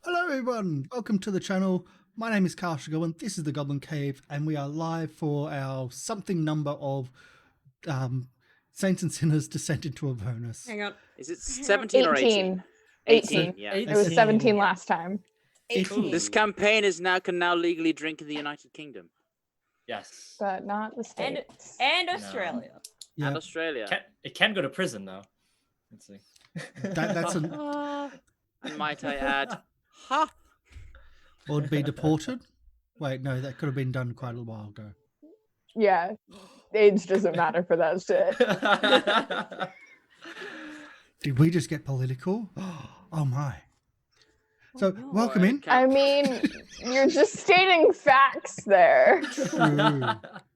Hello everyone, welcome to the channel. My name is Goblin, this is the Goblin Cave, and we are live for our something number of Saints and Sinners Descent into Avernus. Hang on. Is it 17 or 18? 18, yeah. It It was 17 last time. 18. This campaign can now legally drink in the United Kingdom. Yes. But not the States. And No. Australia. Yeah, And Australia. It can go to prison though. Let's see. that's an And might I add, ha! or be deported. Wait, no, that could have been done quite a while ago. Yeah. Age doesn't matter for that shit. Did we just get political? Oh my. So, no. welcome in. I mean, you're just stating facts there.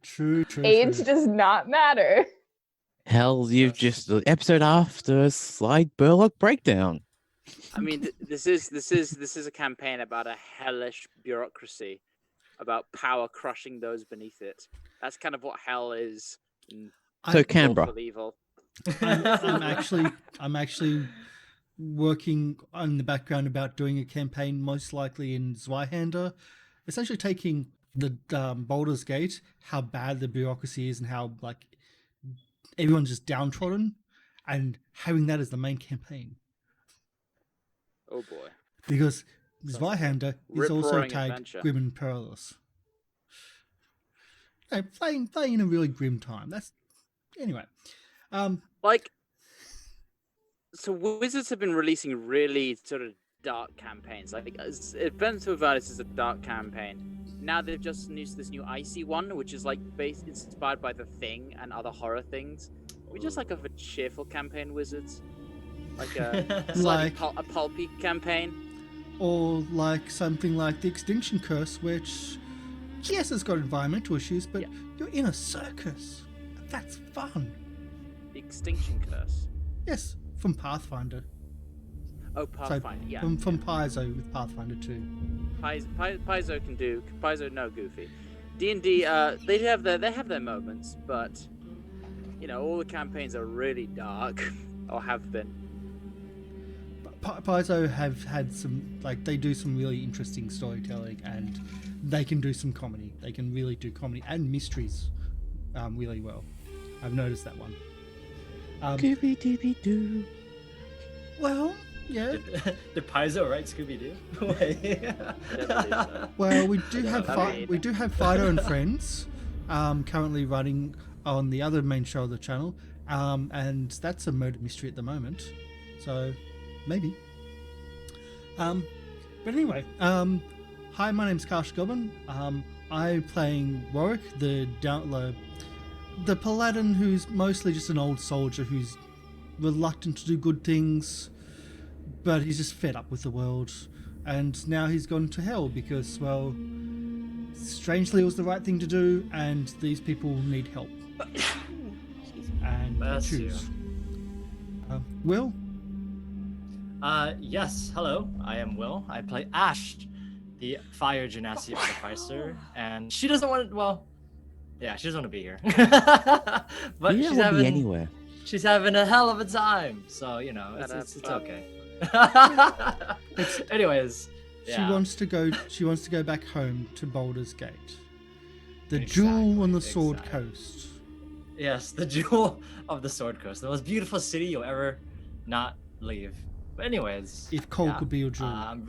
True. Age does not matter. Hell, you've just the episode after a slight Burlock breakdown. I mean, this is a campaign about a hellish bureaucracy, about power crushing those beneath it. That's kind of what hell is. So Canberra. Awful evil. I'm actually working on the background about doing a campaign, most likely in Zweihander, essentially taking the Baldur's Gate, how bad the bureaucracy is and how like everyone's just downtrodden, and having that as the main campaign. Oh boy. Because Zweihander is also Rip-roaring tagged adventure. grim and perilous. No, playing in a really grim time. That's anyway. Like, so Wizards have been releasing really sort of dark campaigns. Like, Advent of Avernus is a dark campaign. Now they've just released this new Icy one, which is like inspired by The Thing and other horror things. We just like a cheerful campaign, Wizards. Like a Like- a pulpy campaign. Or like something like the Extinction Curse, which yes, it's got environmental issues, but Yeah. you're in a circus. That's fun. The Extinction Curse. Yes, from Pathfinder. Oh, Pathfinder. Yeah. From Paizo with Pathfinder 2. Paizo can do. Paizo no goofy. D&D. They have their moments, but you know all the campaigns are really dark, or have been. Paizo have had some, like, they do some really interesting storytelling, and they can do some comedy. They can really do comedy and mysteries really well. I've noticed that one. Doobie doobie doo. Well, yeah. Did Paizo write Scooby-Doo? Well, we do Yeah, have I mean- we do have Fido and Friends currently running on the other main show of the channel, and that's a murder mystery at the moment. So maybe. But anyway, hi, my name's Goblin. I'm playing Warwick, the paladin who's mostly just an old soldier who's reluctant to do good things, but he's just fed up with the world, and now he's gone to hell because, well, strangely it was the right thing to do, and these people need help. And Bless choose. Will? Yes. Hello. I am Will. I play Ash, the fire genasi artificer, and she doesn't want to. Well, yeah, she doesn't want to be here. But You she's don't want to be having anywhere. she's having a hell of a time. So you know, it's okay. Anyways, She wants to go back home to Baldur's Gate, the Exactly, jewel on the Sword exactly. Coast. Yes, the jewel of the Sword Coast, the most beautiful city you'll ever not leave. But anyways, If coal could be your jewel. I'm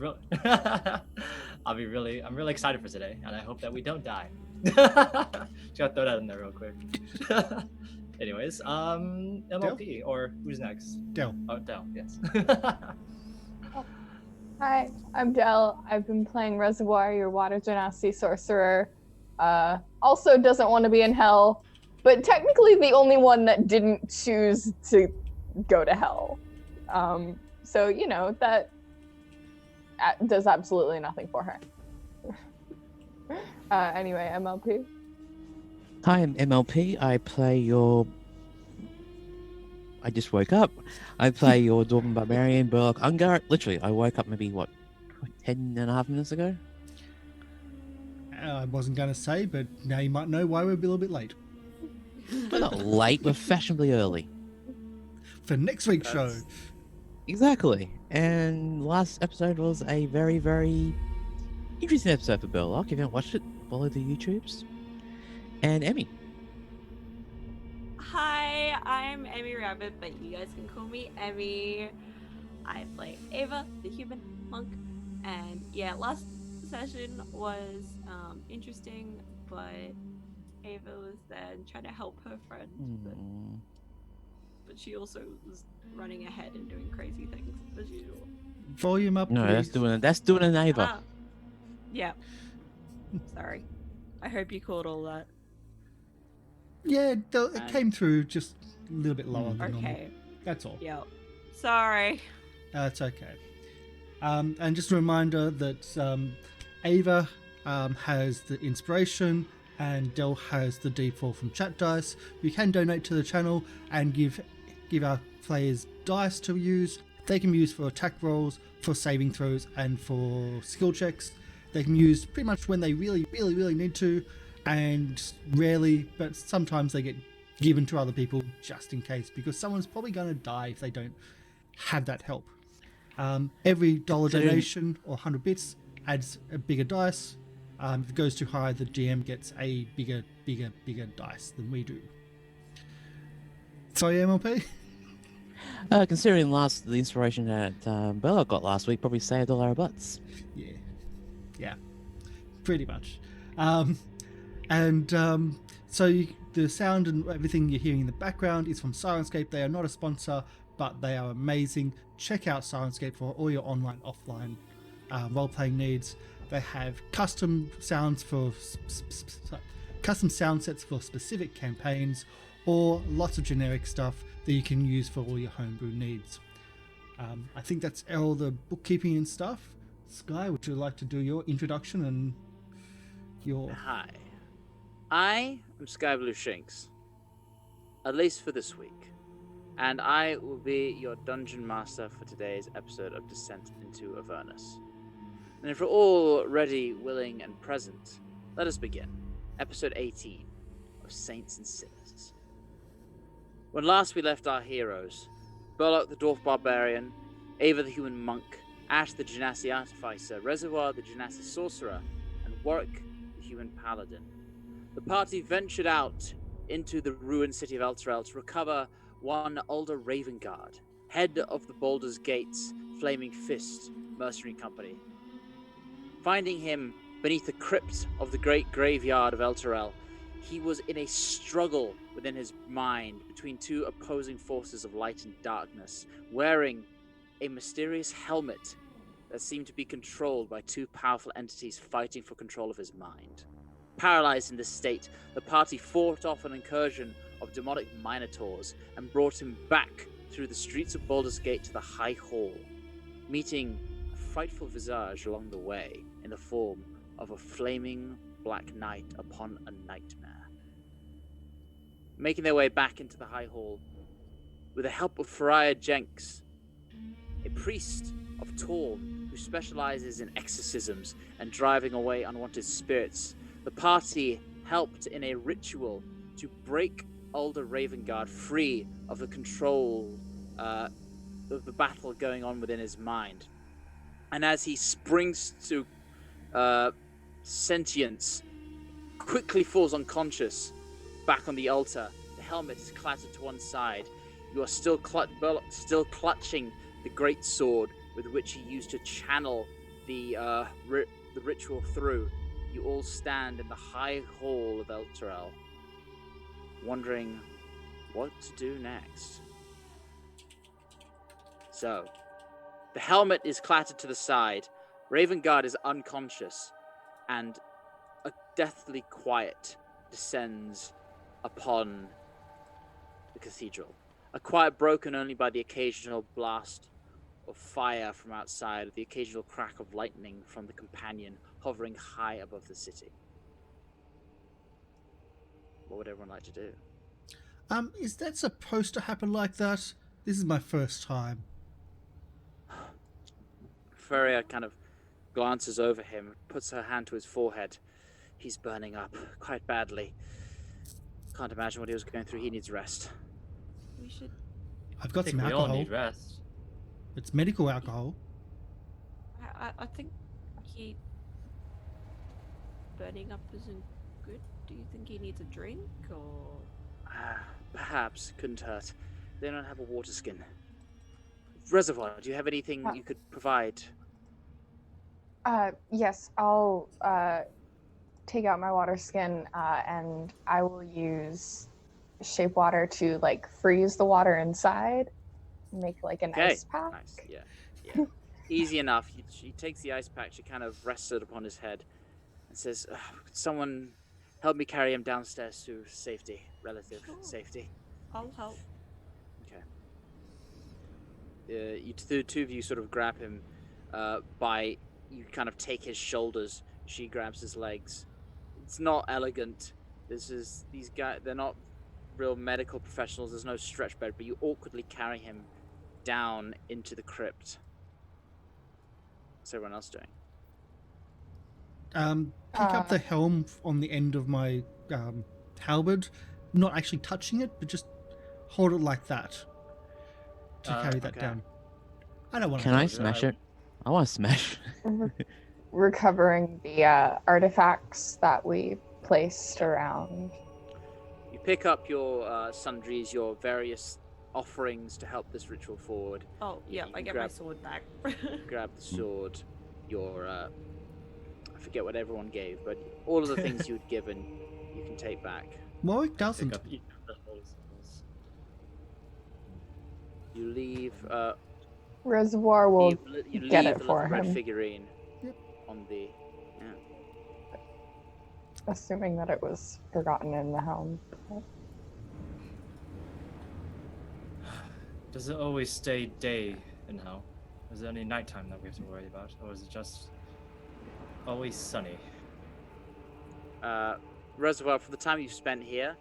really excited for today, and I hope that we don't die. Just gotta throw that in there real quick. Anyways, MLP, or who's next? Del. Oh, Del, yes. Hi, I'm Del. I've been playing Reservoir, your water genasi sorcerer. Also doesn't want to be in hell, but technically the only one that didn't choose to go to hell. So, you know, that does absolutely nothing for her. Anyway, MLP. Hi, I'm MLP. I play your. I just woke up. I play your Dwarven Barbarian, Burlock UNGUART. Literally, I woke up maybe, 10.5 minutes ago? I wasn't going to say, but now you might know why we're a little bit late. We're not late, we're fashionably early. For next week's show. Exactly. And last episode was a very, very interesting episode for Burlock. If you haven't watched it, follow the YouTubes. And Emmy. Hi, I'm Emmy Rabbit, but you guys can call me Emmy. I play Ava, the human monk, and yeah, last session was interesting, but Ava was there and trying to help her friend, but she also was running ahead and doing crazy things as usual. Volume up, No, please. that's doing an Ava. Ah, yeah. Sorry. I hope you caught all that. Yeah, it came through just a little bit lower than normal. Okay. That's all. Yep. Sorry. It's okay. And just a reminder that Ava has the inspiration and Del has the D4 from chat dice. You can donate to the channel and give our players dice to use. They can be used for attack rolls, for saving throws, and for skill checks. They can be used pretty much when they really, really, really need to, and rarely, but sometimes they get given to other people just in case, because someone's probably going to die if they don't have that help. Every dollar donation or 100 bits adds a bigger dice. If it goes too high, the GM gets a bigger dice than we do. Sorry, MLP? Considering the inspiration that Burlock got last week probably saved all our butts. Yeah, pretty much. So the sound and everything you're hearing in the background is from Syrinscape. They are not a sponsor, but they are amazing. Check out Syrinscape for all your online, offline role-playing needs. They have custom sound sets for specific campaigns, or lots of generic stuff that you can use for all your homebrew needs. I think that's all the bookkeeping and stuff. Sky, would you like to do your introduction and your... Hi. I am Sky Blue Shinx, at least for this week, and I will be your dungeon master for today's episode of Descent into Avernus. And if we're all ready, willing, and present, let us begin. Episode 18 of Saints and Sinners. When last we left our heroes, Burlock the Dwarf Barbarian, Ava the Human Monk, Ash the Genasi Artificer, Reservoir the Genasi Sorcerer, and Warwick the Human Paladin, the party ventured out into the ruined city of Elturel to recover one Alder Ravengard, head of the Baldur's Gate's Flaming Fist mercenary company. Finding him beneath the crypt of the great graveyard of Elturel, he was in a struggle within his mind between two opposing forces of light and darkness, wearing a mysterious helmet that seemed to be controlled by two powerful entities fighting for control of his mind. Paralyzed in this state, the party fought off an incursion of demonic minotaurs and brought him back through the streets of Baldur's Gate to the High Hall, meeting a frightful visage along the way in the form of a flaming black knight upon a nightmare. Making their way back into the High Hall, with the help of Friar Jenks, a priest of THORNE who specializes in exorcisms and driving away unwanted spirits, the party helped in a ritual to break Alder Ravengard free of the control of the battle going on within his mind. And as he springs to sentience, quickly falls unconscious back on the altar. The helmet is clattered to one side. You are still clutching the great sword with which he used to channel the ritual through. You all stand in the High Hall of Elturel, wondering what to do next. So, the helmet is clattered to the side, Ravengard is unconscious, and a deathly quiet descends upon the cathedral. A quiet broken only by the occasional blast of fire from outside, or the occasional crack of lightning from the companion hovering high above the city. What would everyone like to do? Is that supposed to happen like that? This is my first time. Furia kind of glances over him, puts her hand to his forehead. He's burning up quite badly. Can't imagine what he was going through. He needs rest. We should. I've got I think some we all alcohol. need rest. It's medical alcohol. I think he burning up isn't good. Do you think he needs a drink or? Perhaps. Couldn't hurt. They don't have a water skin. Reservoir, do you have anything you could provide? Yes, I'll take out my water skin and I will use shape water to like freeze the water inside, make like an ice pack. Nice. Yeah. Easy enough. She takes the ice pack. She kind of rests it upon his head and says, "Could someone help me carry him downstairs to safety, relative safety?" I'll help. Okay. The two of you sort of grab him you kind of take his shoulders. She grabs his legs. It's not elegant. These guys, they're not real medical professionals. There's no stretch bed, but you awkwardly carry him down into the crypt. What's everyone else doing? Pick up the helm on the end of my halberd, not actually touching it, but just hold it like that to carry that down. I don't want to. Can I smash it? I want to smash. Recovering the artifacts that we placed around. You pick up your sundries, your various offerings to help this ritual forward. Oh, yeah, I get my sword back. Grab the sword, your I forget what everyone gave, but all of the things you'd given, you can take back. Warwick doesn't. Pick up each of the holes. You leave. Reservoir will you leave get it the for little red him. figurine on the. Assuming that it was forgotten in the helm. Does it always stay day in hell? Is there any nighttime that we have to worry about, or is it just always sunny? Reservoir, for the time you've spent here,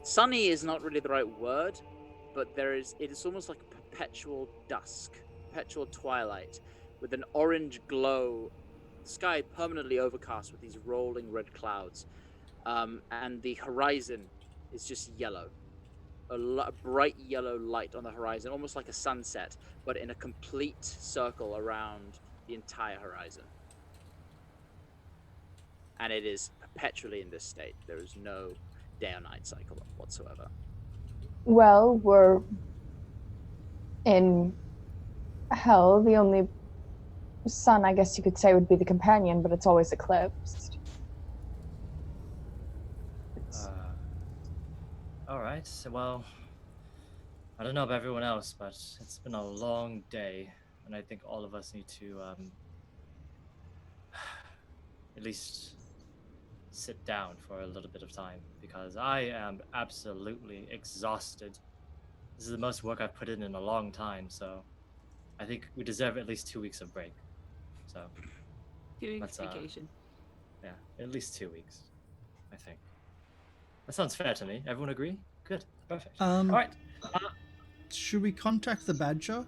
sunny is not really the right word, but it is almost like a perpetual dusk, perpetual twilight, with an orange glow, sky permanently overcast with these rolling red clouds, and the horizon is just yellow. A bright yellow light on the horizon, almost like a sunset, but in a complete circle around the entire horizon. And it is perpetually in this state. There is no day or night cycle whatsoever. Well, we're in hell. The only sun, I guess you could say, would be the companion, but it's always eclipsed. All right. Well, I don't know about everyone else, but it's been a long day, and I think all of us need to at least sit down for a little bit of time, because I am absolutely exhausted. This is the most work I've put in a long time, so I think we deserve at least 2 weeks of break. So 2 weeks vacation. Yeah, at least 2 weeks, I think. That sounds fair to me. Everyone agree? Good. Perfect. All right. Should we contact the Badger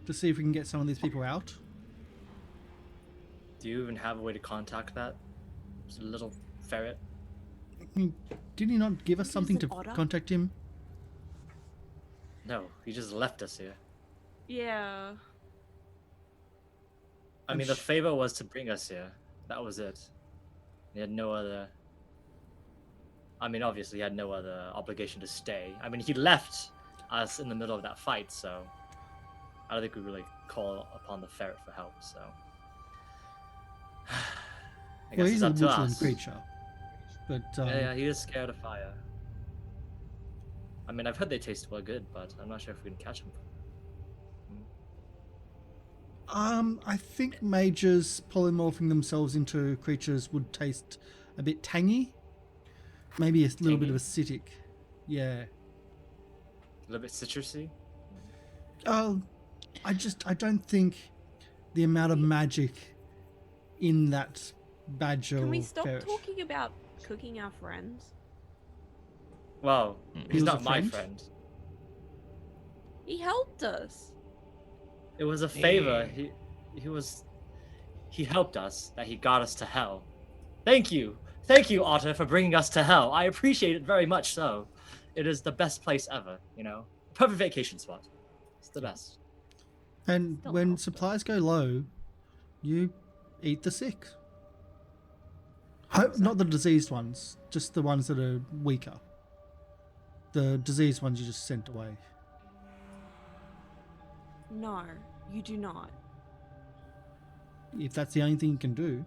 to see if we can get some of these people out? Do you even have a way to contact that little ferret? Did he not give us something to contact him? No, he just left us here. Yeah. I mean, the favor was to bring us here. That was it. He had no other... I mean, obviously, he had no other obligation to stay. I mean, he left us in the middle of that fight, so... I don't think we really call upon the ferret for help, so... I guess He's it's a up to woodland us. creature. But, Yeah, he is scared of fire. I mean, I've heard they taste well good, but I'm not sure if we can catch them. I think mages polymorphing themselves into creatures would taste a bit tangy. Maybe a little bit of acidic. Yeah. A little bit citrusy? Oh, I don't think the amount of magic in that badger. Can we stop ferret. talking about cooking our friends? Well, He he's was a not my friend? friend. He helped us. It was a favor. He helped us, that he got us to hell. Thank you, Otter, for bringing us to hell. I appreciate it very much so. It is the best place ever, you know? Perfect vacation spot. It's the best. And Still when helps, but- supplies go low, you eat the sick. Not the diseased ones, just the ones that are weaker. The diseased ones you just sent away. No, you do not. If that's the only thing you can do.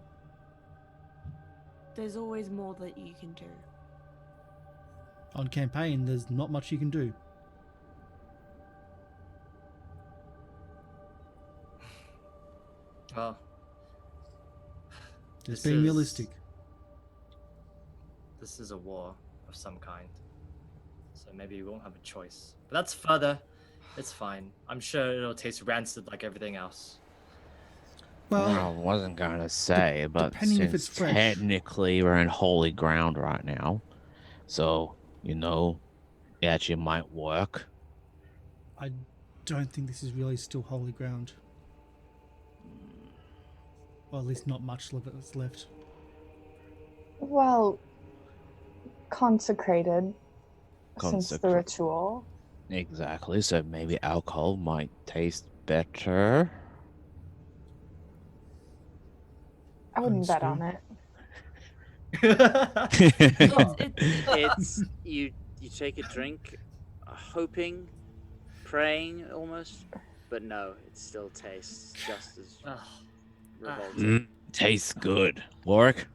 There's always more that you can do. On campaign, there's not much you can do. Well, Just This being is- realistic. this is a war of some kind. So maybe we won't have a choice. But that's further. It's fine. I'm sure it'll taste rancid like everything else. Well, I wasn't going to say, but depending if since it's fresh. technically we're in holy ground right now, so, you know, it actually might work. I don't think this is really still holy ground. Or at least not much of it's left. Well, consecrated since the Consecra- ritual. Exactly, so maybe alcohol might taste better. I wouldn't bet Understood. on it. It's you take a drink, hoping, praying almost, but no, it still tastes just as Ugh. revolting. Tastes good. Warwick?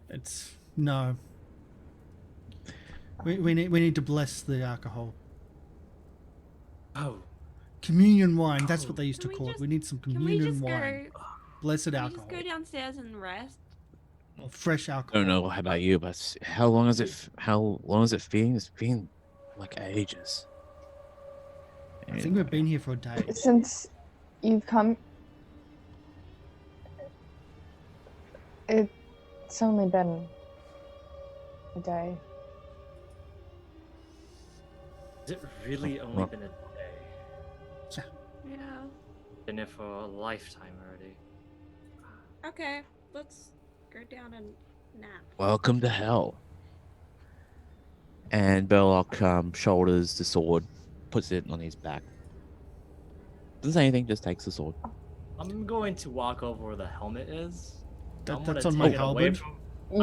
It's no. We need to bless the alcohol. Oh, Communion wine, that's what they used to Can we call it. just- We need some Can we communion just wine. go? Blessed Can we alcohol. just go downstairs and rest? Or fresh I alcohol. don't know about you, but how long is it? How long is it been? It's been like ages. I think we've been here for a day. Since you've come, it's only been a day. has it really only been a day? Yeah. Been here for a lifetime already. Okay, let's go down and nap. Welcome to hell. And Burlock shoulders the sword, puts it on his back. Doesn't say anything, just takes the sword. I'm going to walk over where the helmet is. I'm That's gonna on my take it away halberd. from-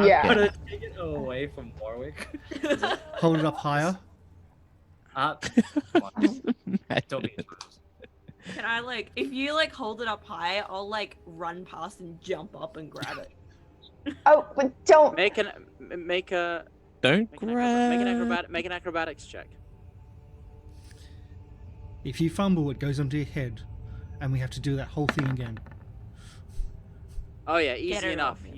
Yeah. I'm gonna take it away from Warwick. Hold it up higher. Come on, don't be intruders. Can I like, if you like hold it up high, I'll like run past and jump up and grab it. Oh, but don't. Make an Don't make an grab. acrobatics check. If you fumble, it goes onto your head, and we have to do that whole thing again. Oh yeah, Get easy it enough. off.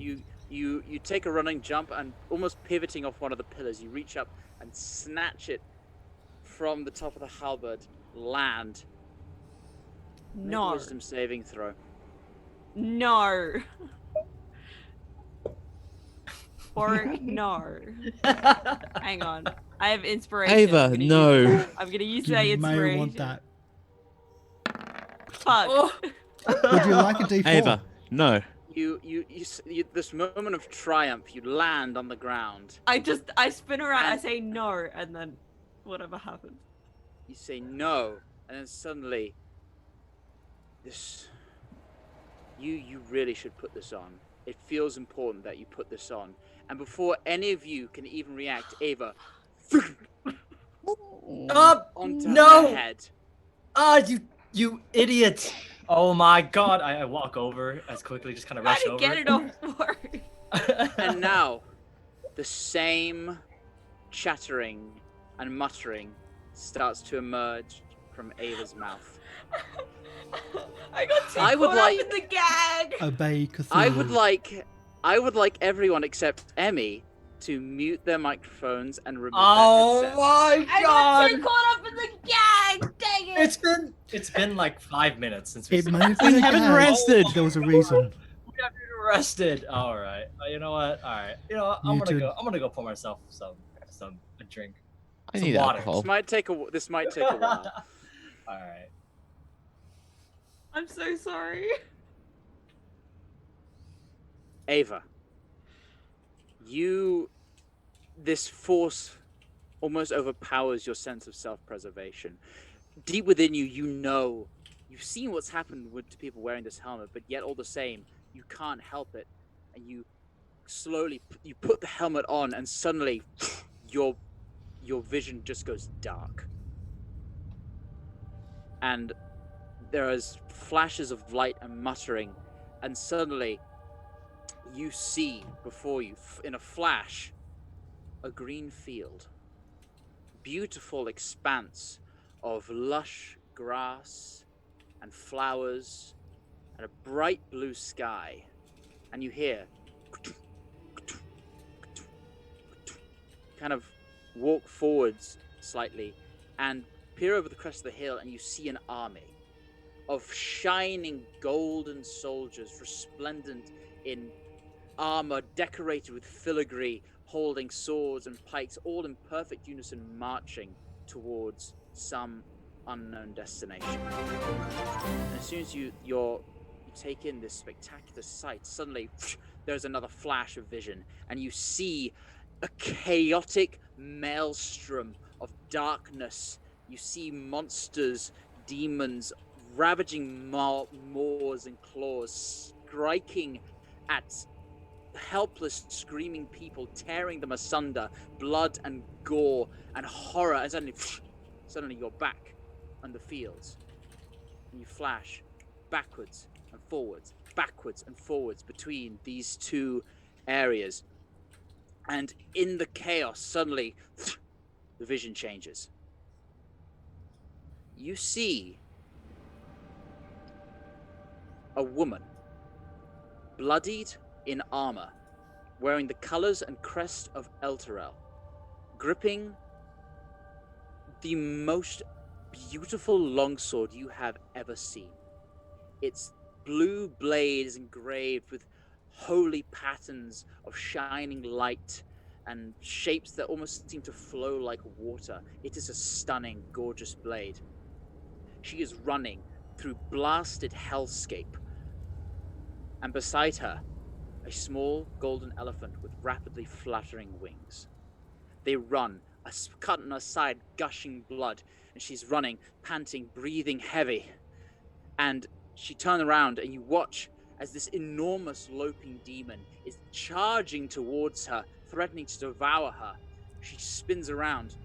You take a running jump and almost pivoting off one of the pillars, you reach up and snatch it from the top of the halberd, land. Make a No. wisdom saving throw. No. Or no. Hang on. I have inspiration. Ava, I'm gonna no. use it. I'm gonna use You that may inspiration. want that. Fuck. Oh. Would you like a D4? Ava, no. You this moment of triumph, you land on the ground. I spin around, I And- say no, and then whatever happens. You say no, and then suddenly this you really should put this on. It feels important that you put this on. And before any of you can even react, Ava onto No! her head. Ah, you idiot! Oh my god! I walk over as quickly, just kind of Try rush to over. get it off board. And now the same chattering and muttering starts to emerge from Ava's mouth. I got too I would caught like- up in the gag. Obey Cthulhu. I would like everyone except Emmy to mute their microphones and remove Oh their headsets. my I got too god! caught up in the gag. Dang it. It's been like 5 minutes since we It started. may have been We a haven't gag. rested. There was a reason. We have been arrested. All right. You know what? All right. You know what? I'm Muted. gonna go pour myself a drink. I Some need water. alcohol. This might take a while. All right. I'm so sorry. Ava, this force almost overpowers your sense of self-preservation. Deep within you, you know you've seen what's happened to people wearing this helmet, but yet all the same, you can't help it, and you slowly you put the helmet on, and suddenly your vision just goes dark, and there is flashes of light and muttering, and suddenly you see before you, in a flash, a green field, beautiful expanse of lush grass and flowers and a bright blue sky, and you hear kind of walk forwards slightly and peer over the crest of the hill, and you see an army of shining golden soldiers, resplendent in armor decorated with filigree, holding swords and pikes, all in perfect unison, marching towards some unknown destination. And as soon as you take in this spectacular sight, suddenly there's another flash of vision, and you see a chaotic maelstrom of darkness. You see monsters, demons, ravaging maws and claws, striking at helpless, screaming people, tearing them asunder, blood and gore and horror, and suddenly you're back on the fields, and you flash backwards and forwards between these two areas, and in the chaos, suddenly the vision changes. You see a woman, bloodied in armor, wearing the colors and crest of Elturel, gripping the most beautiful longsword you have ever seen. Its blue blade is engraved with holy patterns of shining light and shapes that almost seem to flow like water. It is a stunning, gorgeous blade. She is running through blasted hellscape, and beside her, a small golden elephant with rapidly fluttering wings. They run, cutting aside, gushing blood, and she's running, panting, breathing heavy. And she turns around, and you watch as this enormous loping demon is charging towards her, threatening to devour her. She spins around,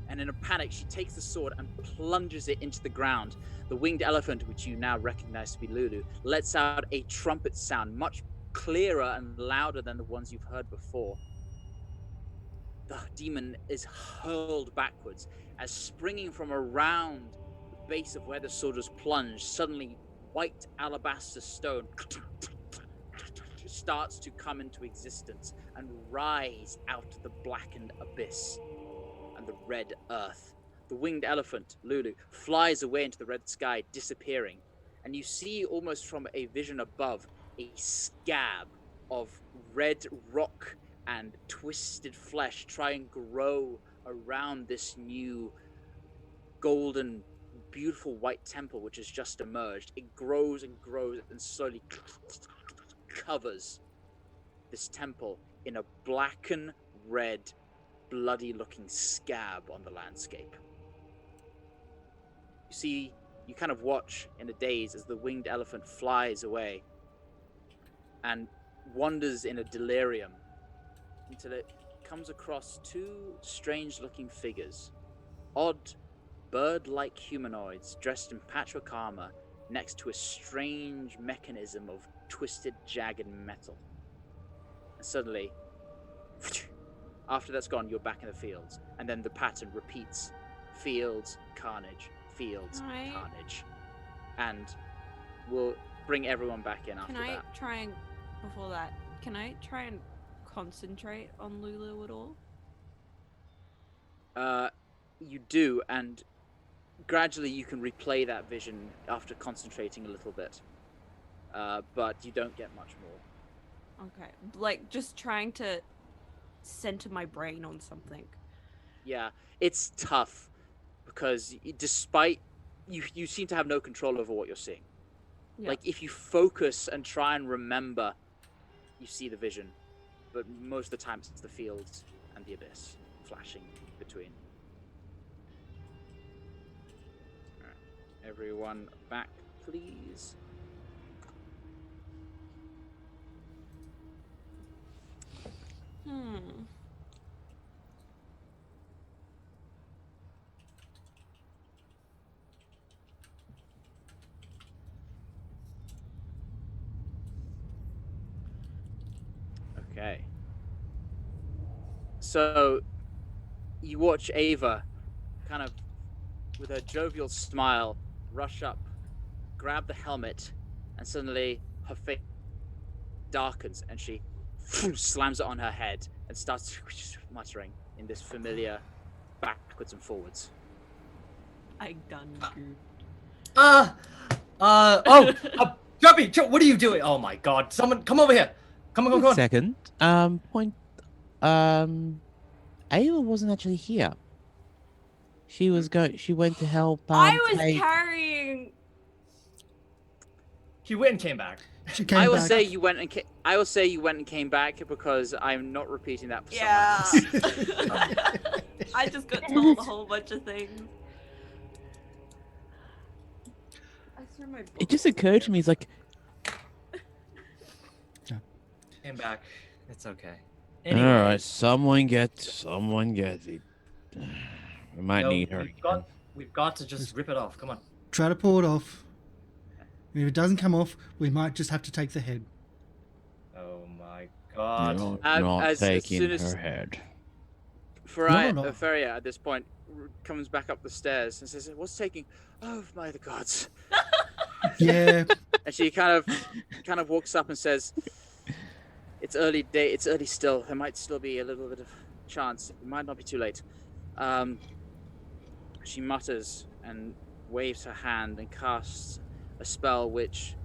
and in a panic, she takes the sword and plunges it into the ground. The winged elephant, which you now recognize to be Lulu, lets out a trumpet sound, much clearer and louder than the ones you've heard before. The demon is hurled backwards as, springing from around the base of where the sword was plunged, suddenly white alabaster stone starts to come into existence and rise out of the blackened abyss and the red earth. The winged elephant, Lulu, flies away into the red sky, disappearing, and you see, almost from a vision above, a scab of red rock and twisted flesh try and grow around this new golden, beautiful white temple which has just emerged. It grows and grows and slowly covers this temple in a blackened red, bloody looking scab on the landscape. You kind of watch in a daze as the winged elephant flies away and wanders in a delirium until it comes across two strange-looking figures, odd, bird-like humanoids dressed in patchwork armor next to a strange mechanism of twisted, jagged metal. And suddenly, after that's gone, you're back in the fields, and then the pattern repeats. Fields, carnage, fields, Alright. carnage. And we'll bring everyone back in after Can I that. try and, before that, can I try and concentrate on Lulu at all? You do, and gradually you can replay that vision after concentrating a little bit. But you don't get much more. Okay. Like, just trying to center my brain on something. Yeah, it's tough because despite you seem to have no control over what you're seeing. Yeah. Like, if you focus and try and remember, you see the vision, but most of the time it's the fields and the abyss flashing between. All right. everyone back, please. Okay. So you watch Ava kind of with her jovial smile rush up, grab the helmet, and suddenly her face darkens and she slams it on her head and starts muttering in this familiar backwards and forwards. I done good. Chubby, what are you doing? Oh my God! Someone, come over here! Come on! Second, Ayla wasn't actually here. She was She went to help. I was take- carrying. She went and came back. She came I will back. say you went and I will say you went and came back because I'm not repeating that for Yeah. someone else. I just got told a whole bunch of things. I threw my It just books occurred to in me, it's like, Came back. It's okay. all right, Anyways, someone get it. We might no, need her. we've got to just rip it off. Come on. Try to pull it off. And if it doesn't come off, we might just have to take the head. Oh my God. You're as not taking soon as- her head. No. Feria at this point comes back up the stairs and says, "What's taking? Oh my the gods!" Yeah. And she kind of walks up and says, "It's early day. It's early still. There might still be a little bit of chance. It might not be too late." She mutters and waves her hand and casts a spell which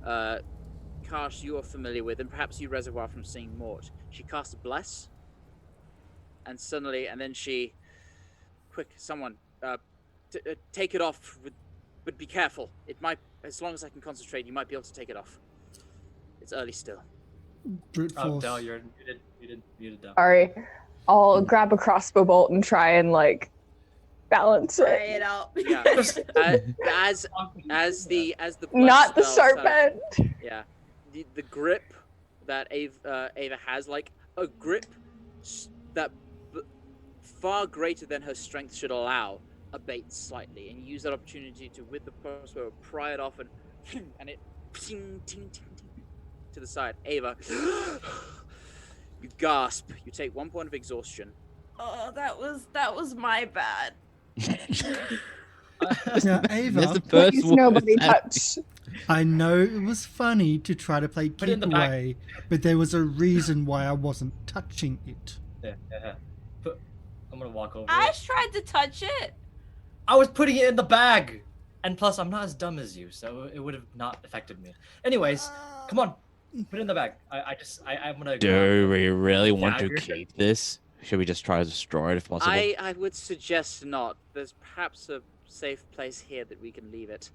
Karsh you are familiar with, and perhaps you Reservoir from seeing Mort. She casts Bless, and then she, quick, someone, take it off, but be careful. It might, as long as I can concentrate, you might be able to take it off. It's early still. Brute Oh, force. Del, you're muted, Del. Sorry. I'll grab a crossbow bolt and try and like balance Try it. it out. Yeah. as the Not the spell sharp started- end. Yeah, the grip that Ava has, like a grip that far greater than her strength should allow, abates slightly, and you use that opportunity to, with the crossbow, pry it off and it ting, ting, ting, ting, to the side. Ava, you gasp. You take 1 point of exhaustion. Oh, that was my bad. Now, That's Ava, the first Please one. nobody touch. I know it was funny to try to play Put it in keep the bag. away, but there was a reason why I wasn't touching it. Yeah. I'm gonna walk over. I it. tried to touch it. I was putting it in the bag, and plus I'm not as dumb as you, so it would have not affected me. Anyways, come on, put it in the bag. I'm gonna. Do we really want to dagger. keep this? Should we just try to destroy it if possible? I would suggest not. There's perhaps a safe place here that we can leave it.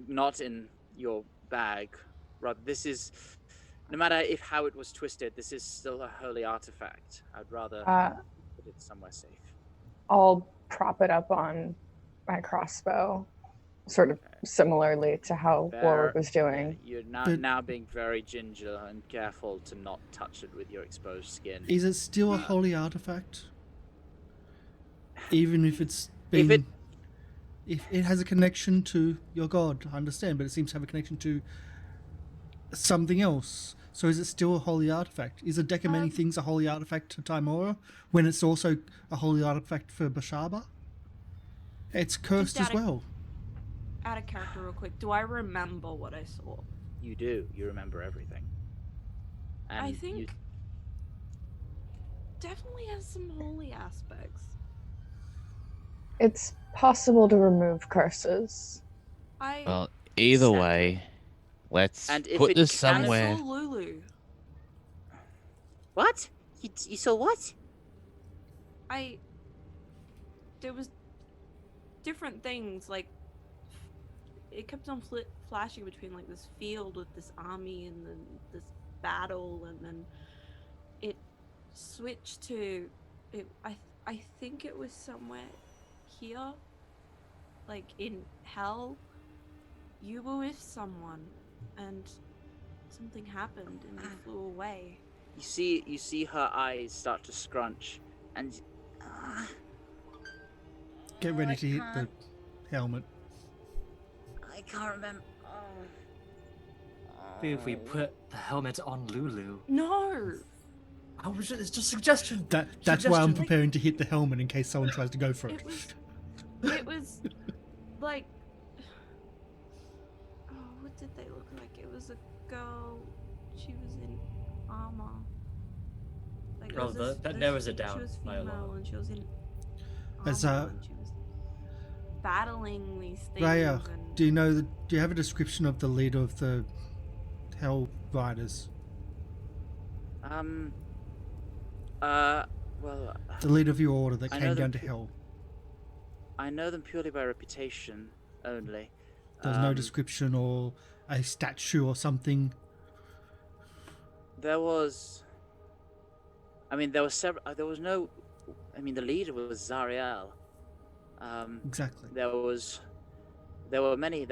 Not in your bag. Rather, this is, no matter how it was twisted, this is still a holy artifact. I'd rather put it somewhere safe. I'll prop it up on my crossbow, sort of similarly to how Warwick was doing. You're But- now being very ginger and careful to not touch it with your exposed skin. Is it still a holy artifact? Even if it's been... If it has a connection to your god, I understand, but it seems to have a connection to something else. So is it still a holy artifact? Is a deck of many things a holy artifact to Timora when it's also a holy artifact for Bashaba? It's cursed Just uh, as well. Out of character, real quick. Do I remember what I saw? You do. You remember everything. And I think definitely has some holy aspects. It's possible to remove curses. Well, either Exactly. way, let's And if put it this can- I somewhere. saw Lulu. What? You saw what? There was different things, like it kept on flashing between like this field with this army and then this battle, and then it switched to I think it was somewhere here. like in hell, you were with someone, and something happened, and you flew away. You see her eyes start to scrunch, and Get ready to hit the helmet. I can't remember. Maybe if we put the helmet on Lulu. No. It's just suggestion. That's why I'm Suggestion. preparing to hit the helmet in case someone tries to go for it. It was like, oh, what did they look like? It was a girl. She was in armor. Like, Oh, that narrows it down She was by a lot. female and she was in As, armor and she was battling these things. Raya, and... do you have a description of the leader of the Hell Riders? Well, The leader of your order that I came know down the to Hell. I know them purely by reputation only. There's no description or a statue or something. There was. I mean, there was several. There was no. I mean, the leader was Zariel. Exactly. There were many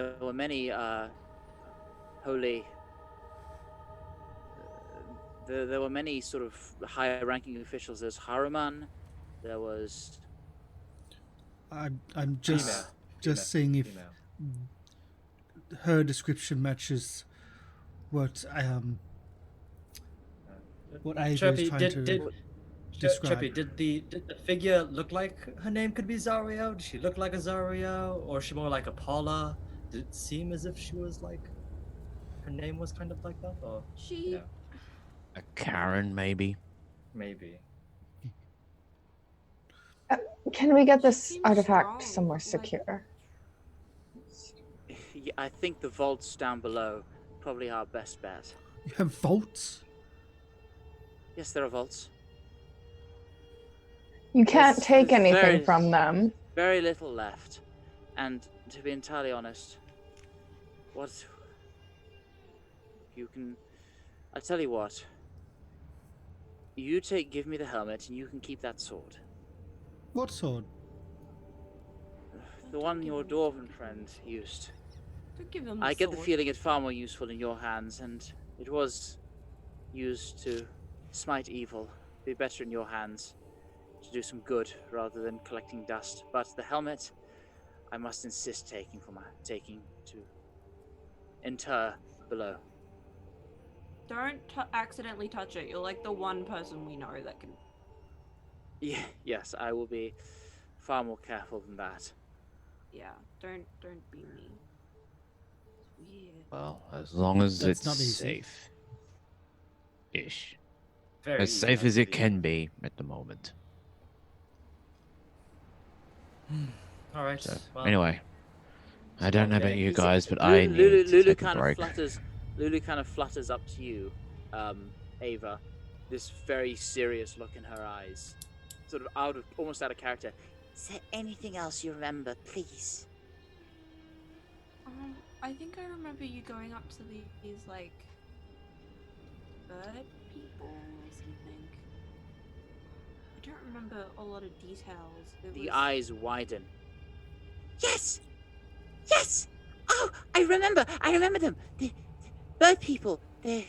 holy. There were many sort of higher-ranking officials. There's Haruman. There was. I'm just Female. seeing if Female. her description matches what Ava is Chirpy, trying to describe. Chirpy, did the figure look like her name could be Zario? Did she look like a Zario, or is she more like a Paula? Did it seem as if she was like her name was kind of like that, or She. yeah, A Karen, maybe. maybe? Can we get this Seems artifact strong, somewhere like- secure? Yeah, I think the vaults down below probably our best bet. You have vaults? Yes, there are vaults. You can't There's- take there's anything very- from them. Very little left, and to be entirely honest, what you can, I tell you what. Give me the helmet, and you can keep that sword. What sword? The one your dwarven friend used. Don't give them I get the sword. feeling it's far more useful in your hands, and it was used to smite evil. Be better in your hands to do some good rather than collecting dust. But the helmet, I must insist taking to inter below. Don't accidentally touch it. You're like the one person we know that can. Yeah, yes, I will be far more careful than that. Yeah, don't be mean. It's weird. Well, as long as That's it's not easy. safe. Ish. Very As easy, safe I as it believe. can be at the moment. All right. So, well, anyway, I don't know about okay. you Is it- guys, but Lulu, I need Lulu, to Lulu take a kind break. of flutters. Lulu kind of flutters up to you, Ava. This very serious look in her eyes, sort of almost out of character. Is there anything else you remember, please? I think I remember you going up to these like bird people or something. I don't remember a lot of details. The eyes widen. Yes! Yes! Oh, I remember them! The bird people. What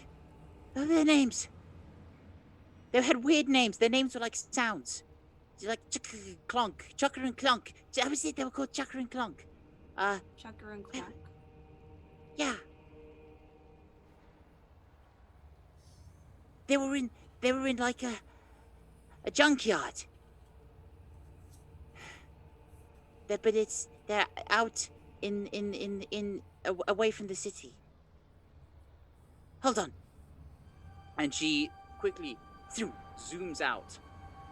are their names? They had weird names. Their names were like sounds. They're like Clonk, Chucker and Clonk. That was it, they were called Chucker and Clonk. Chucker and Clonk. Yeah. They were in like a junkyard. But they're out in away from the city. Hold on. And she quickly zooms out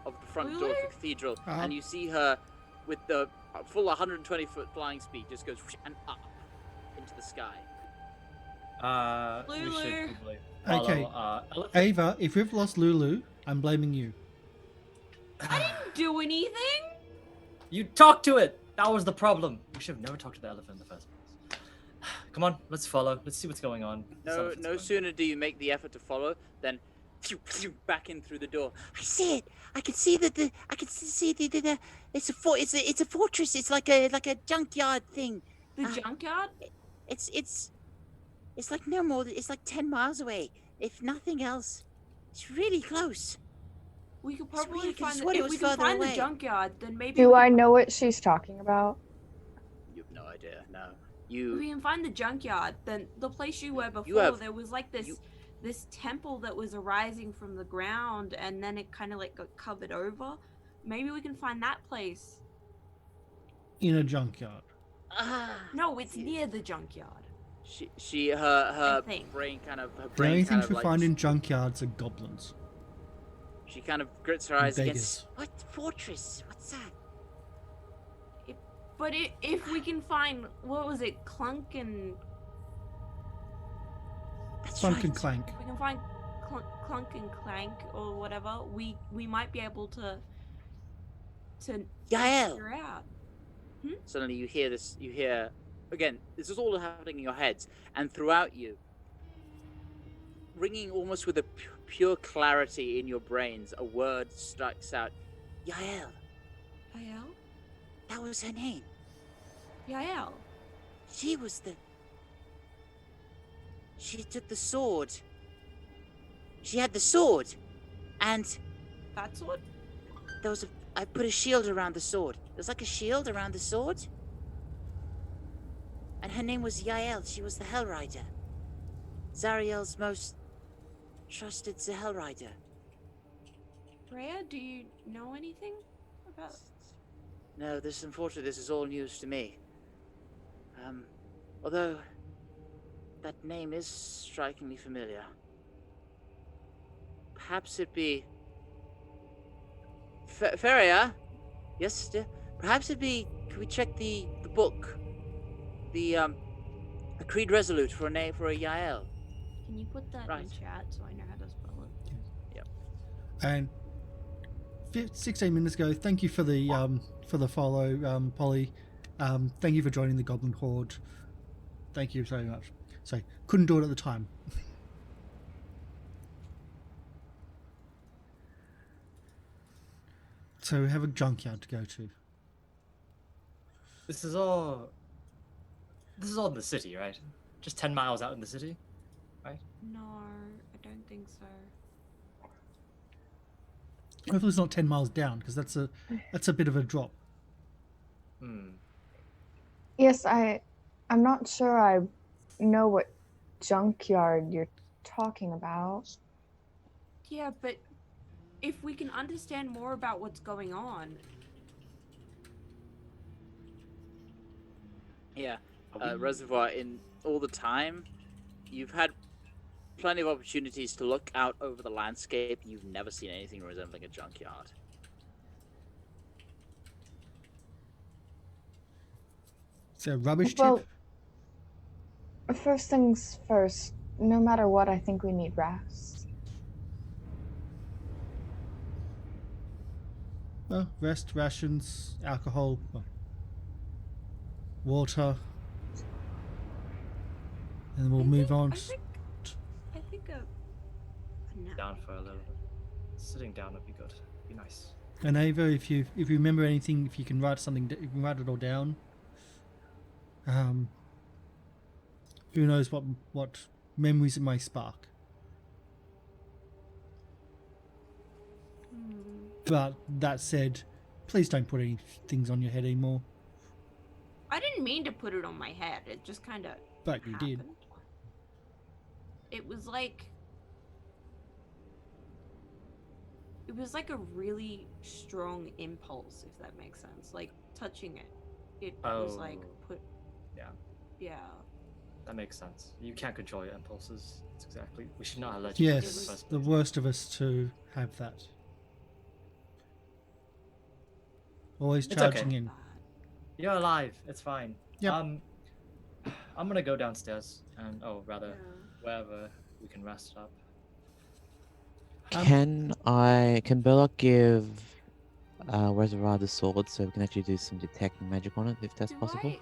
of the front door of the cathedral, and you see her with the full 120-foot flying speed just goes and up into the sky. We Lulu. should probably Okay. follow, Ava, if we've lost Lulu, I'm blaming you. I didn't do anything. You talked to it! That was the problem. We should have never talked to the elephant in the first place. Come on, let's follow. Let's see what's going on. This No elephant's no going- sooner do you make the effort to follow than back in through the door. I see it. I can see the it's a fortress. It's like a junkyard thing. The junkyard? It's like no more. It's like 10 miles away, if nothing else. It's really close. We could Sweet, I probably could've find sworn it if was we can further find away. the junkyard, then maybe Do we I can, know what she's talking about? You have no idea. No. if we You. can find the junkyard, then the place you were before, You have- there was like this you- this temple that was arising from the ground, and then it kind of like got covered over. Maybe we can find that place. In a junkyard. No, it's near the junkyard. Her think. brain kind of. Her The brain only kind things of we like. find in junkyards are goblins. She kind of grits her and eyes against. beggars. What fortress? What's that? But if we can find, what was it, Clunk and That's Clunk right. and clank. if we can find Clunk and Clank or whatever, we might be able to Yael. figure out. Suddenly you hear this. You hear again. This is all happening in your heads and throughout you. Ringing almost with a pure clarity in your brains, a word strikes out. Yael. Yael? That was her name. Yael. She was the. She took the sword. She had the sword, and That's what? there was a. I put a shield around the sword. There's like a shield around the sword. And her name was Yael. She was the Hell Rider. Zariel's most trusted the Hell Rider. Rhea, do you know anything about? No, unfortunately, this is all news to me. Although that name is strikingly familiar. Perhaps it be. Feria? Yes, dear? Perhaps it be. Can we check the book? The Creed Resolute for a name for a Yael. Can you put that in Right. chat so I know how to spell it? And 16 minutes ago, thank you for the follow, Polly. Thank you for joining the Goblin Horde. Thank you so much. So couldn't do it at the time. So we have a junkyard to go to. This is all in the city, right? Just 10 miles out in the city? No, I don't think so. Hopefully it's not 10 miles down, because that's a bit of a drop. Hmm. Yes, I'm not sure I know what junkyard you're talking about. Yeah, but if we can understand more about what's going on, Yeah. Reservoir, in all the time, you've had plenty of opportunities to look out over the landscape. You've never seen anything resembling a junkyard. It's a rubbish Well, tip. first things first, no matter what, I think we need rest. Well, rest, rations, alcohol, water, and we'll move on. I think a nap. Down for a little bit. Sitting down would be good. Be nice. And Ava, if you remember anything, if you can write something, you can write it all down. Who knows what memories it may spark. But that said, please don't put any things on your head anymore. I didn't mean to put it on my head. It just kind of But you did. happened. It was like a really strong impulse, if that makes sense. Like touching it, it was like put. Yeah. Yeah. That makes sense. You can't control your impulses. That's exactly. We should not have let you. do it in the Yes, first the place. worst of us to have that. Always It's charging okay. in. You're alive. It's fine. Yep. I'm gonna go downstairs and rather Yeah. wherever we can rest up. Can Burlock give Reservoir the sword so we can actually do some detecting magic on it if that's Do possible?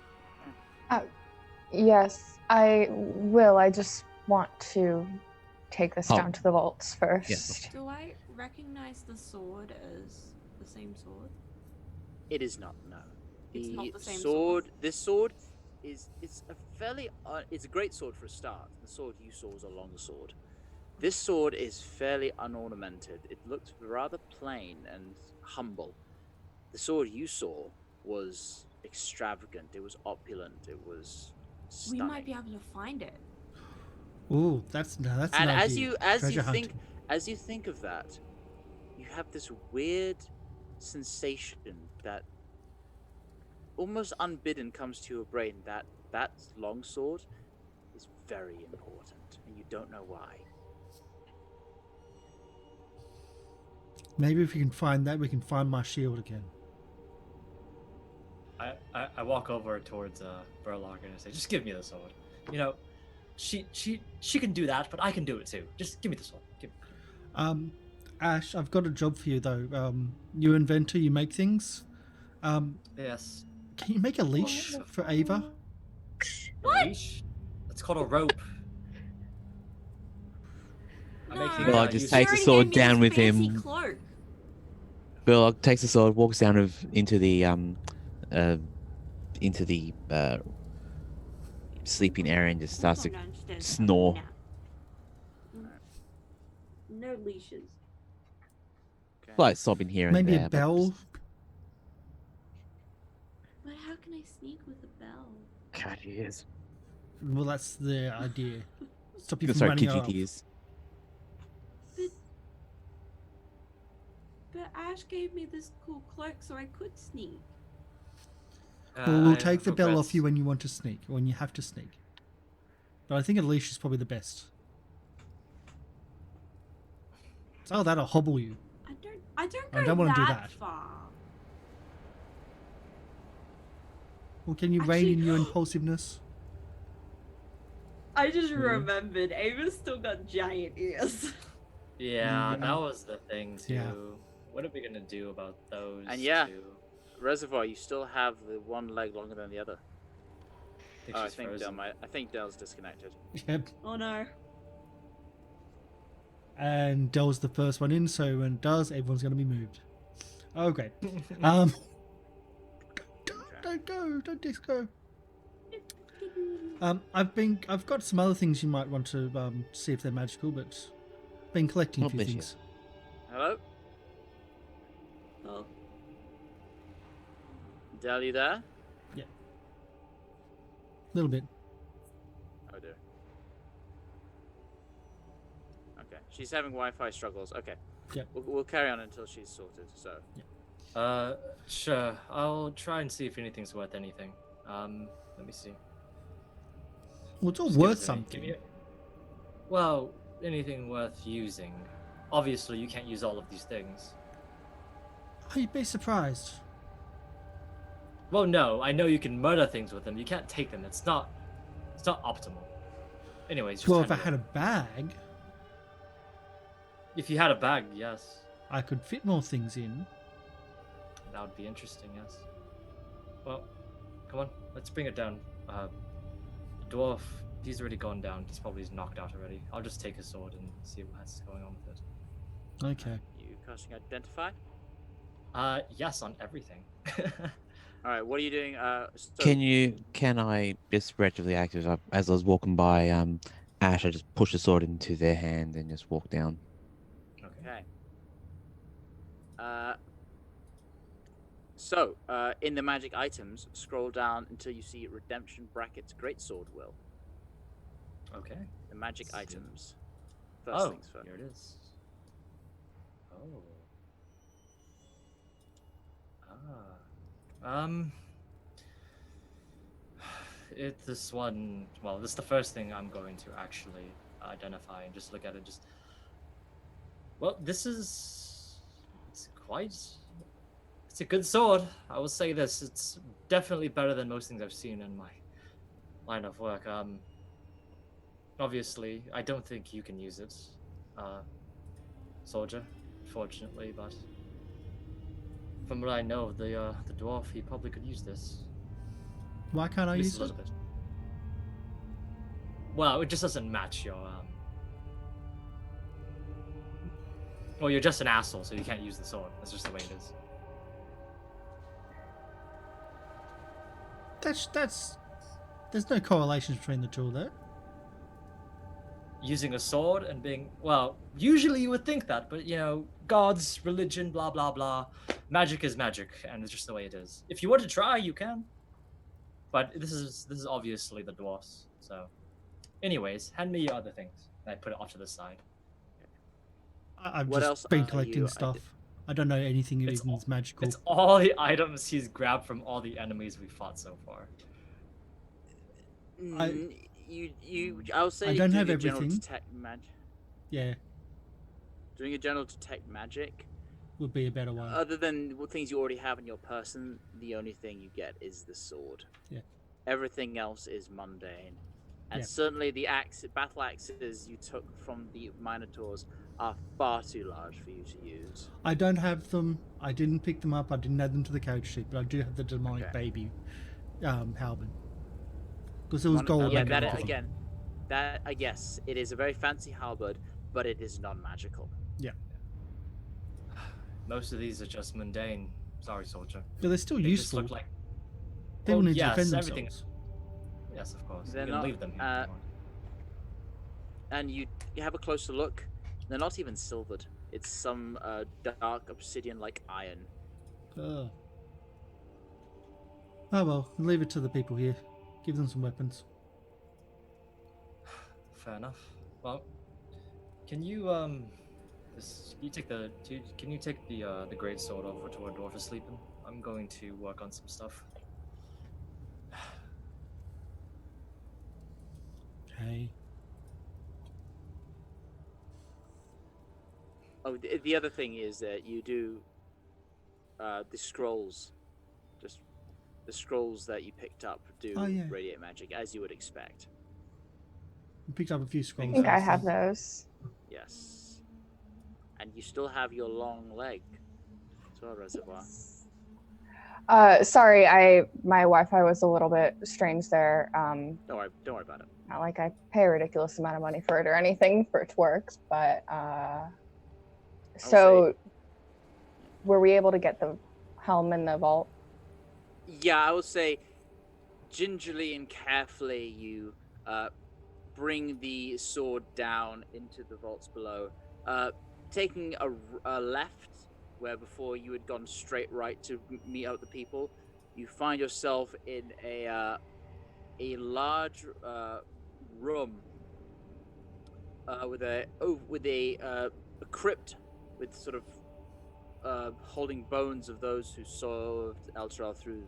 Yes, I will. I just want to take this Oh. down to the vaults first. Do I recognize the sword as the same sword? It is not. No. It's not the same sword. This sword it's a fairly it's a great sword for a start. The sword you saw was a long sword. This sword is fairly unornamented. It looked rather plain and humble. The sword you saw was extravagant. It was opulent. It was We stunning. might be able to find it. Ooh, that's an And idea. Treasure as you think of that, you have this weird sensation that almost unbidden comes to your brain that that longsword is very important, and you don't know why. Maybe if we can find that, we can find my shield again. I walk over towards Burlock and I say, just give me the sword. You know, she can do that, but I can do it too. Just give me the sword. Give me. Ash, I've got a job for you though. You inventor, you make things. Yes. Can you make a leash for Ava? A leash? It's called a rope. I'm making, Burlock just use takes of- the sword She already down gave me with this fancy him. Cloak. Burlock takes the sword, walks down into the sleeping area and just starts to I don't understand snore. now. No leashes. Okay. Like sobbing here and Maybe there. a but bell. But how can I sneak with a bell? God, he is. Well, that's the idea. Stop you That's from right, running off. KGT is. But Ash gave me this cool cloak so I could sneak. Well, we'll I take the bell regret- off you when you want to sneak, when you have to sneak. But I think a leash is probably the best. Oh, that'll hobble you. I don't go I don't wanna do that that. far. Well, can you rein Actually- in your impulsiveness? I just Mhm. remembered Ava's still got giant ears. Yeah, Yeah. that was the thing too. Yeah. What are we gonna do about those And yeah. two? Reservoir, you still have the one leg longer than the other. think Oh, I she's think frozen. I think Dell's disconnected. Yep. Oh no. And Dell's the first one in, so when it does, everyone's going to be moved. Okay. Don't go, don't disco. I've got some other things you might want to see if they're magical, but been collecting a Oh, few bless you. things. Hello? Oh. Dell, you there? A little bit. Oh dear. Okay, she's having Wi-Fi struggles. Okay. Yep. We'll carry on until she's sorted. So. Sure. I'll try and see if anything's worth anything. Let me see. Well, it's all Just give worth us any- something. give me Well, anything worth using. Obviously, you can't use all of these things. Oh, you'd be surprised. Well, no, I know you can murder things with them. You can't take them. It's not optimal. Anyways, just Well, if I handle had a bag, it. If you had a bag, yes, I could fit more things in. that would be interesting. Yes. Well, come on, let's bring it down. The dwarf, he's already gone down. He's probably knocked out already. I'll just take his sword and see what's going on with it. Okay. You casting identify? Yes, on everything. All right. What are you doing? Can I just retroactively act as I was walking by Ash, I just push the sword into their hand and just walk down. Okay. In the magic items, scroll down until you see redemption brackets greatsword will. Okay. The magic Let's see. items. First things first. Here it is. Oh. This one. Well, this is the first thing I'm going to actually identify and just look at it. Well, this is. It's a good sword. I will say this. It's definitely better than most things I've seen in my line of work. Obviously, I don't think you can use it, soldier, fortunately, but from what I know, the dwarf, he probably could use this. Why can't I At least use a it? little bit. Well, it just doesn't match your Well, you're just an asshole, so you can't use the sword. That's just the way it is. That's. There's no correlation between the two, though. Using a sword and being, well, usually you would think that, but you know, gods, religion, blah blah blah. Magic is magic, and it's just the way it is. If you want to try, you can. But this is obviously the dwarfs. So, anyways, hand me your other things. And I put it off to the side. I've What just else been are collecting you- stuff. I don't know anything It's even is magical. It's all the items he's grabbed from all the enemies we fought so far. I'll say I don't doing have a general everything. detect Yeah, doing a general detect magic. would be a better way. Other than things you already have in your person, the only thing you get is the sword. Yeah. Everything else is mundane. And Yeah. certainly the battle axes you took from the Minotaurs are far too large for you to use. I don't have them. I didn't pick them up. I didn't add them to the character sheet, but I do have the demonic Okay. baby halberd. Because it was gold. Yeah, underneath that it. again. That yes, it is a very fancy halberd, but it is non-magical. Most of these are just mundane. Sorry, soldier. But they're still They just useful. look like. People Well, need yes, to defend everything- themselves. Yes, of course. They're You can not, leave them here. if you want. And you have a closer look. They're not even silvered. It's some dark obsidian-like iron. Oh well, leave it to the people here. Give them some weapons. Fair enough. Well, can you can you take the great sword over to where dwarf is sleeping? I'm going to work on some stuff. Okay. Oh, the other thing is that you do the scrolls, just the scrolls that you picked up do Oh, yeah. radiate magic, as you would expect. I picked up a few I scrolls. think I also. have those. Yes. And you still have your long leg as well, Reservoir. Sorry, my Wi-Fi was a little bit strange there. Don't worry about it. Not like I pay a ridiculous amount of money for it or anything for it to work, but so were we able to get the helm in the vault? Yeah, I would say gingerly and carefully you bring the sword down into the vaults below, taking a left where before you had gone straight right to meet up with the people. You find yourself in a large room with a crypt with sort of holding bones of those who served Elturel through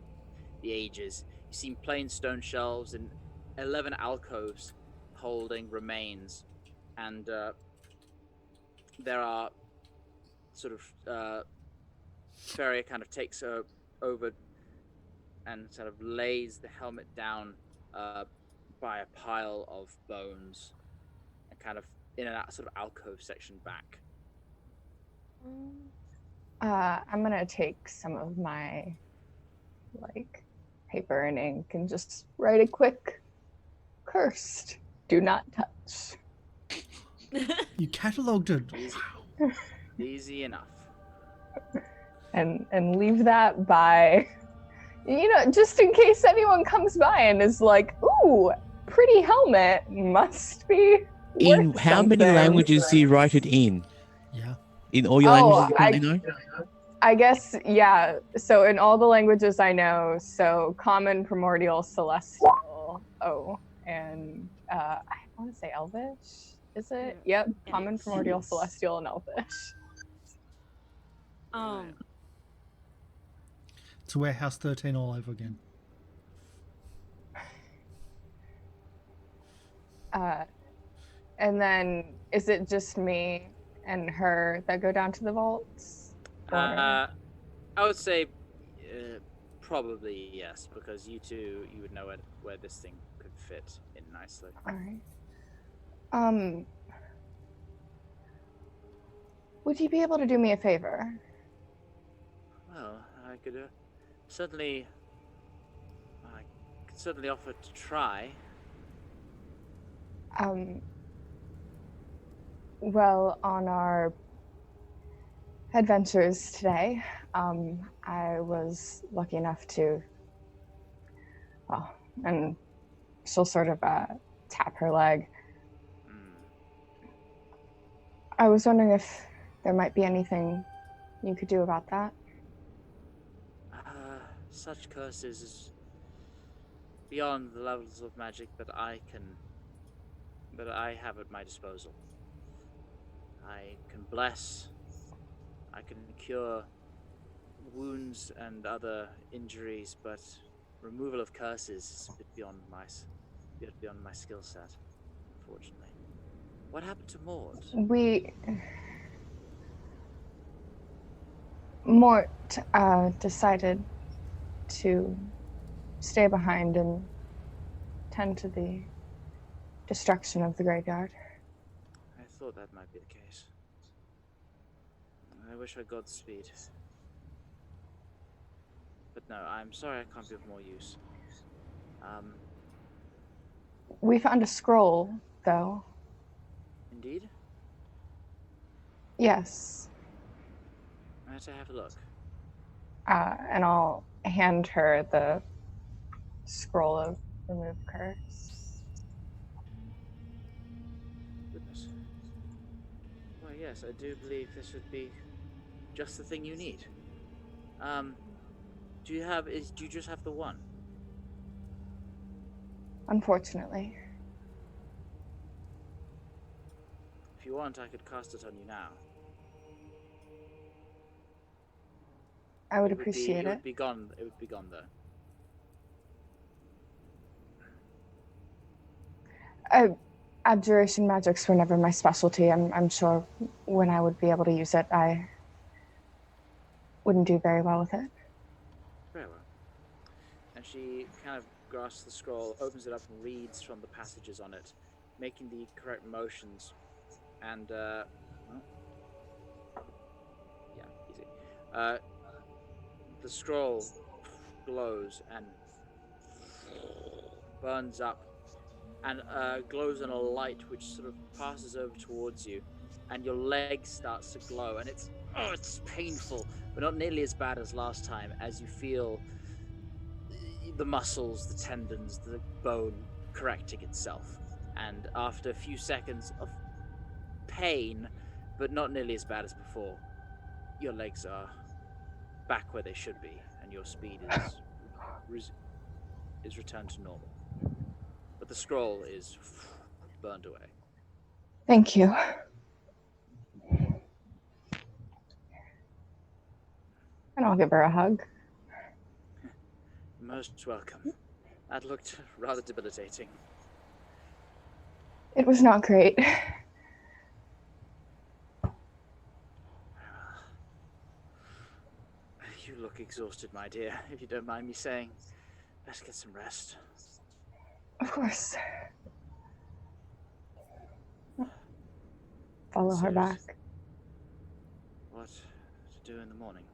the ages. You see plain stone shelves and 11 alcoves holding remains, and there are sort of Ferrier kind of takes over and sort of lays the helmet down by a pile of bones and kind of in a sort of alcove section back. I'm gonna take some of my paper and ink and just write a quick cursed, do not touch. You catalogued it. Easy enough. And leave that by, just in case anyone comes by and is like, ooh, pretty helmet, must be In worth how many something. languages do you write it in? Yeah. In all your languages you currently know? I guess, yeah. So in all the languages I know, so Common, Primordial, Celestial, and I want to say Elvish, is it? Yep, Common, Primordial, Celestial, and Elvish. It's Warehouse 13 all over again. And then is it just me and her that go down to the vaults? Or- I would say probably yes, because you would know where this thing could fit in nicely. All right. Would you be able to do me a favor? Well, I could certainly offer to try. Well, on our adventures today. I was lucky enough to, well, and she'll sort of tap her leg. I was wondering if there might be anything you could do about that. Such curses is beyond the levels of magic that I have at my disposal. I can bless, I can cure wounds and other injuries, but removal of curses is a bit beyond my skill set, unfortunately. What happened to Maud? Mort decided to stay behind and tend to the destruction of the graveyard. I thought that might be the case. I wish her Godspeed. But no, I'm sorry I can't be of more use. We found a scroll, though. Indeed? Yes. Might I have a look? And I'll hand her the scroll of Remove Curse. Goodness. Well, yes, I do believe this would be just the thing you need. Do you just have the one? Unfortunately. If you want, I could cast it on you now. I would appreciate it. It would be gone though. Abjuration magics were never my specialty. I'm sure when I would be able to use it, I wouldn't do very well with it. Very well. And she kind of grasps the scroll, opens it up, and reads from the passages on it, making the correct motions. And, yeah, easy. The scroll glows and burns up and glows in a light which sort of passes over towards you, and your leg starts to glow, and it's painful, but not nearly as bad as last time, as you feel the muscles, the tendons, the bone correcting itself. And after a few seconds of pain, but not nearly as bad as before, your legs are back where they should be, and your speed is returned to normal. But the scroll is burned away. Thank you. And I'll give her a hug. Most welcome. That looked rather debilitating. It was not great. You look exhausted, my dear, if you don't mind me saying. Let's get some rest. Of course. Follow her back. What to do in the morning?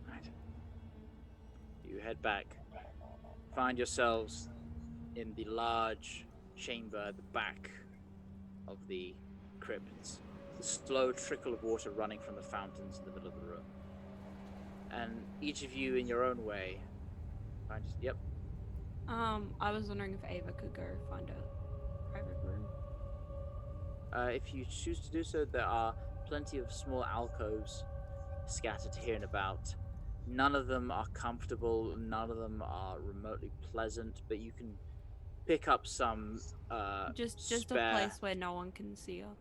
Right. You head back. Find yourselves in the large chamber at the back of the crypt. The slow trickle of water running from the fountains in the middle of the room. And each of you in your own way find... Yep. I was wondering if Ava could go find a private room. If you choose to do so, there are plenty of small alcoves scattered here and about. None of them are comfortable, none of them are remotely pleasant, but you can pick up some just spare... a place where no one can see her.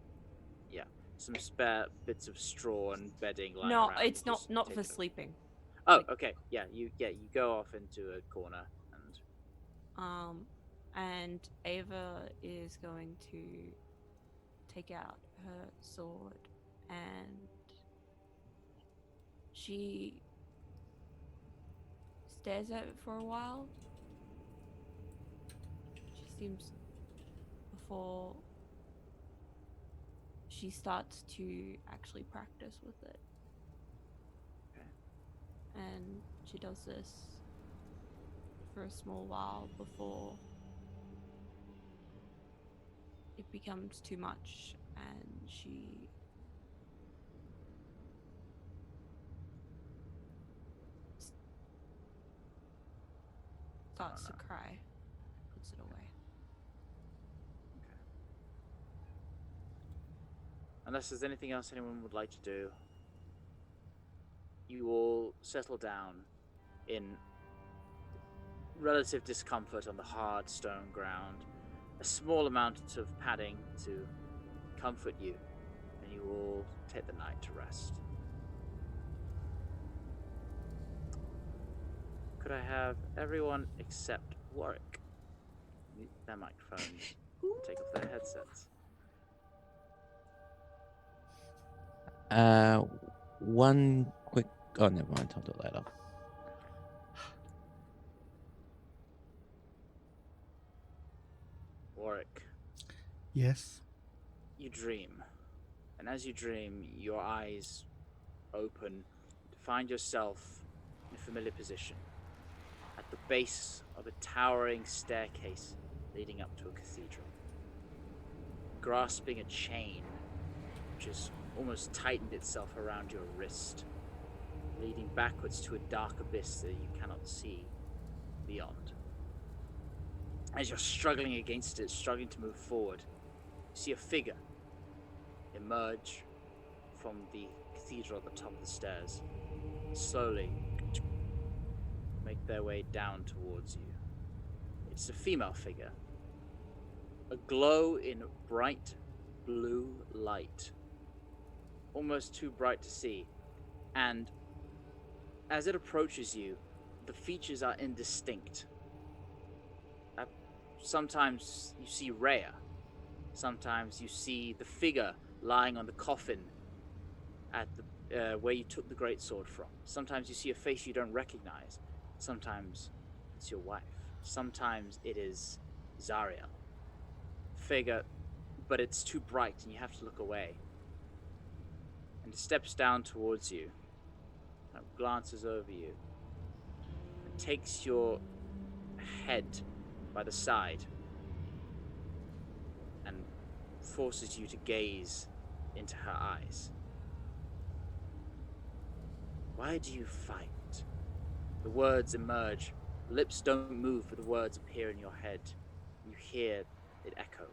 Yeah, some spare bits of straw and bedding lying No, around. it's not for sleeping. Oh, like... okay. Yeah, you go off into a corner and Ava is going to take out her sword, and she stares at it for a while. She seems, before she starts to actually practice with it. Okay. And she does this for a small while before it becomes too much, and she starts to cry, puts it away. Unless there's anything else anyone would like to do, you all settle down in relative discomfort on the hard stone ground, a small amount of padding to comfort you, and you all take the night to rest. Could I have everyone except Warwick mute their microphones, take off their headsets? One quick. Oh, never mind. I'll do it later. Warwick, Yes. you dream, and as you dream, your eyes open to find yourself in a familiar position at the base of a towering staircase leading up to a cathedral, grasping a chain which has almost tightened itself around your wrist, leading backwards to a dark abyss that you cannot see beyond. As you're struggling against it, struggling to move forward, you see a figure emerge from the cathedral at the top of the stairs, slowly make their way down towards you. It's a female figure, aglow in bright blue light, almost too bright to see, and as it approaches you, the features are indistinct. Sometimes you see Rhea, sometimes you see the figure lying on the coffin at the where you took the greatsword from. Sometimes you see a face you don't recognize. Sometimes it's your wife. Sometimes it is Zariel. Figure, but it's too bright and you have to look away. And it steps down towards you, and glances over you, and takes your head by the side and forces you to gaze into her eyes. Why do you fight? The words emerge. Lips don't move, but the words appear in your head. You hear it echo.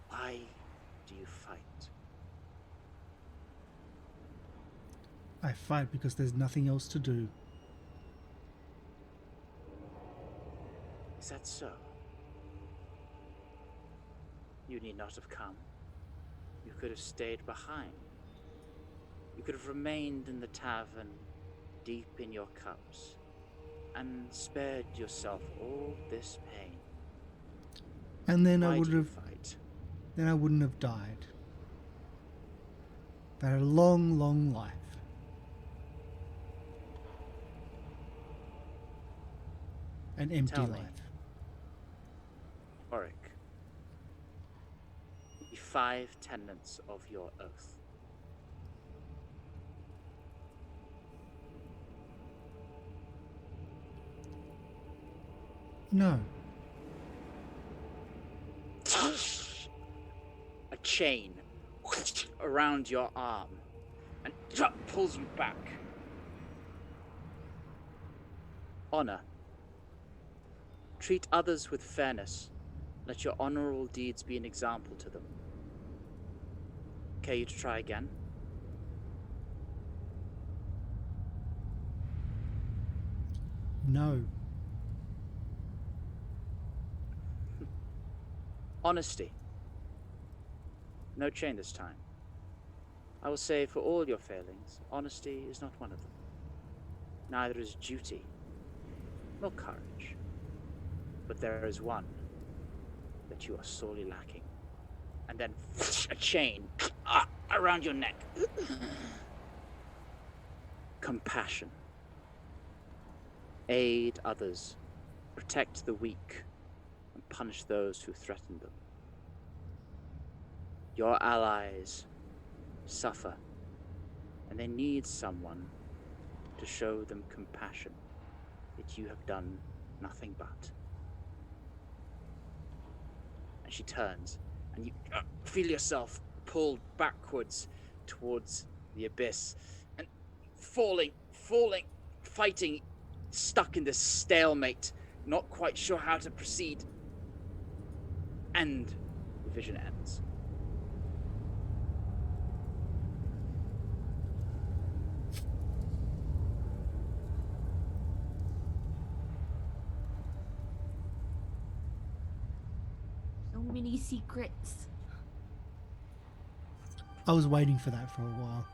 Why do you fight? I fight because there's nothing else to do. Is that so? You need not have come. You could have stayed behind. You could have remained in the tavern, deep in your cups, and spared yourself all this pain. And then Why I would do you have fight? then I wouldn't have died. I had a long, long life. An empty Tell me. life. Warwick, the 5 tenets of your oath. No. A chain around your arm and pulls you back. Honor. Treat others with fairness. Let your honorable deeds be an example to them. Care you to try again? No. Honesty. No chain this time. I will say for all your failings, honesty is not one of them. Neither is duty, nor courage. But there is one that you are sorely lacking. And then a chain around your neck. Compassion. Aid others. Protect the weak. And punish those who threaten them. Your allies suffer. And they need someone to show them compassion that you have done nothing but. And she turns, and you feel yourself pulled backwards towards the abyss, and falling, fighting, stuck in this stalemate, not quite sure how to proceed. And the vision ends. So many secrets. I was waiting for that for a while.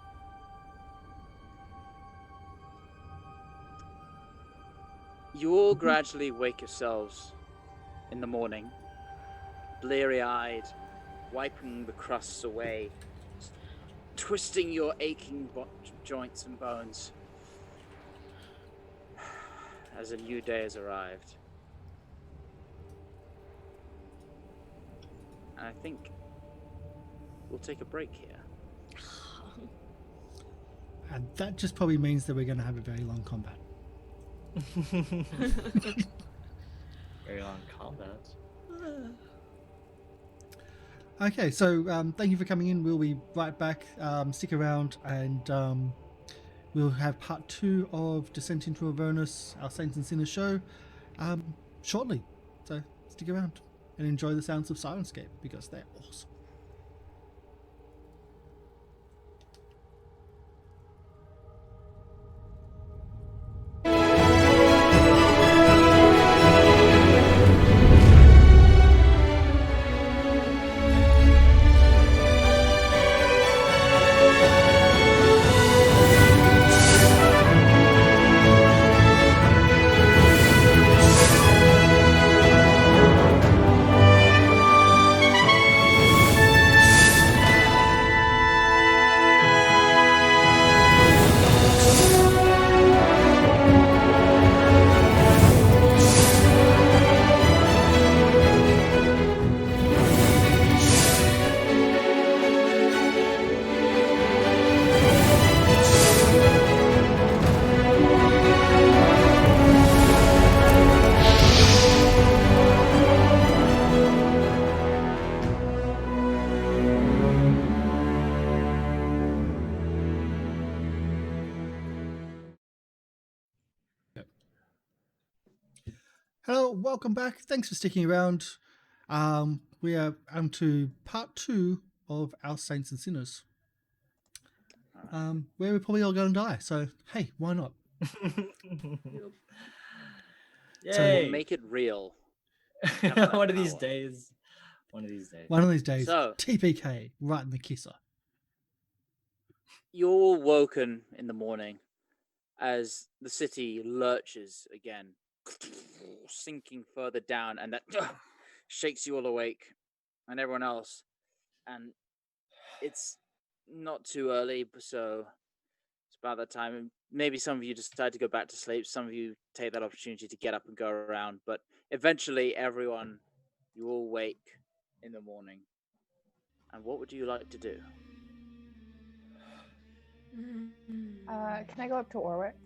You all gradually wake yourselves in the morning, bleary-eyed, wiping the crusts away, twisting your aching joints and bones as a new day has arrived. And I think we'll take a break here. And that just probably means that we're going to have a very long combat. Very long combat. Okay, so thank you for coming in. We'll be right back. Stick around, and we'll have part 2 of Descent into Avernus, our Saints and Sinners show, shortly. So stick around and enjoy the sounds of Syrinscape, because they're awesome. Hello, welcome back. Thanks for sticking around. We are on to part 2 of our Saints and Sinners, where we're probably all going to die. So, hey, why not? Yay! We'll make it real. One of these days. One of these days. One of these days, So- TPK, right in the kisser. You're all woken in the morning as the city lurches again, sinking further down, and that shakes you all awake and everyone else. And it's not too early, so it's about that time. And maybe some of you decide to go back to sleep. Some of you take that opportunity to get up and go around. But eventually, everyone, you all wake in the morning. And what would you like to do? Can I go up to Warwick?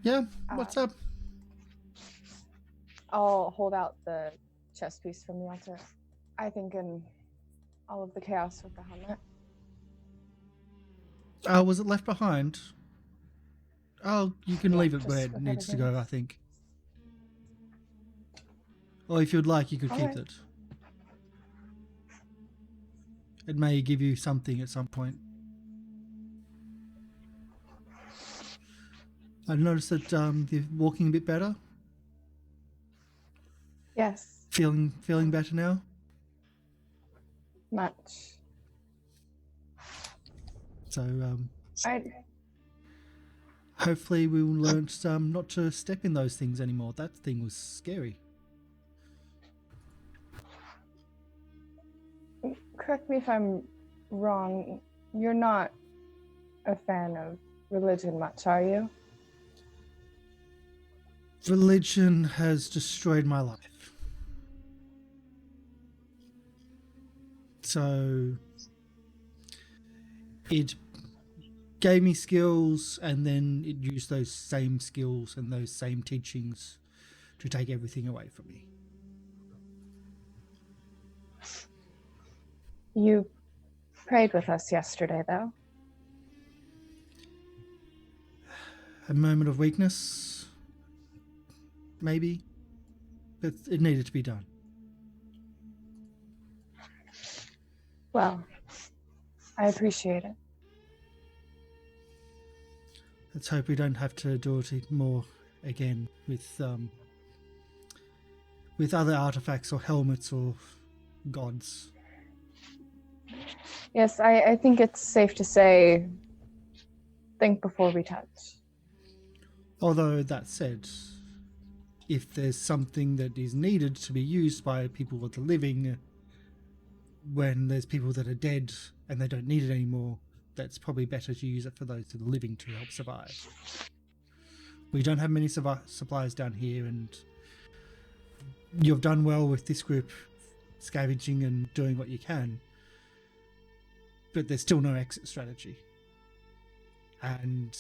Yeah, what's up? I'll hold out the chess piece from the altar. I think in all of the chaos with the helmet. Was it left behind? Oh, you can Yeah, leave it just where it with needs to everything go, I else. think. Or if you'd like, you could keep Alright. it. It may give you something at some point. I noticed that you're walking a bit better. Yes, Feeling better now. much. So I hopefully we will learn not to step in those things anymore. That thing was scary. correct me if I'm wrong. You're not a fan of religion much, are you? Religion has destroyed my life. So it gave me skills, and then it used those same skills and those same teachings to take everything away from me. You prayed with us yesterday, though. A moment of weakness. maybe, but it needed to be done. Well, I appreciate it. Let's hope we don't have to do it more again with other artifacts or helmets or gods. Yes, I think it's safe to say, think before we touch. Although that said, if there's something that is needed to be used by people that are living, when there's people that are dead and they don't need it anymore, that's probably better to use it for those that are living to help survive. We don't have many supplies down here, and you've done well with this group scavenging and doing what you can, but there's still no exit strategy, and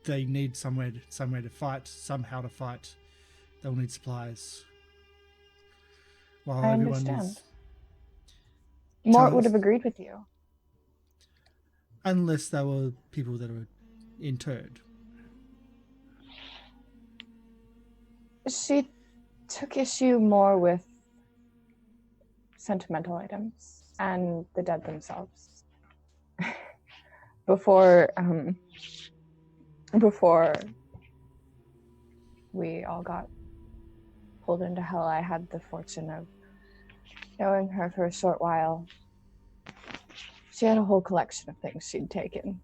they need somewhere to fight, somehow to fight. They'll need supplies. While I everyone understand. is, Mort would have agreed with you. unless there were people that were interred. She took issue more with sentimental items and the dead themselves. before we all got pulled into hell, I had the fortune of knowing her for a short while. She had a whole collection of things she'd taken.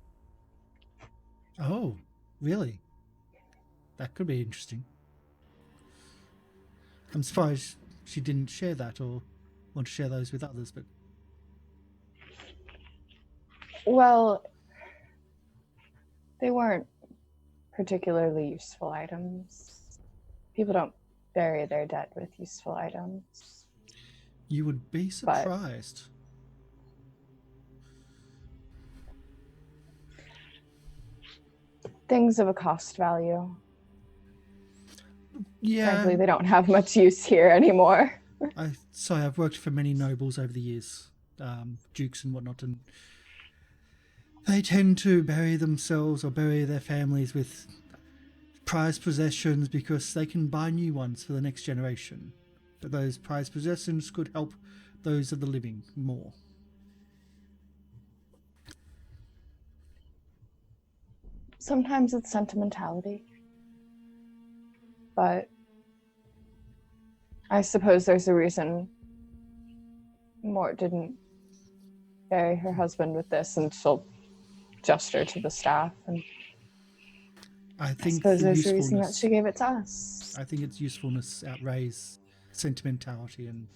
Oh, really? That could be interesting. I'm surprised she didn't share that or want to share those with others, but Well, they weren't particularly useful items. People don't bury their dead with useful items. you would be surprised. Things of a cost value. Yeah. Frankly, they don't have much use here anymore. I've worked for many nobles over the years, dukes and whatnot, and they tend to bury themselves or bury their families with prized possessions because they can buy new ones for the next generation. But those prized possessions could help those of the living more. Sometimes it's sentimentality. But I suppose there's a reason Mort didn't bury her husband with this, and she'll gesture to the staff. And I I think suppose the there's a reason that usefulness. she gave it to us. I think its usefulness outweighs sentimentality, and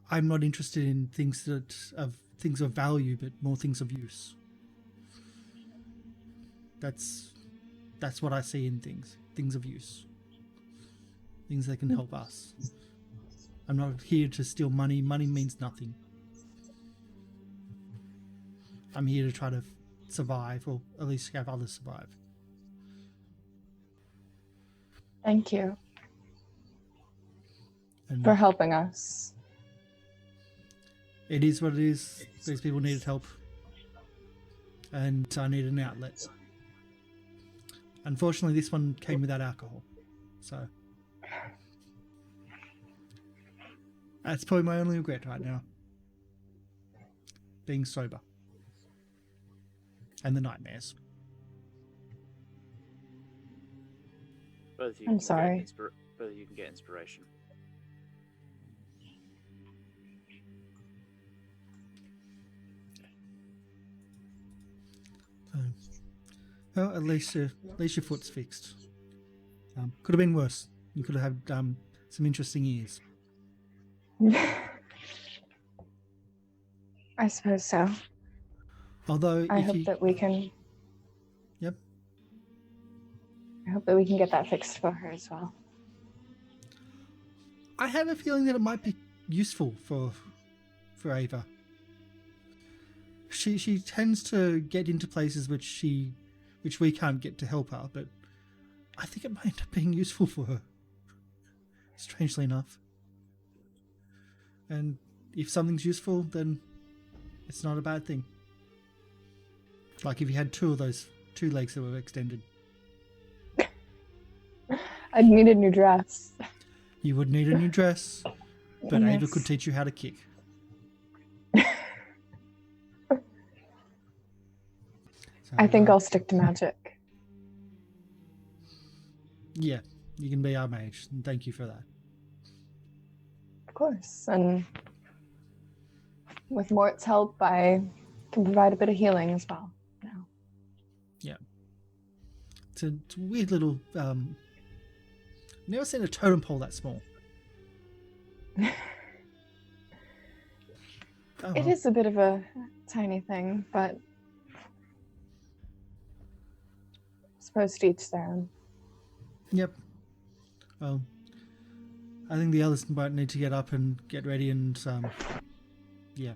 I'm not interested in things of value, but more things of use. That's what I see in things of use, things that can help us. I'm not here to steal money. Money means nothing. I'm here to try to survive, or at least have others survive. Thank you And for helping us. it is what it is. These people needed help, and I need an outlet. Unfortunately, this one came without alcohol, so that's probably my only regret right now. Being sober. And the nightmares. Both you I'm can get sorry. both of you can get inspiration. So, well, at least your foot's fixed. Could have been worse. You could have had some interesting ears. I suppose so. Although, I if hope you, that we can. Yep. I hope that we can get that fixed for her as well. I have a feeling that it might be useful for Ava. She tends to get into places which we can't get to help her, but I think it might end up being useful for her. Strangely enough. And if something's useful, then it's not a bad thing. Like if you had two of those two legs that were extended. I'd need a new dress. You would need a new dress, but Ava Yes. could teach you how to kick. So, I think I'll stick to magic. Yeah, you can be our mage, and thank you for that. Of course. And with Mort's help, I can provide a bit of healing as well. Now. It's a weird little. Never seen a totem pole that small. Oh, It well. is a bit of a tiny thing, but I suppose to each their own. Yep. Well, I think the others might need to get up and get ready and yeah.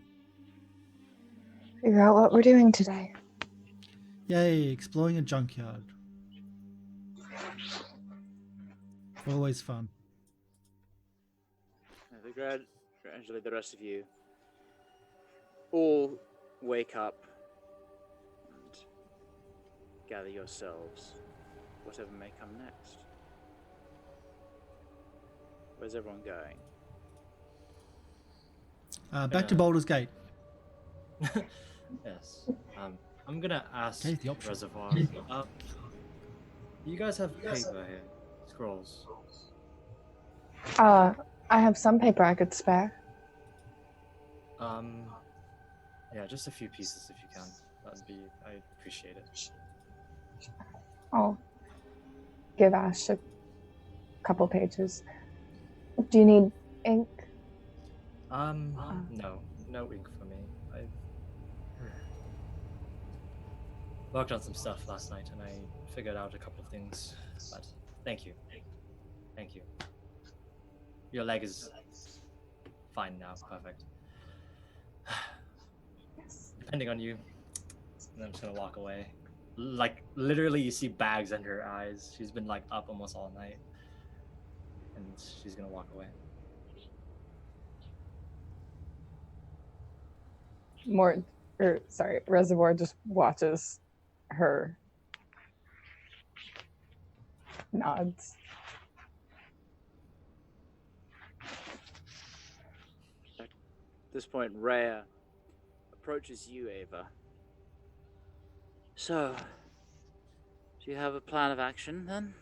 Figure out what we're doing today. Yay, exploring a junkyard. Always fun. Gradually, the rest of you all wake up and gather yourselves, whatever may come next. Where's everyone going? Back to Baldur's Gate. Yes. I'm gonna ask Okay, the option. Reservoir. You guys have paper here, scrolls. I have some paper I could spare. Yeah, just a few pieces if you can. I'd appreciate it. I'll give Ash a couple pages. Do you need ink? No ink for me. I worked on some stuff last night and I figured out a couple of things, but thank you. Thank you. Your leg is fine now, perfect. Yes. Depending on you. And I'm just gonna walk away. Like, literally you see bags under her eyes. She's been like up almost all night. And she's gonna walk away. Reservoir just watches her. Nods. At this point, Rhea approaches you, Ava. So, do you have a plan of action then?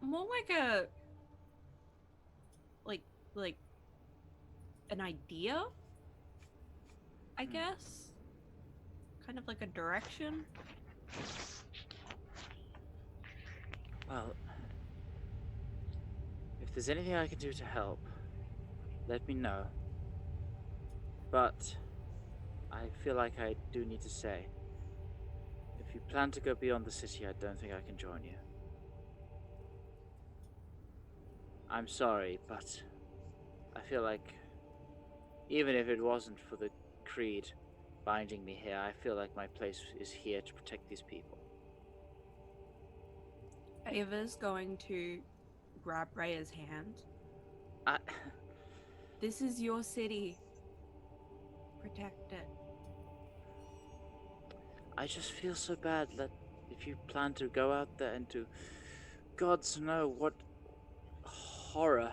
More like a like an idea, I guess. Kind of like a direction. Well, if there's anything I can do to help, let me know. But I feel like I do need to say, if you plan to go beyond the city, I don't think I can join you. I'm sorry, but I feel like even if it wasn't for the creed binding me here, I feel like my place is here to protect these people. Ava's going to grab Rhea's hand. This is your city. Protect it. I just feel so bad that if you plan to go out there and do gods know what horror,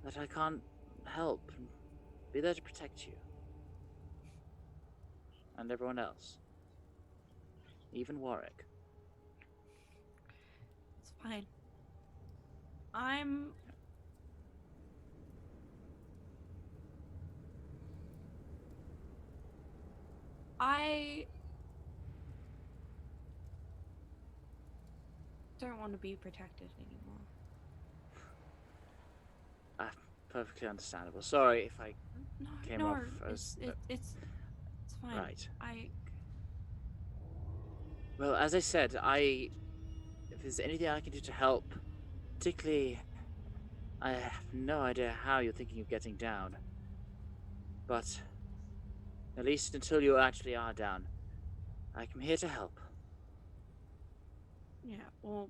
that I can't help and be there to protect you. And everyone else. Even Warwick. It's fine. I don't want to be protected anymore. Perfectly understandable. Sorry if I came No, off as... it's fine. Right. Well, as I said, if there's anything I can do to help, particularly, I have no idea how you're thinking of getting down. But at least until you actually are down, I'm here to help. Yeah, well,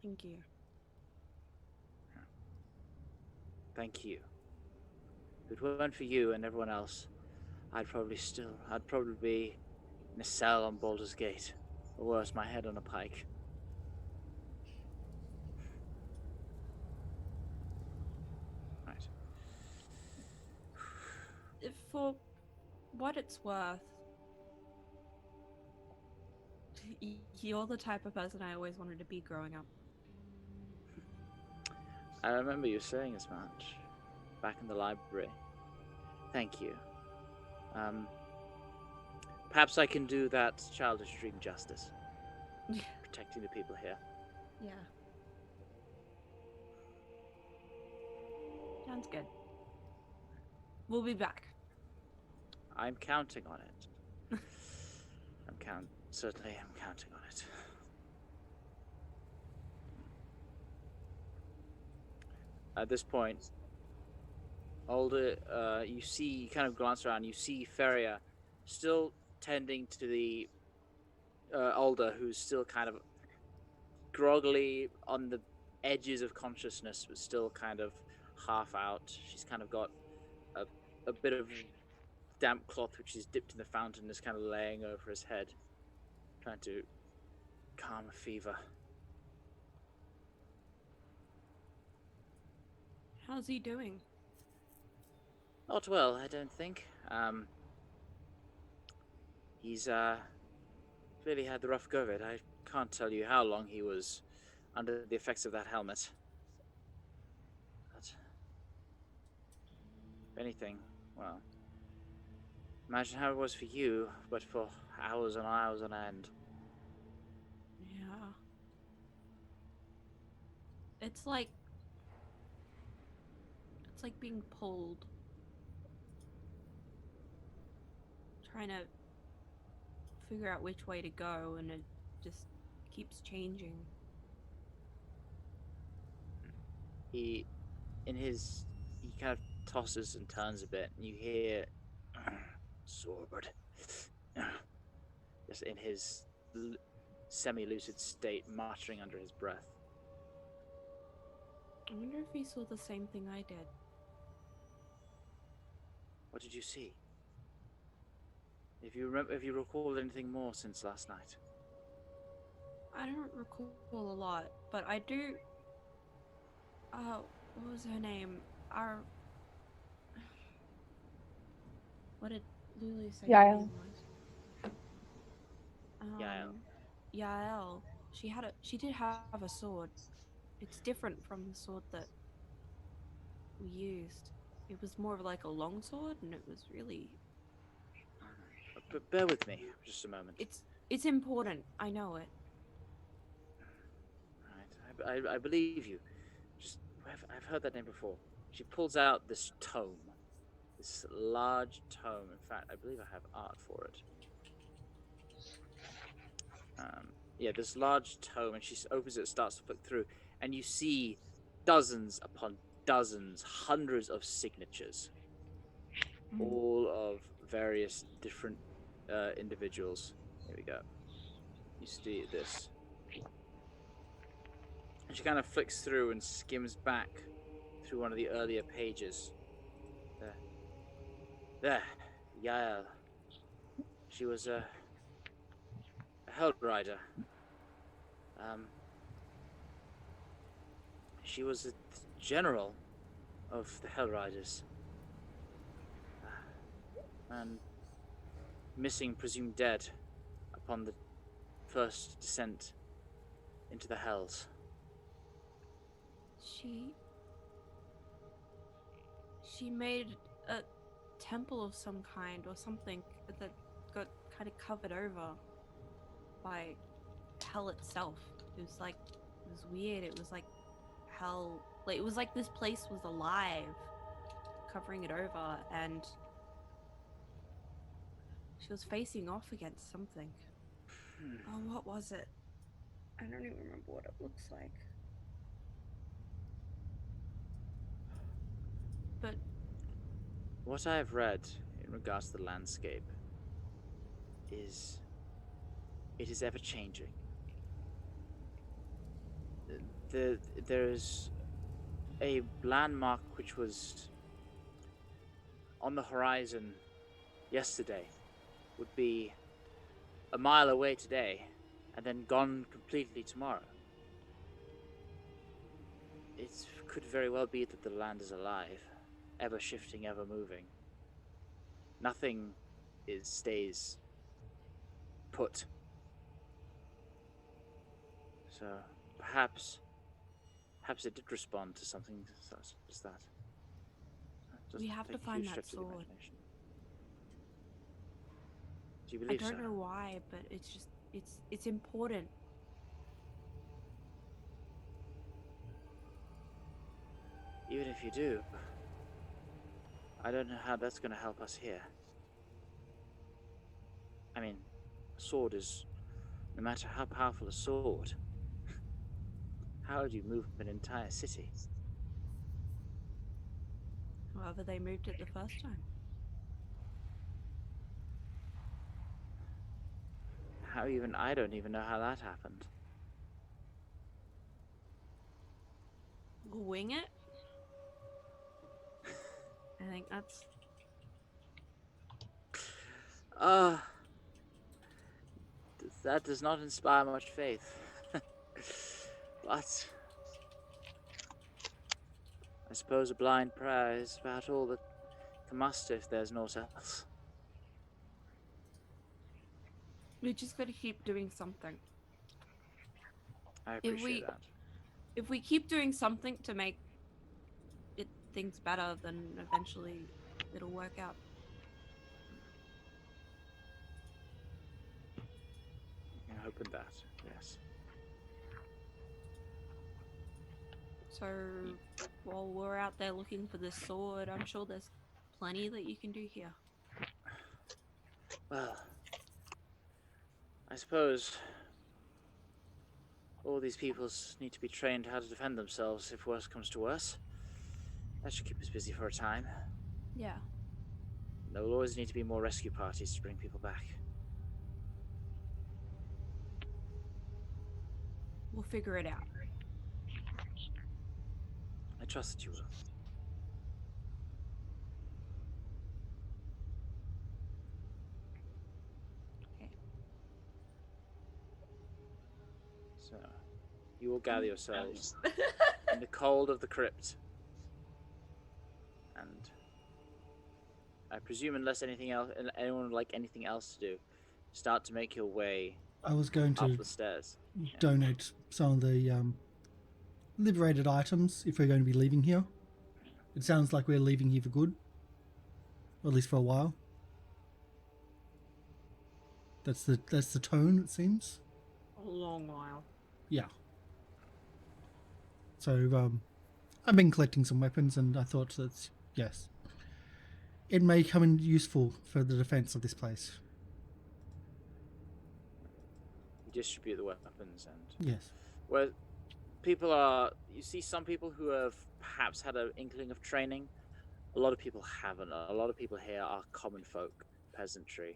thank you. Thank you. If it weren't for you and everyone else, I'd probably be in a cell on Baldur's Gate. Or worse, my head on a pike. Right. For what it's worth, you're the type of person I always wanted to be growing up. I remember you saying as much back in the library. Thank you. Perhaps I can do that childish dream justice. Protecting the people here. Yeah. Sounds good. We'll be back. I'm counting on it. Certainly I'm counting on it. At this point, Alder, you kind of glance around, you see Feria still tending to the Alder, who's still kind of groggily on the edges of consciousness, but still kind of half out. She's kind of got a bit of damp cloth which is dipped in the fountain, is kind of laying over his head, trying to calm a fever. How's he doing? Not well, I don't think. He's really had the rough go of it. I can't tell you how long he was under the effects of that helmet. But if anything, well, imagine how it was for you, but for hours and hours on end. Yeah. It's like being pulled. Trying to figure out which way to go, and it just keeps changing. He kind of tosses and turns a bit, and you hear sword just in his semi-lucid state, muttering under his breath. I wonder if he saw the same thing I did. What did you see? If you recall anything more since last night. I don't recall a lot, but I do. What was her name? What did Lulu say her Yael. name was? Yael. Yael. She did have a sword. It's different from the sword that we used. It was more of like a long sword, and it was really. But bear with me for just a moment. It's important. I know it. Right, I believe you. I've heard that name before. She pulls out this tome, this large tome. In fact, I believe I have art for it. Yeah, this large tome, and she opens it, starts to flick through, and you see dozens upon dozens, hundreds of signatures, all of various different individuals. Here we go. You see this. And she kind of flicks through and skims back through one of the earlier pages. There, Yael. She was a Hell Rider. She was a general of the Hell Riders. And missing, presumed dead, upon the first descent into the Hells. She made a temple of some kind or something that got kind of covered over by hell itself. It was weird. It was like hell. Like, it was like this place was alive, covering it over, and she was facing off against something. Oh, what was it? I don't even remember what it looks like. But what I have read in regards to the landscape is it is ever changing. There's a landmark which was on the horizon yesterday would be a mile away today, and then gone completely tomorrow. It could very well be that the land is alive, ever shifting, ever moving. Nothing stays put. So perhaps it did respond to something such as that. We have to find that sword. Do you I believe so? don't know why, but it's just it's important. Even if you do, I don't know how that's going to help us here. I mean, a sword is, no matter how powerful a sword, how would you move an entire city? However, they moved it the first time. I don't even know how that happened. Wing it? I think that's... That does not inspire much faith. But I suppose a blind prayer is about all that can muster if there's naught else. We just gotta keep doing something. I appreciate that. If we keep doing something to make things better, then eventually it'll work out. I'm hoping that, yes. So while we're out there looking for this sword, I'm sure there's plenty that you can do here. Well, I suppose all these peoples need to be trained how to defend themselves if worse comes to worse. That should keep us busy for a time. Yeah. There will always need to be more rescue parties to bring people back. We'll figure it out. I trust that you will. Okay. So, you will gather yourselves in the cold of the crypt. And I presume, unless anyone would like anything else to do, start to make your way I was going up to the stairs. donate some of the liberated items if we're going to be leaving here. It sounds like we're leaving here for good, or at least for a while. That's the tone, it seems. A long while. Yeah. So I've been collecting some weapons, and I thought that yes, it may come in useful for the defense of this place. You distribute the weapons, and Yes. where you see some people who have perhaps had an inkling of training. A lot of people haven't. A lot of people here are common folk, peasantry.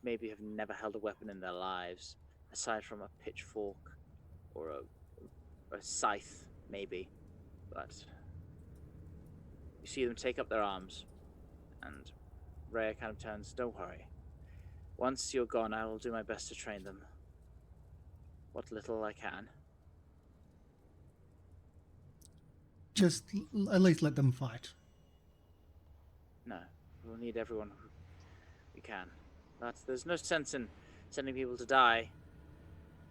Maybe have never held a weapon in their lives, aside from a pitchfork or a scythe, maybe. But you see them take up their arms, and Rhea kind of turns, "Don't worry. Once you're gone, I will do my best to train them. What little I can." Just at least let them fight. No, we'll need everyone we can. But there's no sense in sending people to die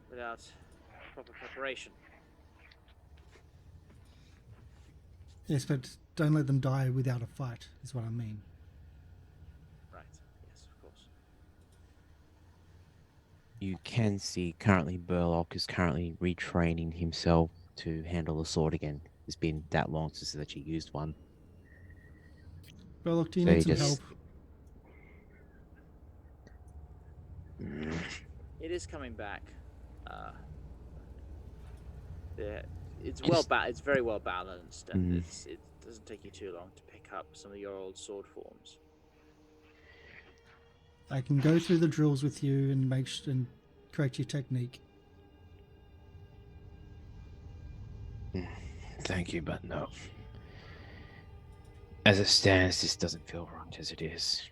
without proper preparation. Yes, but don't let them die without a fight, is what I mean. Right, yes, of course. You can see currently Burlock is currently retraining himself to handle the sword again. It's been that long since he's actually used one. Burlock, do you So need he some just- help? It is coming back. It's Just- it's very well balanced, and Mhm. it doesn't take you too long to pick up some of your old sword forms. I can go through the drills with you and and correct your technique. Thank you, but no. As it stands, this doesn't feel right as it is.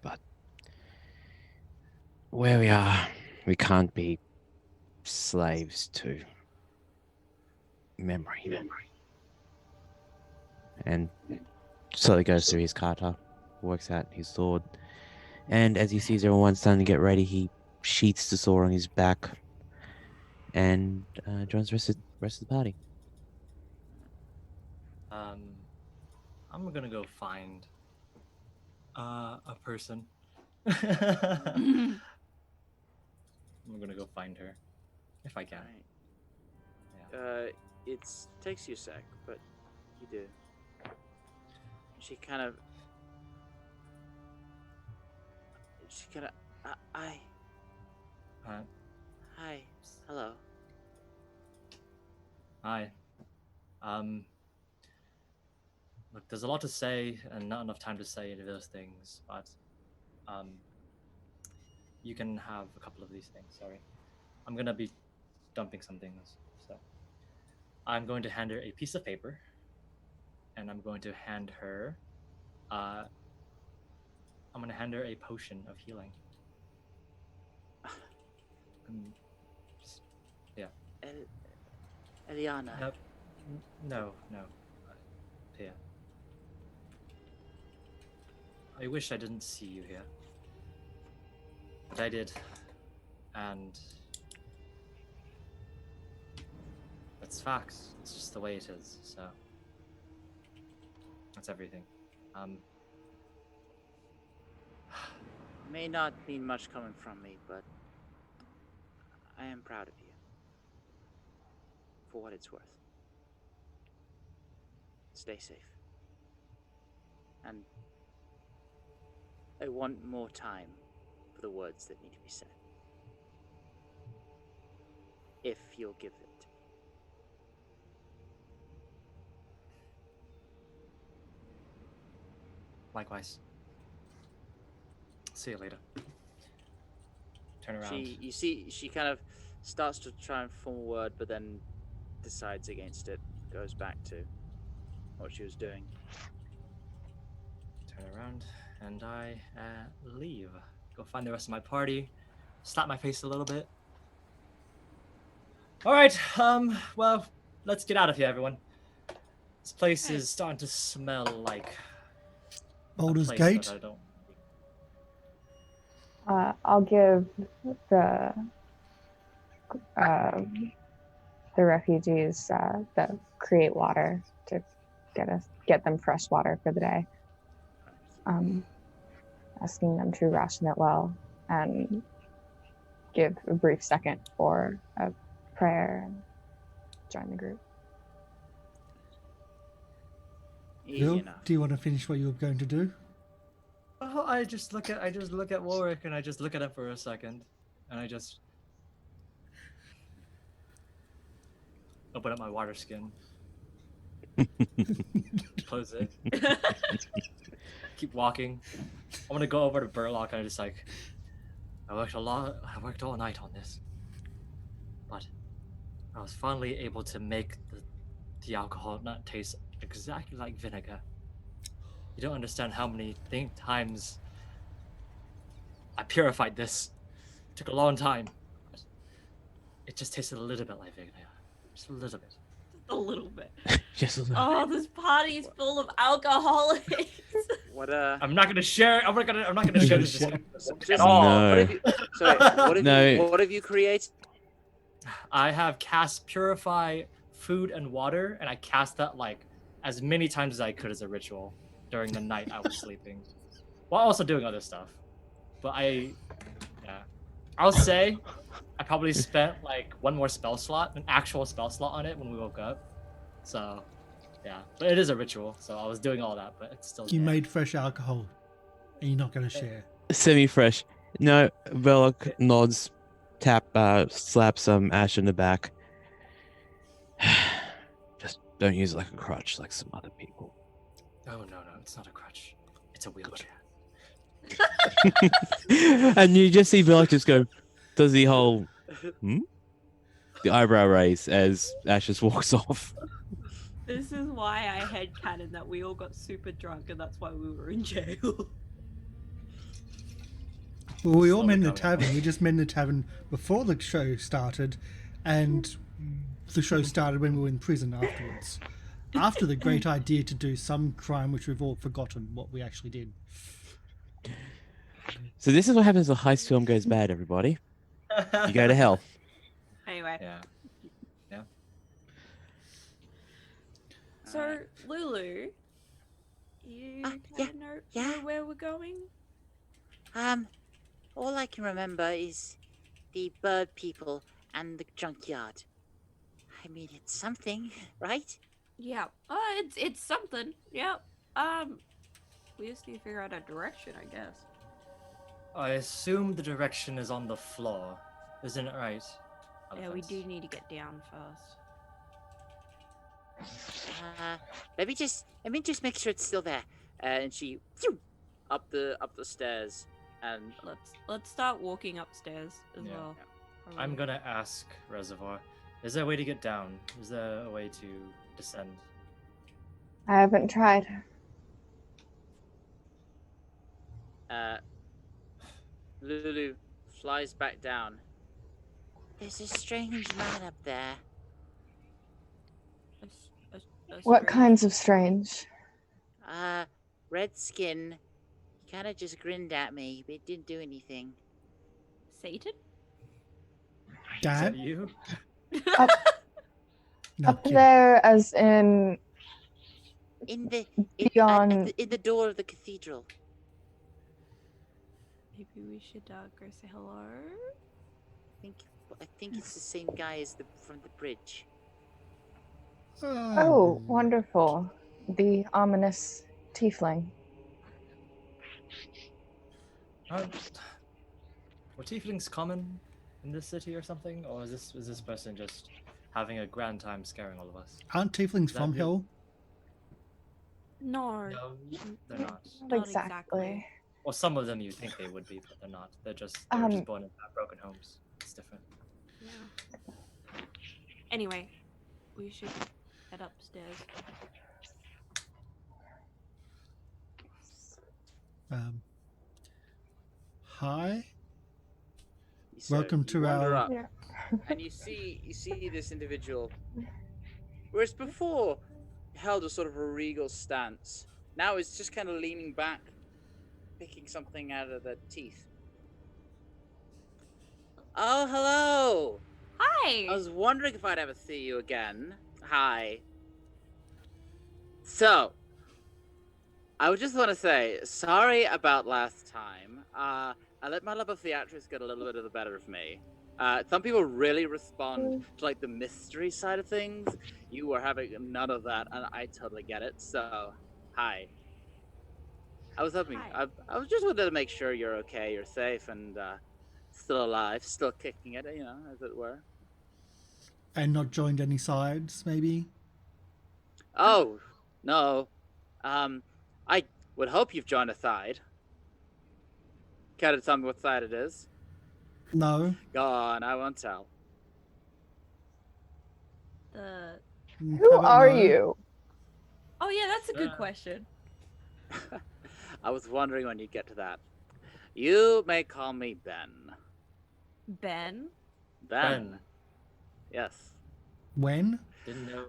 But where we are, We can't be slaves to memory. And slowly goes through his kata, works out his sword, and as he sees everyone starting to get ready, he sheaths the sword on his back and joins the rest of the party. I'm gonna go find a person. Mm-hmm. I'm gonna go find her if I can. Right. It takes you a sec, but you do. She kind of. Hi. Hello. Hi. Look, there's a lot to say and not enough time to say any of those things, but you can have a couple of these things. Sorry, I'm gonna be dumping some things, so I'm going to hand her a piece of paper, and I'm going to hand her a potion of healing. Yeah. Eliana. No. Here. I wish I didn't see you here. But I did. And that's facts. It's just the way it is, so that's everything. May not mean much coming from me, but I am proud of you. For what it's worth. Stay safe. And I want more time for the words that need to be said. If you'll give it to me. Likewise. See you later. Turn around. You see, she kind of starts to try and form a word, but then decides against it, goes back to what she was doing. Turn around, and I leave. Go find the rest of my party. Slap my face a little bit. All right. Well, let's get out of here, everyone. This place is starting to smell like Baldur's a place Gate. that I don't. I'll give the refugees the create water to get them fresh water for the day. Asking them to ration it well and give a brief second for a prayer and join the group. Bill, do you want to finish what you were going to do? Oh, I just look at Warwick, and I just look at it for a second, and I just open up my water skin, close it, keep walking. I'm gonna go over to Burlock, and I just like, I worked all night on this, but I was finally able to make the alcohol not taste exactly like vinegar. You don't understand how many times I purified this. It took a long time. It just tasted a little bit like vinegar. Just a little bit. A little bit. Just a little. Oh, this party is full of alcoholics. What I'm not gonna share. I'm not gonna share this at all. No. What have you created? I have cast purify food and water, and I cast that like as many times as I could as a ritual during the night I was sleeping, while also doing other stuff. But I'll say I probably spent like one more spell slot, an actual spell slot on it when we woke up. So, yeah, but it is a ritual, so I was doing all that, but it's still. You made fresh alcohol, and you're not going to share. Semi-fresh. No, Belloc nods, slaps Ash in the back. Just don't use it like a crutch like some other people. Oh no, it's not a crutch. It's a wheelchair. And you just see Belloc just go, does the whole, the eyebrow raise as Ash just walks off. This is why I headcanon that we all got super drunk and that's why we were in jail. Well, we all Slowly met in the coming up. tavern. We just met in the tavern before the show started, and the show started when we were in prison afterwards. After the great idea to do some crime which we've all forgotten what we actually did. So this is what happens when a heist film goes bad, everybody. You go to hell. Anyway, Yeah. so Lulu, you kind yeah, of know yeah. where we're going? All I can remember is the bird people and the junkyard. I mean, it's something, right? Yeah. It's something. Yeah. We just need to figure out a direction, I guess. I assume the direction is on the floor, isn't it right? Yeah, we Elephants? do need to get down first. Let me just make sure it's still there. And she Up the stairs, and Let's start walking upstairs as Yeah. well. I'm gonna ask Reservoir. Is there a way to get down? Is there a way to descend? I haven't tried. Lulu flies back down. there's a strange man up there. What kinds of strange? Red skin. He kind of just grinned at me, but didn't do anything. Satan? Is Dad? that you? No, Up kid. there, as in In the Beyond- in the door of the cathedral. Maybe we should go say hello. I think it's the same guy as from the bridge. Oh, wonderful. The ominous tiefling. Were tieflings common in this city or something, or is this person just having a grand time scaring all of us? Aren't tieflings Is that from you? hell? No. No, they're not. Not Not exactly. exactly. Well, some of them you think they would be, but they're not. They're just born in broken homes. It's different. Yeah. Anyway, we should head upstairs. Hi. So Welcome you to wander our- up, Yeah. and you see this individual, whereas before held a sort of a regal stance. Now it's just kind of leaning back, picking something out of the teeth. Oh, hello! Hi. I was wondering if I'd ever see you again. Hi. So, I would just want to say sorry about last time. I let my love of theatrics get a little bit of the better of me. Some people really respond to like the mystery side of things. You were having none of that, and I totally get it. So, hi. I was hoping. Hi. I was just wanted to make sure you're okay, you're safe, and still alive, still kicking it, you know, as it were. And not joined any sides, maybe? Oh, no. I would hope you've joined a side. Care to tell me what side it is? No. Go on, I won't tell. The. How Who about are no? you? Oh yeah, that's a good question. I was wondering when you'd get to that. You may call me Ben. Ben. Ben. Yes. When? Didn't know.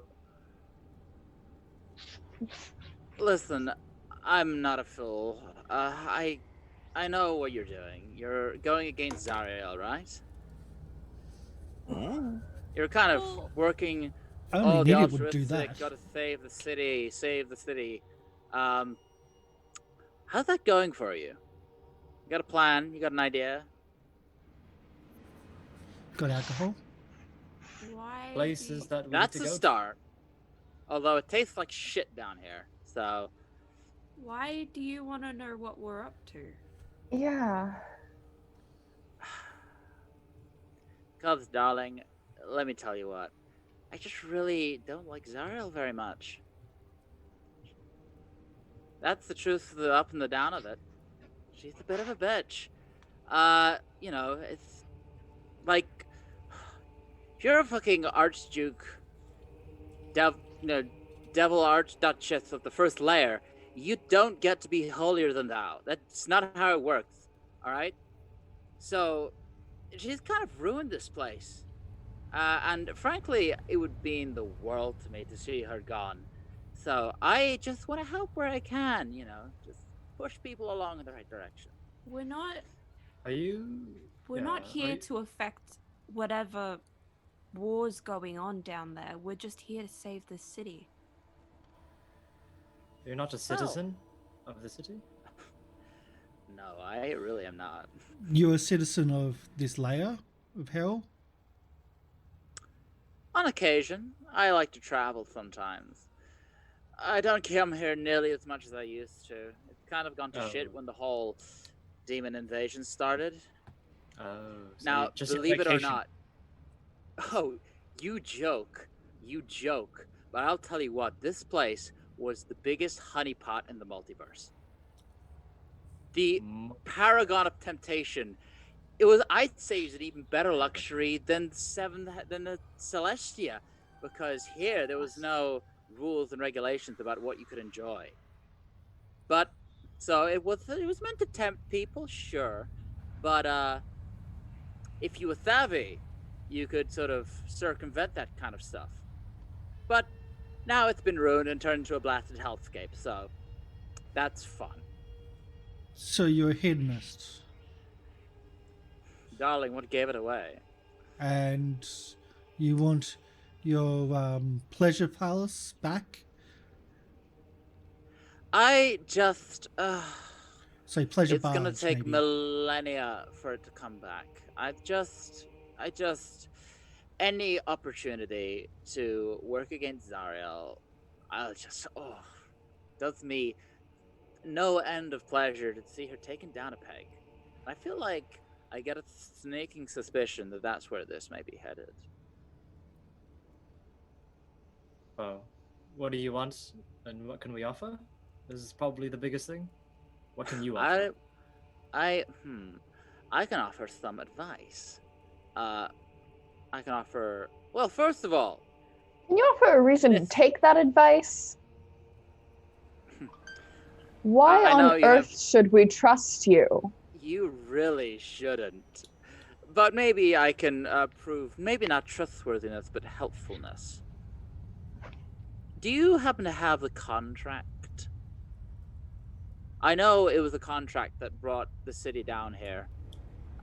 Listen, I'm not a fool. I know what you're doing. You're going against Zariel, right? You're kind of Well, working. Only Oh, an the idiot would do altruistic, that. gotta save the city, save the city. How's that going for you? You got a plan? You got an idea? Got alcohol? why? Places that we That's need a to go start. Although it tastes like shit down here, so Why do you want to know what we're up to? Yeah. Cubs, darling, let me tell you what. I just really don't like Zariel very much. That's the truth of the up and the down of it. She's a bit of a bitch. You know, it's like if you're a fucking archduke, devil archduchess of the first layer, you don't get to be holier than thou. That's not how it works. All right? So she's kind of ruined this place. And frankly, it would mean the world to me to see her gone. So I just want to help where I can, just push people along in the right direction. We're not Are you? we're yeah, not are here you- to affect whatever war's going on down there. We're just here to save the city. You're not a citizen of the city? No, I really am not. You're a citizen of this layer of hell? On occasion, I like to travel sometimes. I don't come here nearly as much as I used to. It's kind of gone to shit Oh. when the whole demon invasion started. Oh, so Now, you're just on believe it or vacation. not, oh, you joke, but I'll tell you what, this place was the biggest honeypot in the multiverse. The Mm, paragon of temptation. It was, I'd say, it was an even better luxury than the Celestia, because here there was no rules and regulations about what you could enjoy. But so it was meant to tempt people, sure, but if you were savvy, you could sort of circumvent that kind of stuff. But now it's been ruined and turned into a blasted hellscape, so that's fun. So you're a hedonist, Darling, what gave it away? and you want your pleasure palace back? I just, So pleasure it's gonna barge, take maybe. millennia for it to come back. I just, any opportunity to work against Zariel, does me no end of pleasure to see her taken down a peg. I feel like I get a sneaking suspicion that that's where this may be headed. well, what do you want, and what can we offer? This is probably the biggest thing. What can you offer? I can offer some advice. I can offer. Well, first of all, Can you offer a reason to Yes. take that advice? Why I know on you earth have- should we trust you? you really shouldn't. But maybe I can prove, maybe not trustworthiness, but helpfulness. Do you happen to have the contract? I know it was a contract that brought the city down here.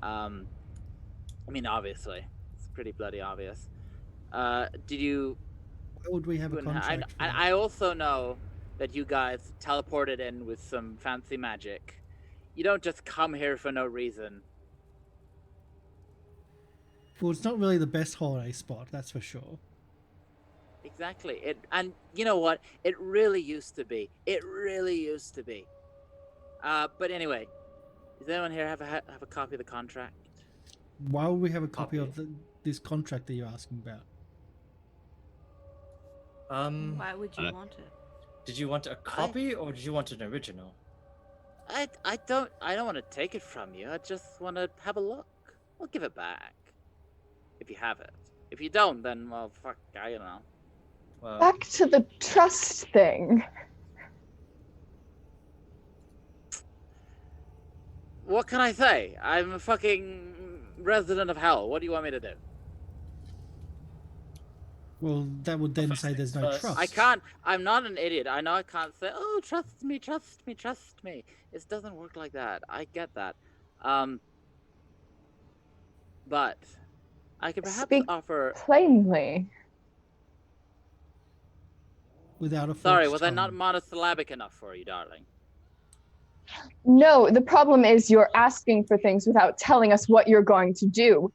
I mean, obviously, it's pretty bloody obvious. Did you? Why would we have a contract? for that? I also know that you guys teleported in with some fancy magic. You don't just come here for no reason. Well, it's not really the best holiday spot, that's for sure. Exactly. And you know what? It really used to be. But anyway, does anyone here have a copy of the contract? Why would we have a copy of Copy. this contract that you're asking about? Why would you want it? Did you want a copy or did you want an original? I don't want to take it from you. I just want to have a look. I'll give it back if you have it. If you don't, then well, fuck, I don't know. Well, Back to the trust thing. What can I say? I'm a fucking resident of hell. What do you want me to do? Well, that would then First say there's no things first. trust. I can't. I'm not an idiot. I know I can't say, "Oh, trust me, trust me, trust me." It doesn't work like that. I get that. But I could perhaps Speak offer. plainly. Without a Sorry, forked was I not tongue. monosyllabic enough for you, darling? No, the problem is you're asking for things without telling us what you're going to do.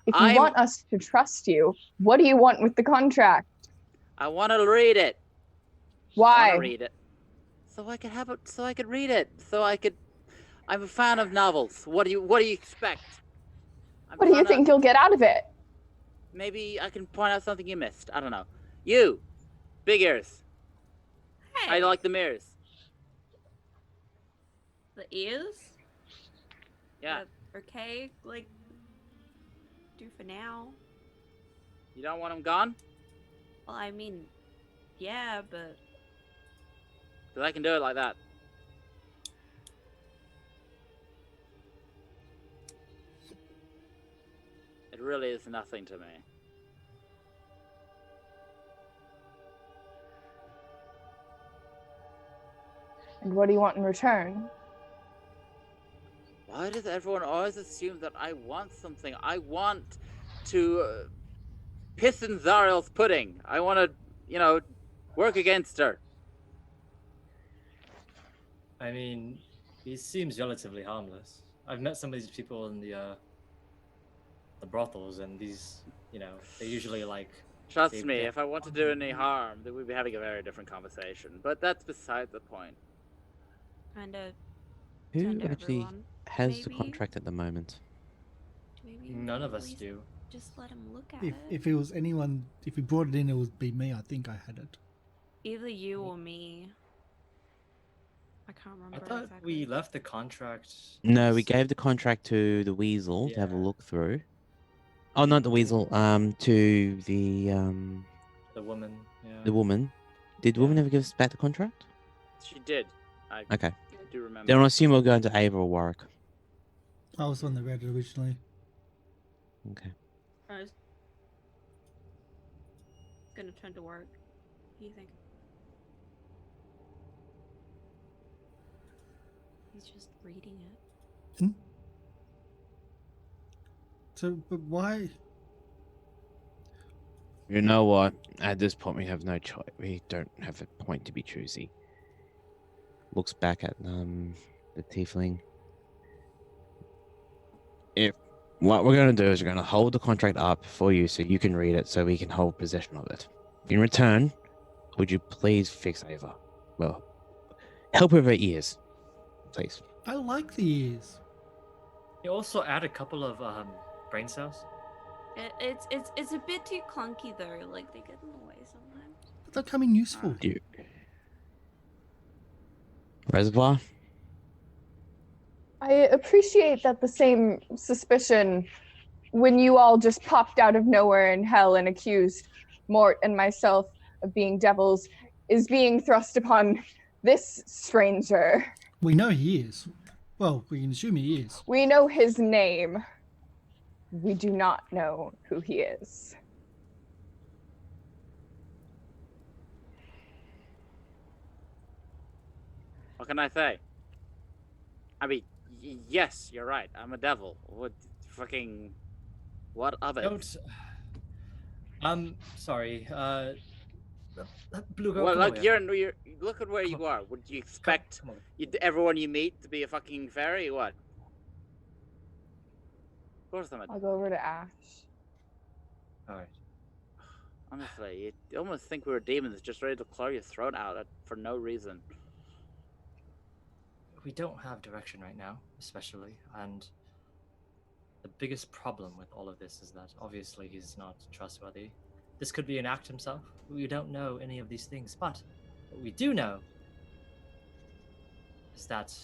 If you I'm- want us to trust you, what do you want with the contract? I want to read it. I Why? want to read it. So I could have it. So I could read it. So I could. I'm a fan of novels. What do you expect? I'm What do you trying to- think you'll get out of it? Maybe I can point out something you missed. I don't know. You, big ears. Hey, I like the mirrors. the ears. Yeah. Okay, like do for now. You don't want them gone? Well, I mean, yeah, but Because I can do it like that. It really is nothing to me. And what do you want in return? Why does everyone always assume that I want something? I want to piss in Zariel's pudding. I want to, you know, work against her. I mean, he seems relatively harmless. I've met some of these people in the brothels, and these, you know, they usually like. Trust me, if I want to do any harm, then we'd be having a very different conversation. But that's beside the point. Kind of. Who actually everyone, has the maybe? contract at the moment? Maybe None of at us least do. Just let him look at If it was anyone, if we brought it in, it would be me. I think I had it. Either you or me. I can't remember I thought exactly. we left the contract. No, we gave the contract to the Weasel to have a Yeah. look through. Oh, not the Weasel. To the woman. Yeah. the woman. Did the woman Yeah. ever give us back the contract? She did. I Okay. do remember. Then I assume we'll go into Ava or Warwick. I was the one that read it originally. Okay. I was gonna turn to work. What do you think? He's just reading it. So, but why? You know what? At this point, we have no choice. We don't have a point to be choosy. Looks back at the tiefling. If what we're going to do is we're going to hold the contract up for you so you can read it, so we can hold possession of it. In return, would you please fix Ava? Well, help with her ears, please. I like the ears. You also add a couple of brain cells. It's a bit too clunky though. Like they get in the way sometimes. But they're coming useful. You. Reservoir? I appreciate that the same suspicion when you all just popped out of nowhere in hell and accused Mort and myself of being devils is being thrust upon this stranger. We know he is. Well, we can assume he is. We know his name. We do not know who he is. What can I say? I mean, yes, you're right. I'm a devil. What fucking... What of it? Don't. Sorry. Blue girl. Well, come look, over here. you're look at where you are. Would you expect Come on. everyone you meet to be a fucking fairy? What? Of course I'm a... I'll go over to Ash. All right. Honestly, you almost think we were demons just ready to claw your throat out for no reason. We don't have direction right now, especially, and the biggest problem with all of this is that obviously he's not trustworthy. This could be an act himself. We don't know any of these things, but what we do know is that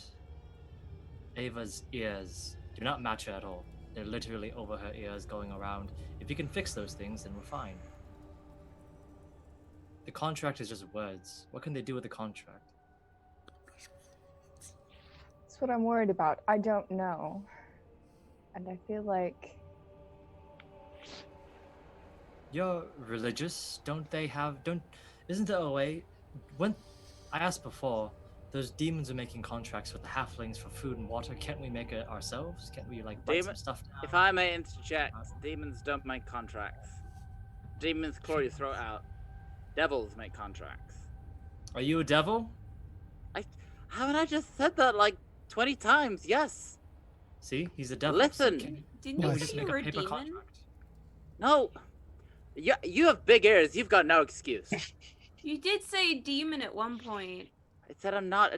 Ava's ears do not match her at all. They're literally over her ears going around. If you can fix those things, then we're fine. The contract is just words. What can they do with the contract? That's what I'm worried about. I don't know. And I feel like... You're religious, isn't there a way? When I asked before, those demons are making contracts with the halflings for food and water. Can't we make it ourselves? Can't we like write some stuff down? If I may interject, demons don't make contracts. Demons claw your throat out. Devils make contracts. Are you a devil? Haven't I just said that like 20 times? Yes. See, he's a devil. Listen. Didn't Well, you just say you make were a a paper demon? contract. No. You have big ears. You've got no excuse. You did say demon at one point. I said I'm not.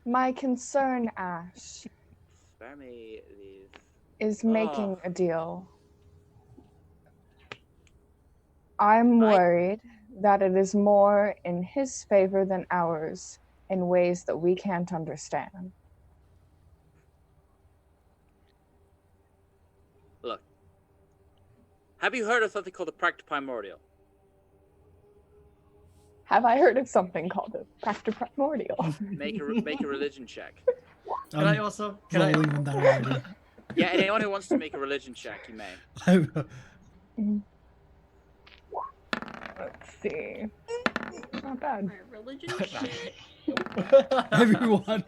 My concern, Ash, Spare me these. is making a deal. I'm worried that it is more in his favor than ours in ways that we can't understand. Look. Have you heard of something called the Primordial? Have I heard of something called a Primordial? Make a religion check. Can I also? Can I? Rolling on that already. Yeah, anyone who wants to make a religion check, you may. Let's see. Not bad. My religion shit. Everyone.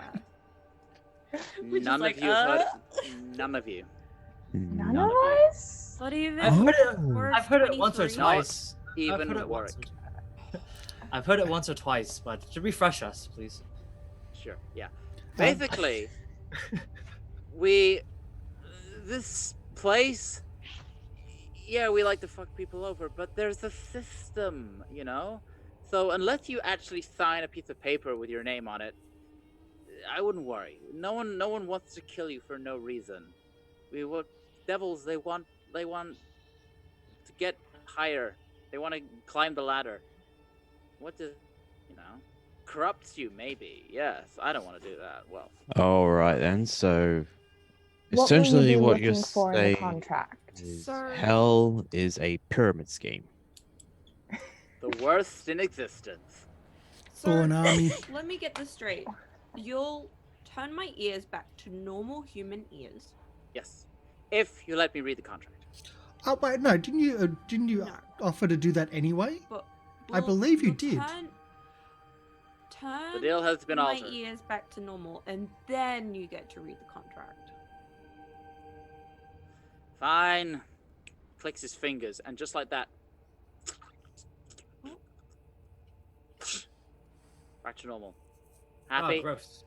Which is None like, of you have heard. None of you. None None of of us? Not even. I've heard it. We're I've heard it once or 23. twice. Even I've heard it once Warwick. I've heard it once or twice, but to refresh us, please. Sure. Yeah. Basically, this place. Yeah, we like to fuck people over, but there's a system, you know. So unless you actually sign a piece of paper with your name on it, I wouldn't worry. No one wants to kill you for no reason. Devils, they want to get higher. They want to climb the ladder. What does, corrupts you maybe. Yes, I don't want to do that. Well. All right then. So What will you essentially, be what you're looking for in the saying contract? is Sir. hell is a pyramid scheme. The worst in existence. Or an army. Let me get this straight. You'll turn my ears back to normal human ears. Yes. If you let me read the contract. Oh wait, no, didn't you No. offer to do that anyway? But I believe you you'll did. Turn The deal has been my altered. ears back to normal, and then you get to read the contract. Fine. Clicks his fingers, and just like that. Back to normal. Happy? Oh, gross.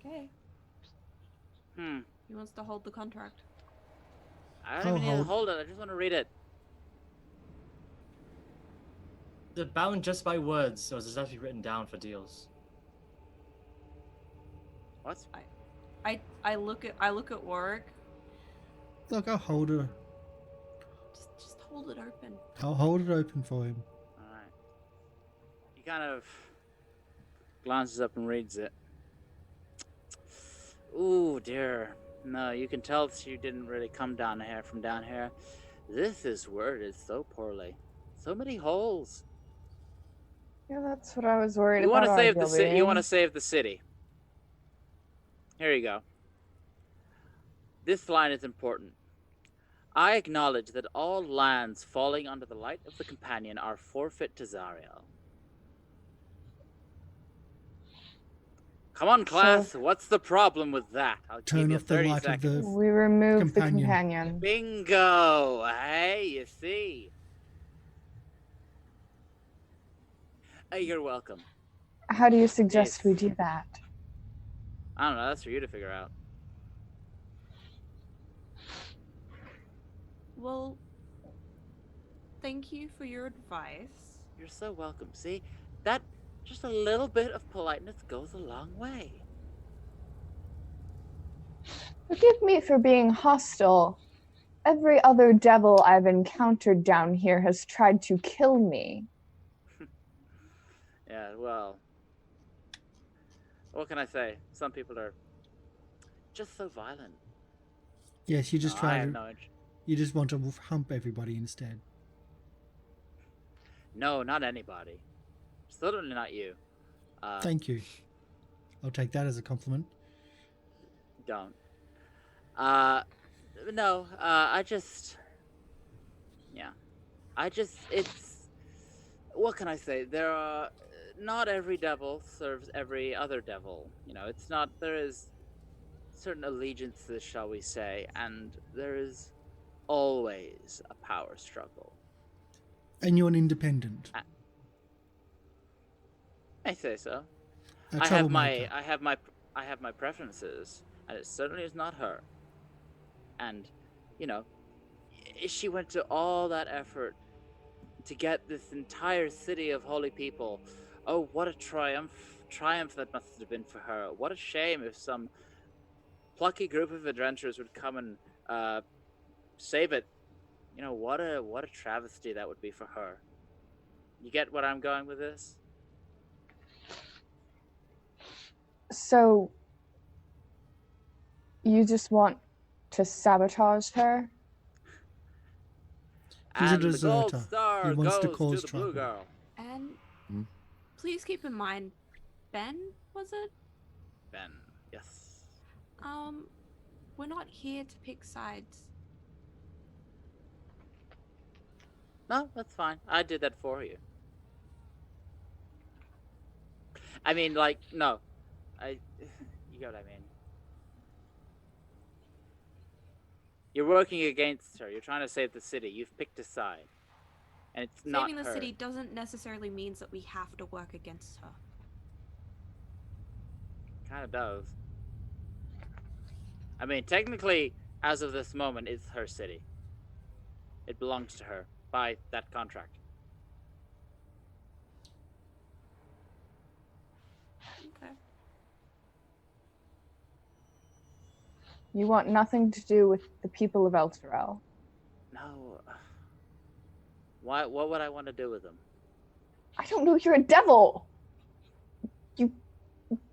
Okay. He wants to hold the contract. I don't even need to hold. hold it. I just want to read it. They're bound just by words, so it's actually written down for deals. What? I look at Warwick. Look, I'll hold it. Just hold it open. I'll hold it open for him. Alright. He kind of glances up and reads it. Ooh, dear. No, you can tell she didn't really come down here from down here. This is worded so poorly. So many holes. Yeah, that's what I was worried You about. want to save the city. arguably. You want to save the city. Here you go. This line is important. I acknowledge that all lands falling under the light of the companion are forfeit to Zariel. Come on, class. What's the problem with that? I'll give Turn you off the 30 light seconds. of the. We removed the Companion. companion. Bingo! Hey, you see? You're welcome. How do you suggest Yes. we do that? I don't know. That's for you to figure out. Well, thank you for your advice. You're so welcome. See? That just a little bit of politeness goes a long way. Forgive me for being hostile. Every other devil I've encountered down here has tried to kill me. Yeah, well, what can I say? Some people are just so violent. Yes, you just No, I try have to. no interest. You just want to hump everybody instead. No, not anybody. Certainly not you. Thank you. I'll take that as a compliment. Don't. No, I just... Yeah. It's... What can I say? There are... Not every devil serves every other devil. You know, it's not... There is certain allegiances, shall we say, and there is always a power struggle. And you're an independent. I say so. A I have troublemaker. my preferences, and it certainly is not her. And, you know, she went to all that effort to get this entire city of holy people. Oh, what a triumph that must have been for her. What a shame if some plucky group of adventurers would come and save it. You know, what a travesty that would be for her. You get what I'm going with this? So, you just want to sabotage her? He's a And the gold deserter. star He wants to goes cause to the blue trouble. girl. And Hmm? please keep in mind, Ben, was it? Ben. Yes. We're not here to pick sides. No, that's fine. I did that for you. I mean, like, no. You get what I mean. You're working against her. You're trying to save the city. You've picked a side. And it's not Saving the her. city doesn't necessarily means that we have to work against her. Kind of does. I mean, technically, as of this moment, it's her city. It belongs to her by that contract. Okay. You want nothing to do with the people of Elturel. No. Why? What would I want to do with them? I don't know, you're a devil! You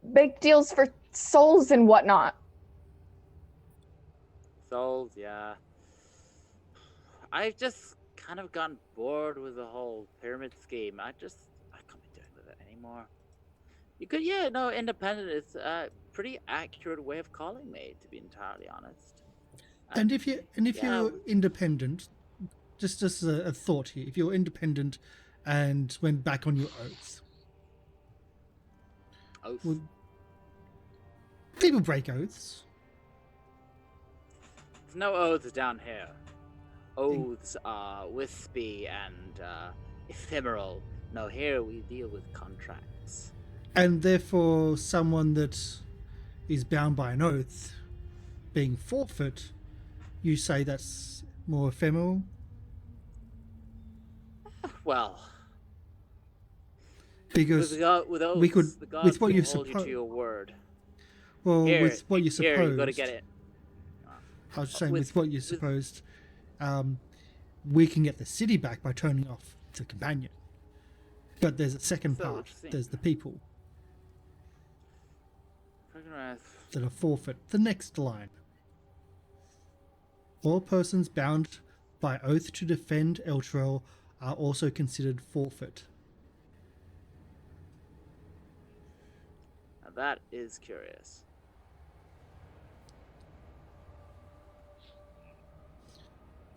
make deals for souls and whatnot. Souls, yeah. I've just kind of gotten bored with the whole pyramid scheme. I can't be doing with it anymore. You could, yeah, no, independent is a pretty accurate way of calling me, to be entirely honest. And if yeah, you're independent, just as a thought here, if you're independent and went back on your oaths, Oath. well, people break oaths. There's no oaths down here. Oaths are wispy and ephemeral. No, here we deal with contracts. And therefore, someone that is bound by an oath being forfeit, you say that's more ephemeral? Well, Because with oaths, we could, the gods with what will you hold you to suppose, your word. well, Here, with what you here, supposed, you gotta get it. I was saying, with- with what you supposed, we can get the city back by turning off the companion. But there's a second So part. interesting. There's the people Right. that are forfeit. The next line. All persons bound by oath to defend Elturel are also considered forfeit. Now that is curious.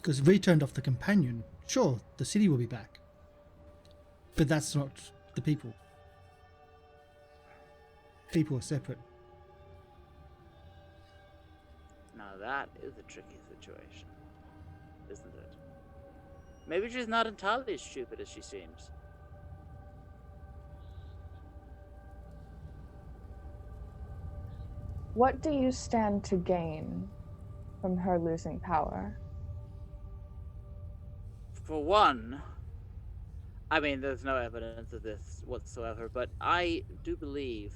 Because if we turned off the companion, sure, the city will be back. But that's not the people. People are separate. Now that is a tricky situation, isn't it? Maybe she's not entirely as stupid as she seems. What do you stand to gain from her losing power? For one, I mean, there's no evidence of this whatsoever, but I do believe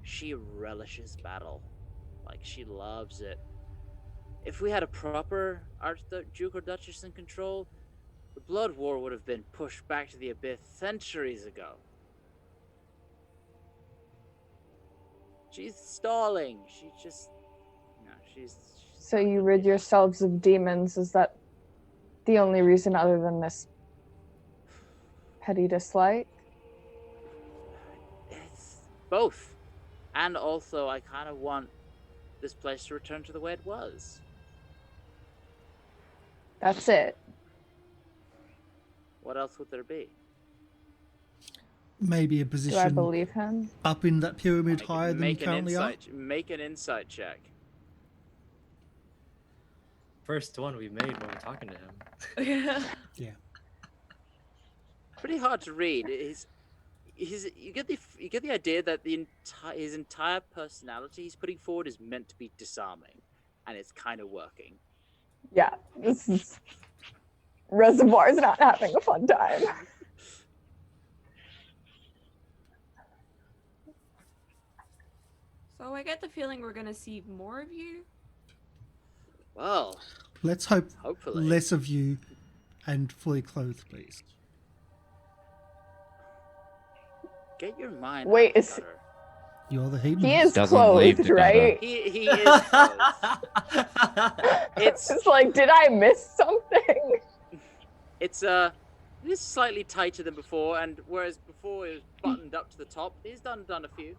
she relishes battle. Like, she loves it. If we had a proper Archduke or Duchess in control, the Blood War would have been pushed back to the abyss centuries ago. She's stalling. She just, she's So you rid yourselves of demons, is that the only reason other than this petty dislike? It's both. And also, I kind of want this place to return to the way it was. That's it. What else would there be? Maybe a Do I position believe him? up in that pyramid higher than you Make an currently are. Make an insight check. First one we made when we're talking to him. Yeah. Pretty hard to read. You get the idea that his entire personality he's putting forward is meant to be disarming, and it's kind of working. Yeah, this is... Reservoir's not having a fun time. So I get the feeling we're gonna see more of you. Well, Let's hope hopefully. less of you and fully clothed, please. Get your mind. Wait, out of is- the gutter. You're the heathen. He He is Doesn't leave clothed, the right? He is close. It's It's like, did I miss something? it is slightly tighter than before, and whereas before it was buttoned up to the top, he's done a few.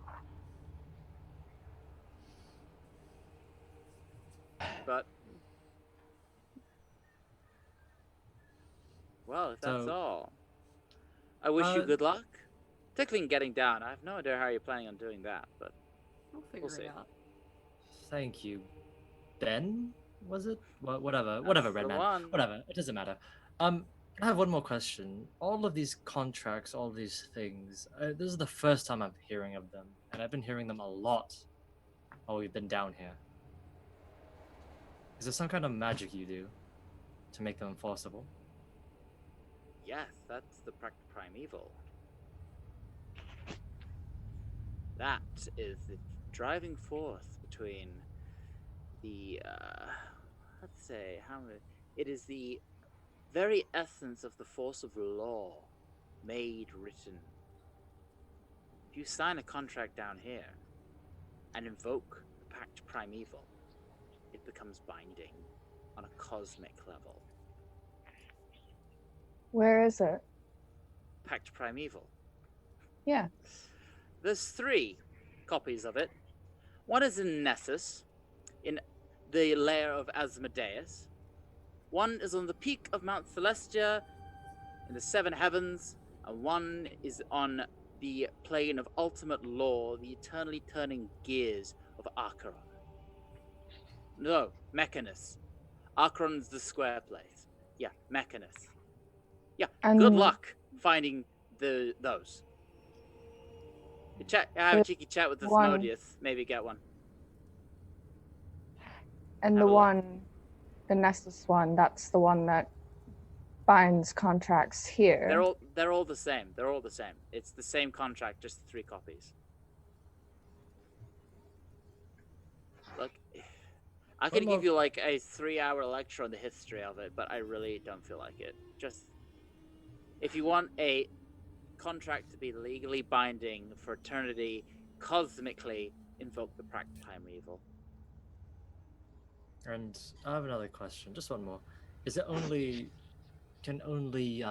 but well, if that's So- all, I wish you good luck. Particularly in getting down. I have no idea how you're planning on doing that, but We'll figure see. it out. Thank you, Ben. Was it? Whatever, That's whatever, the Red Man. one. Whatever. It doesn't matter. I have one more question. All of these contracts, all these things. This is the first time I'm hearing of them, and I've been hearing them a lot while we've been down here. Is there some kind of magic you do to make them enforceable? Yes, that's the primeval. That is the driving force between the, let's say, it is the very essence of the force of law, made written. If you sign a contract down here and invoke the Pact Primeval, it becomes binding on a cosmic level. Where is it? Pact Primeval. Yeah. There's 3 copies of it. One is in Nessus, in the lair of Asmodeus. One is on the peak of Mount Celestia, in the 7 heavens, and one is on the plane of ultimate law, the eternally turning gears of Acheron. No, Mechanus. Acheron's the square place. Yeah, Mechanus. Yeah, good luck finding those. Have a cheeky chat with the one. Asmodeus. Maybe get one. And Have the a look. one, the Nessus one, that's the one that binds contracts here. They're all the same. They're all the same. It's the same contract, just 3 copies. Look, I could give you like a 3-hour lecture on the history of it, but I really don't feel like it. Just if you want a contract to be legally binding for eternity, cosmically, invoke the Primeval. And I have another question, just one more. Is it can only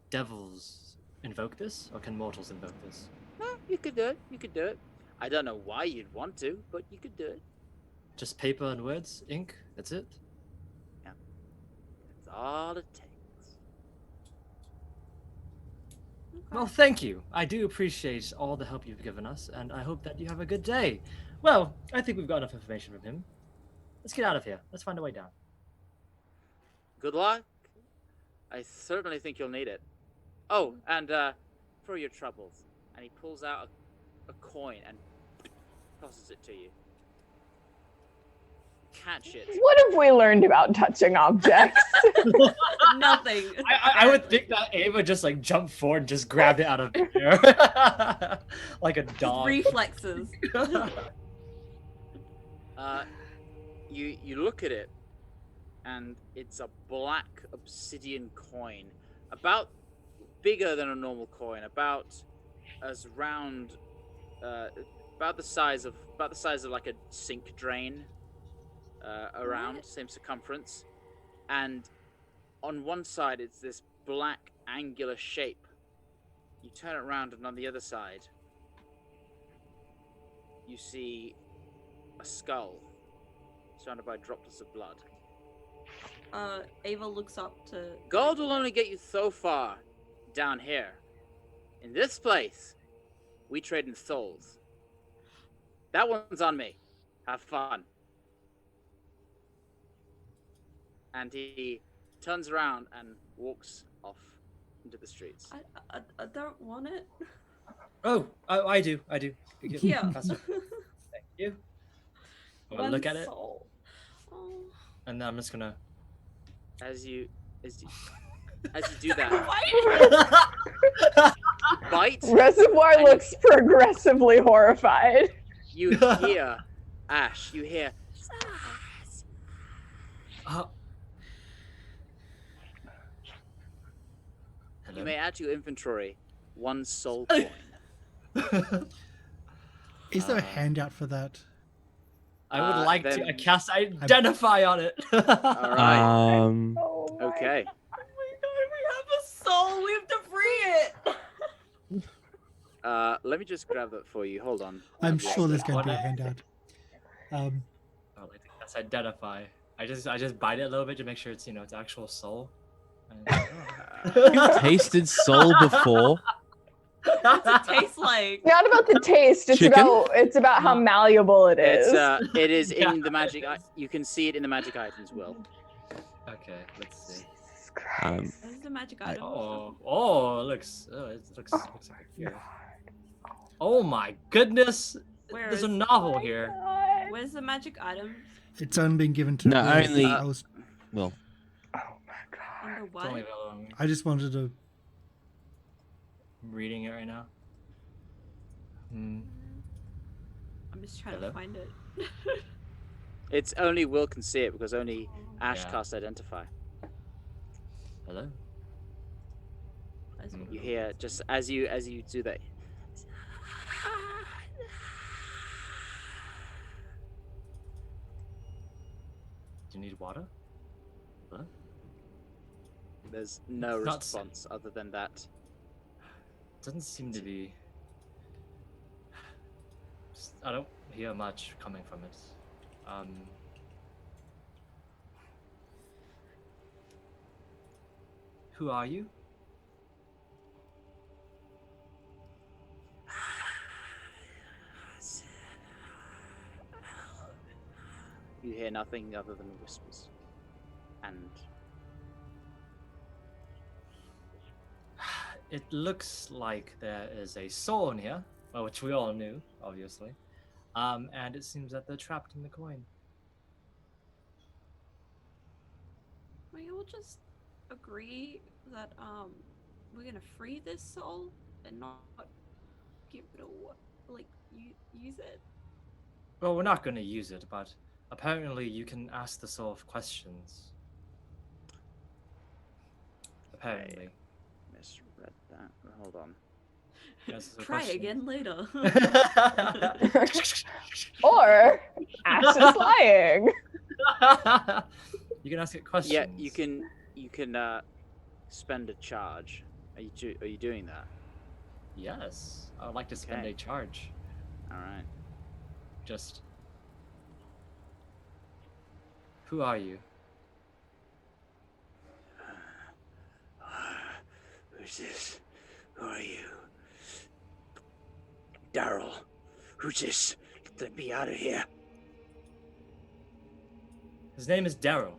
devils invoke this, or can mortals invoke this? No, you could do it. You could do it. I don't know why you'd want to, but you could do it. Just paper and words, ink, that's it? Yeah. That's all it takes. Well, thank you. I do appreciate all the help you've given us, and I hope that you have a good day. Well, I think we've got enough information from him. Let's get out of here. Let's find a way down. Good luck. I certainly think you'll need it. Oh, and for your troubles. And he pulls out a coin and tosses it to you. Catch it. What have we learned about touching objects? Nothing. I would think that Ava just like jumped forward and just grabbed it out of the air. Like a dog. Reflexes. You look at it, and it's a black obsidian coin, about bigger than a normal coin, about as round, about the size of like a sink drain, around, same circumference, and on one side it's this black angular shape. You turn it around, and on the other side you see a skull surrounded by droplets of blood. Ava looks up to... Gold will only get you so far down here. In this place, we trade in souls. That one's on me. Have fun. And he turns around and walks off into the streets. I don't want it. Oh, I do. Yeah. Thank you. I'm gonna look at it, Soul. Oh. and then I'm just gonna. As you do that, bite. Reservoir looks progressively horrified. You hear Ash. You hear. You may add to your inventory 1 soul coin. Is there a handout for that? I would like then- to cast identify on it. All right. Oh my Okay. Oh my god, we have a soul. We have to free it. Let me just grab that for you. Hold on. I'm Yes. sure there's going to be a handout. I like to Let's identify. I just bite it a little bit to make sure it's its actual soul. And, You tasted soul before? What's it taste like? Not about the taste. It's Chicken? about how malleable it is. It is Yeah. in the magic. You can see it in the magic items. Will. Okay, let's see. Jesus Christ. This is the magic item. Oh, it looks like a fear. Oh my goodness! There's a novel here. God. Where's the magic item? It's only been given to No, Will. only- Well, Oh my God. Under It's what? only available. I just wanted to. I'm reading it right now. I'm just trying Hello? to find it. It's only Will can see it because only Ash Yeah. cast identify. Hello. You hear just as you do that. Do you need water? Hello? There's no Not response other than that. Doesn't seem to be. I don't hear much coming from it. Who are you? You hear nothing other than whispers, and It looks like there is a soul in here, well, which we all knew, obviously. And it seems that they're trapped in the coin. We all just agree that we're gonna free this soul and not give it away, like use it. Well, we're not going to use it, but apparently you can ask the soul of questions. Apparently. misread that. Hold on. Yes, it's a Try question. again later. Or Ash is lying. You can ask it questions. Yeah, you can spend a charge. Are you doing that? Yes, I would like to spend Okay. a charge. All right. Just. Who are you? Who's this? Who are you? Daryl. Who's this? Let me out of here. His name is Daryl,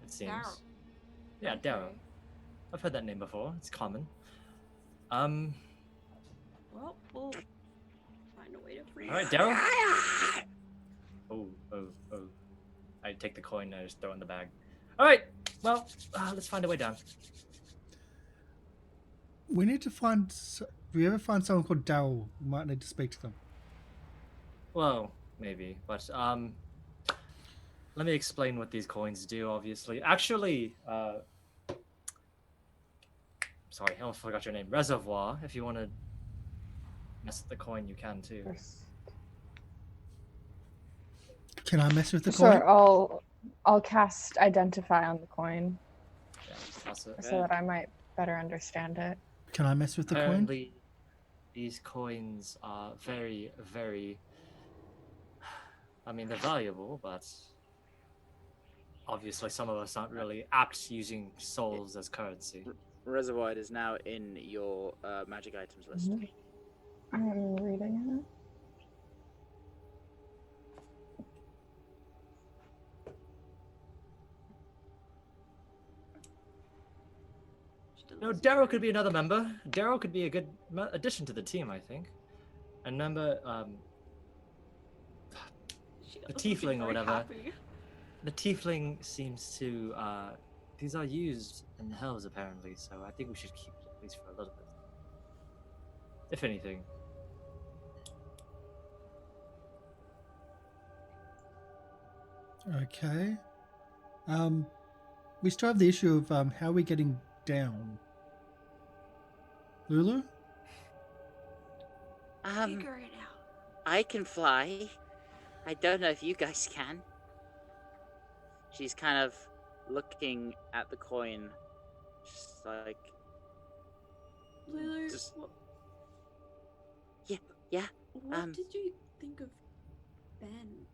it seems. Daryl. Yeah, Daryl. Okay. I've heard that name before. It's common. Well, we'll find a way to free All right, it. Daryl. Oh. I take the coin and I just throw it in the bag. All right. Well, let's find a way down. We need to find. If we ever find someone called Daryl, we might need to speak to them. Well, maybe, but let me explain what these coins do. Obviously, actually, sorry, I almost forgot your name. Reservoir. If you want to mess with the coin, you can too. Can I mess with the Sure, coin? I'll cast Identify on the coin Yeah, toss it. so that I might better understand it. Can I mess with the coin? Apparently, these coins are very, very. I mean, they're valuable, but obviously, some of us aren't really apt using souls as currency. Reservoir is now in your magic items list. I'm reading it. No, Daryl could be another member. Daryl could be a good addition to the team, I think. And remember, She the doesn't look tiefling or very whatever. happy. The tiefling seems to. These are used in the hells, apparently, so I think we should keep it at least for a little bit. If anything. Okay. We still have the issue of how are we getting down. Lulu? Figure it out. I can fly. I don't know if you guys can. She's kind of looking at the coin, just like. Lulu, Just- Yeah. what did you think of Ben?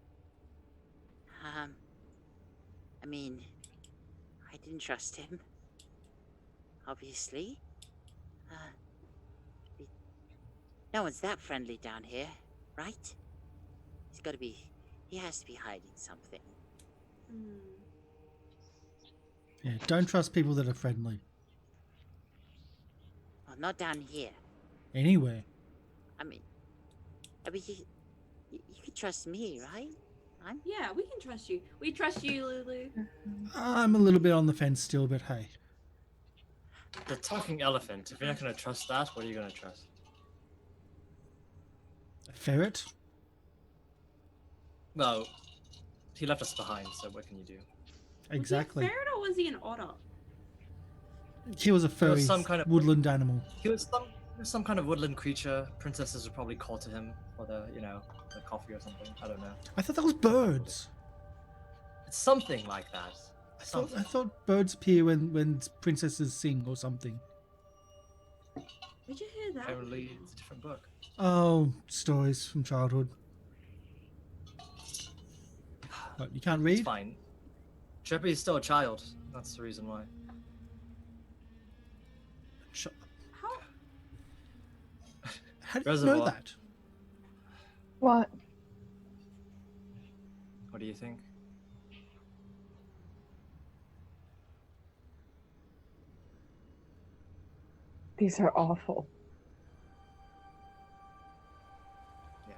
mean, I didn't trust him. Obviously. We- No one's that friendly down here, right? He's got to be. He has to be hiding something. Hmm. Yeah, don't trust people that are friendly. Well, not down here. Anywhere. I mean, you can trust me, right? Yeah, we can trust you. We trust you, Lulu. I'm a little bit on the fence still, but hey. The talking elephant. If you're not gonna trust that, what are you gonna trust? A ferret? Well, he left us behind, so what can you do? Exactly. Was he a ferret or was he an otter? He was a furry some kind of- woodland animal. He was some kind of woodland creature. Princesses would probably call to him for the the coffee or something. I don't know. I thought that was birds. It's something like that. I Something. thought birds appear when princesses sing or something. Where'd you hear that? Apparently, it's a different book. Oh, stories from childhood. What, you can't It's read? fine. Trippy is still a child. That's the reason why. Shut up. How? How did you know Reservoir. that? What? What do you think? These are awful. Yeah.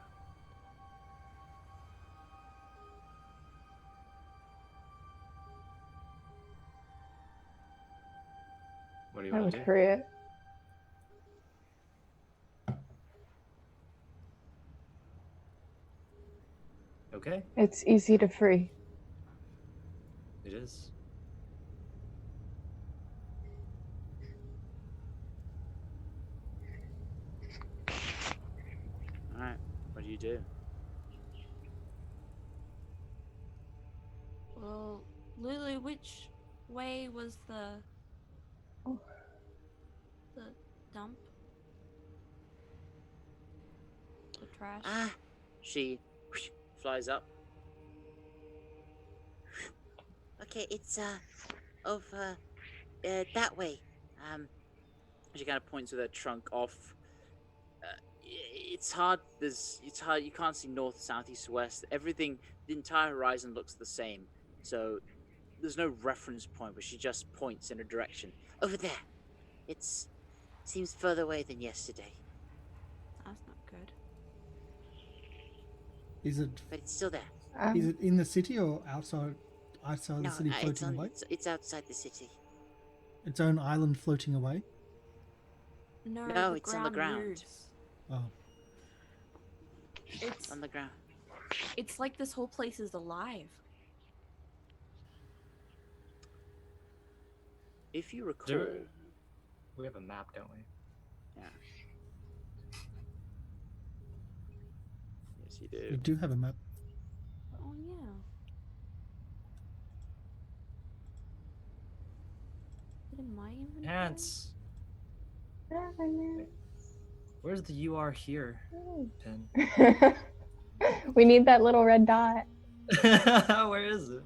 What do you I want would to do? free it. Okay, It's easy to free. it is. Alright, what do you do? Well, Lulu, which way was the dump? The trash? She Flies up. okay. It's over that way. She kind of points with her trunk off. It's hard. It's hard. You can't see north, south, east, west. Everything. The entire horizon looks the same. So there's no reference point, but she just points in a direction. over there. Seems further away than yesterday, That's not good. Is it but it's still there. is it in the city or outside No, the city floating away? it's outside the city. Its own island floating away? No, No, the it's on the ground. moves. Oh. It's On the ground. it's like this whole place is alive. If you recall, There- We have a map, don't we? yes, you We do. do have a map. Oh yeah. Is it in my inventory? Ants. Where's the "you are here" pin? We need that little red dot. Where is it?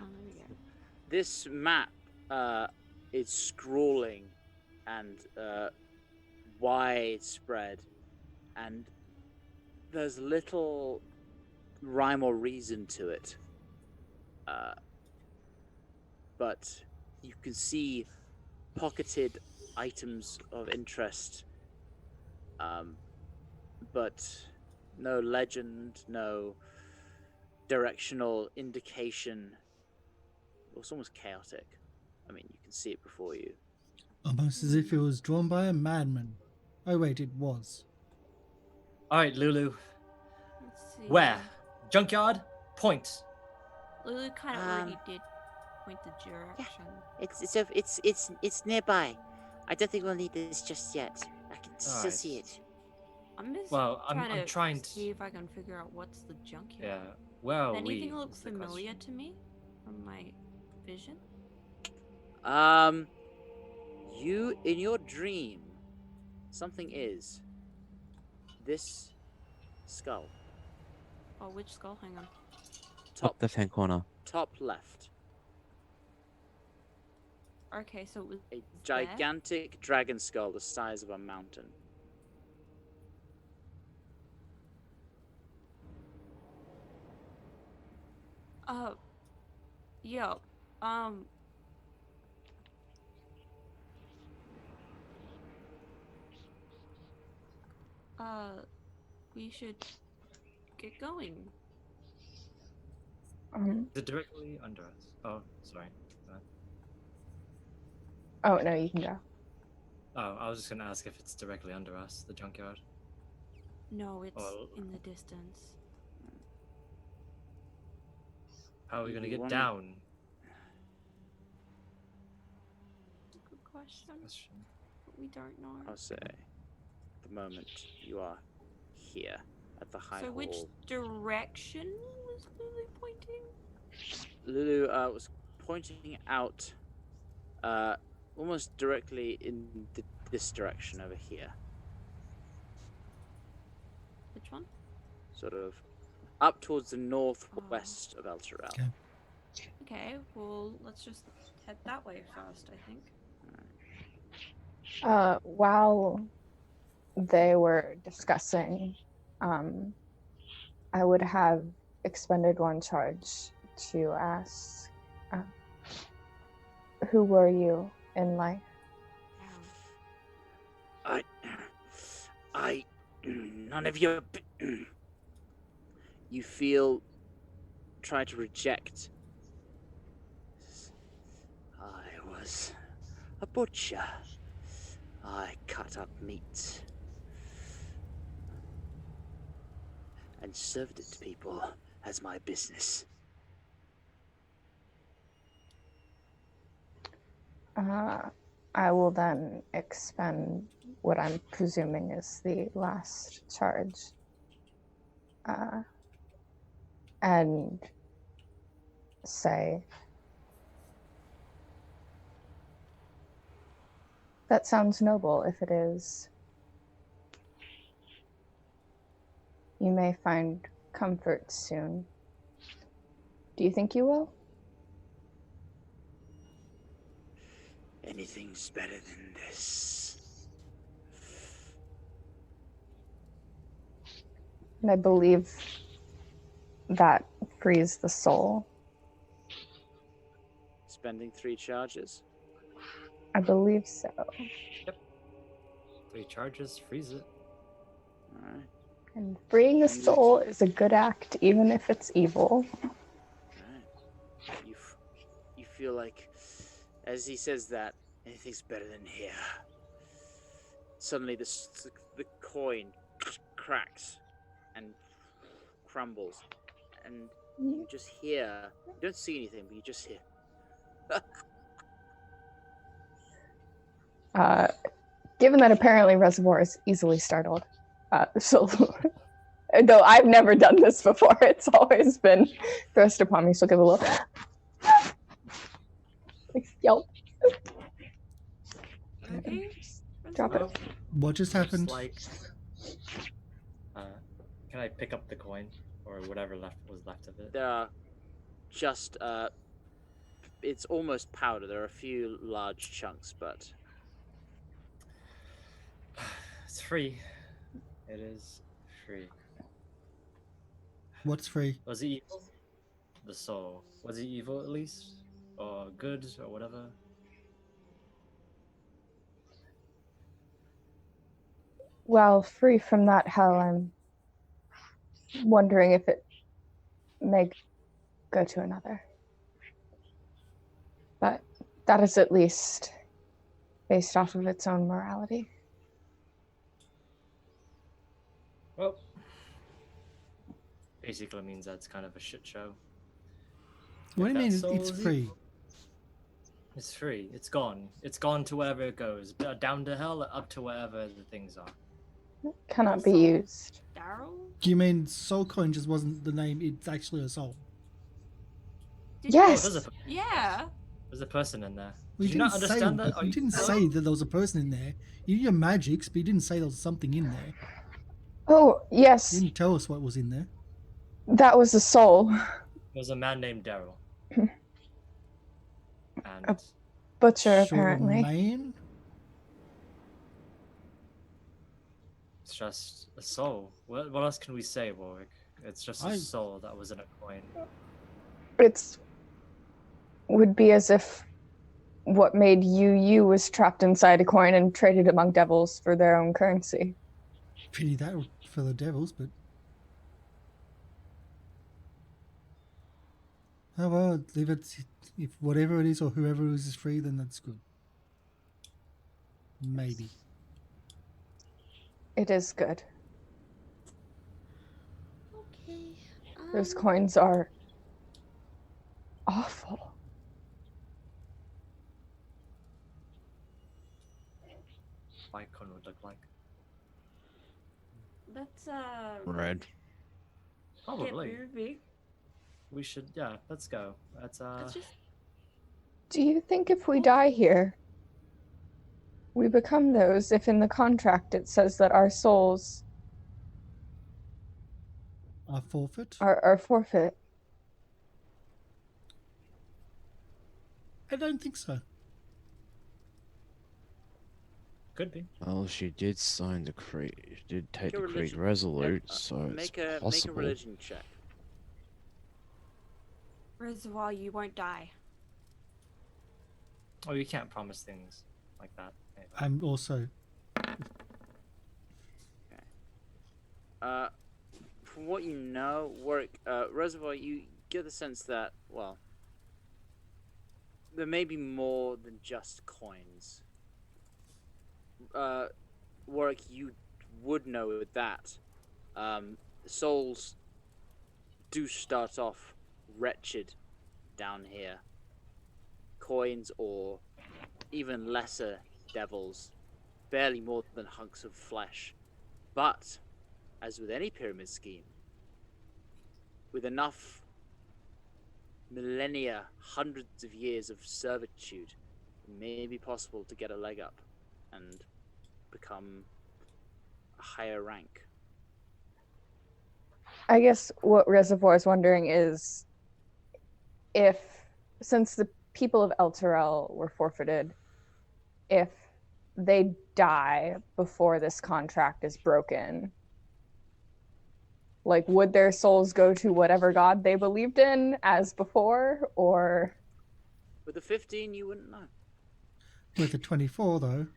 Oh, there we go. This map is scrawling and widespread, and there's little rhyme or reason to it. But you can see pocketed items of interest, but no legend, no directional indication. It's almost chaotic. I mean, you can see it before you. Almost as if it was drawn by a madman. Oh wait, it was. All right, Lulu. Let's see. Where? Junkyard? Point. Lulu kind of already did point the direction. It's nearby. I don't think we'll need this just yet. I can still Alright. see it. I'm just Well, I'm trying to trying see to. if I can figure out what's the junkyard. Yeah. Where are we? Anything look is the familiar question. to me from my vision? You in your dream, something is this skull, Oh, which skull? Hang on. top Left hand corner. top left. Okay, so it was A there? gigantic dragon skull the size of a mountain. Yeah. We should get going. Is it directly under us? Oh, sorry. Oh no, you can go. Oh, I was just gonna ask if it's directly under us, the junkyard. No, it's Oh. in the distance. How are we gonna You get wanna- down? Good question. Question. But we don't know. I'll say, at the moment you are here at the high So hall. which direction was Lulu pointing? Lulu was pointing out, almost directly in this direction over here. Which one? Sort of up towards the northwest of El Terrell. Okay. Okay, well, let's just head that way first, I think. While they were discussing, I would have expended one charge to ask, who were you in life? None of your. You feel. Try to reject. I was a butcher. I cut up meat and served it to people as my business. I will then expend what I'm presuming is the last charge. And say, that sounds noble. If it is, you may find comfort soon. Do you think you will? Anything's better than this. And I believe that frees the soul. Spending 3 charges. I believe so. 3 charges, freeze it. Alright. And freeing a soul is a good act, even if it's evil. Alright. You feel like, as he says that, anything's better than here. Suddenly the coin cracks and crumbles. And you just hear, you don't see anything, but you just hear. Given that apparently Reservoir is easily startled, so though I've never done this before, it's always been thrust upon me. She'll give a little like yelp. Okay. Drop it. Well, What just looks happened? like. Can I pick up the coin or whatever was left of it? There are just, it's almost powder. There are a few large chunks, but It's free. It is free. What's free? Was he evil? The soul. Was he evil at least? Or good or whatever? Well, free from that hell, I'm wondering if it may go to another. But that is at least based off of its own morality. Well, basically means that's kind of a shit show. What do you That mean soul it's is free? evil. It's free. It's gone. It's gone to wherever it goes. Down to hell, up to wherever the things are. It cannot be So- used. Daryl? Do you mean Soul Coin just wasn't the name, it's actually a soul? Did Yes! Oh, there's Yeah. a person in there. We Did you not didn't say, understand that? you didn't say that there was a person in there. You did your magics, but you didn't say there was something in there. Oh, yes, You didn't tell us what was in there. that was a soul. There's a man named Daryl. And butcher, apparently. Main? It's just a soul. What else can we say, Warwick? It's just a I- soul that was in a coin. It's would be as if what made you was trapped inside a coin and traded among devils for their own currency. Pity that for the devils, but. Oh well, leave it. If whatever it is or whoever it is free, then that's good. Maybe. It is good. Okay. Those coins are awful. My coin would look like. Let's Red. get Probably. moving. We should, yeah, let's go. Let's just Do you think if we die here, we become those if in the contract it says that our souls Forfeit? are forfeit? I don't think so. could be. Well, she did sign the creed. She did take Make a the creed religion- resolute, uh, so it's make a possible. religion check. Reservoir, you won't die. Oh, you can't promise things like that. Ava. I'm also. From what you know, Reservoir, you get the sense that, well, there may be more than just coins. Warwick, you would know that. Souls do start off wretched down here. Coins or even lesser devils, barely more than hunks of flesh. But, as with any pyramid scheme, with enough millennia, hundreds of years of servitude, it may be possible to get a leg up and become a higher rank. I guess what Reservoir is wondering is if, since the people of El Terrell were forfeited, if they die before this contract is broken, like, would their souls go to whatever god they believed in as before, or... With a 15, you wouldn't know. With a 24, though.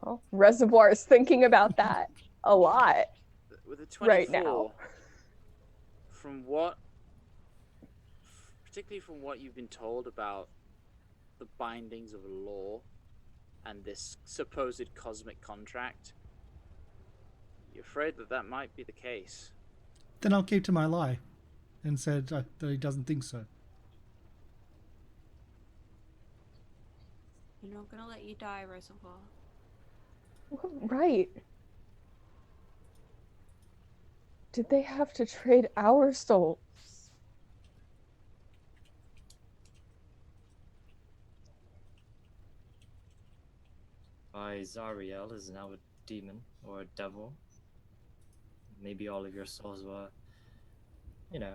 Well, Reservoir is thinking about that a lot. With a 24, Right now. particularly from what you've been told about the bindings of law and this supposed cosmic contract, you're afraid that that might be the case. Then I'll keep to my lie and said that he doesn't think so. We're not gonna let you die, Reservoir. Right. Did they have to trade our souls? Why Zariel is now a demon or a devil. Maybe all of your souls were, you know,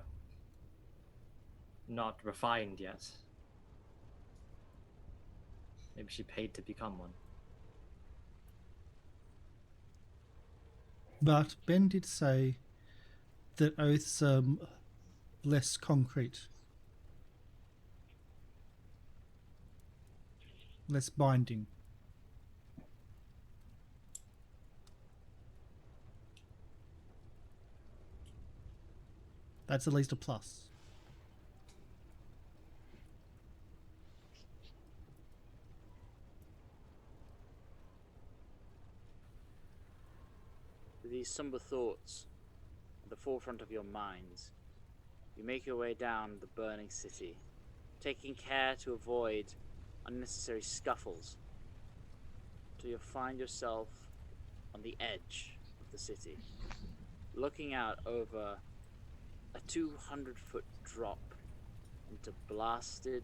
not refined yet. Maybe she paid to become one. But Ben did say that oaths are less concrete, less binding. That's at least a plus. With these somber thoughts at the forefront of your minds, you make your way down the burning city, taking care to avoid unnecessary scuffles, till you find yourself on the edge of the city, looking out over a 200-foot drop into blasted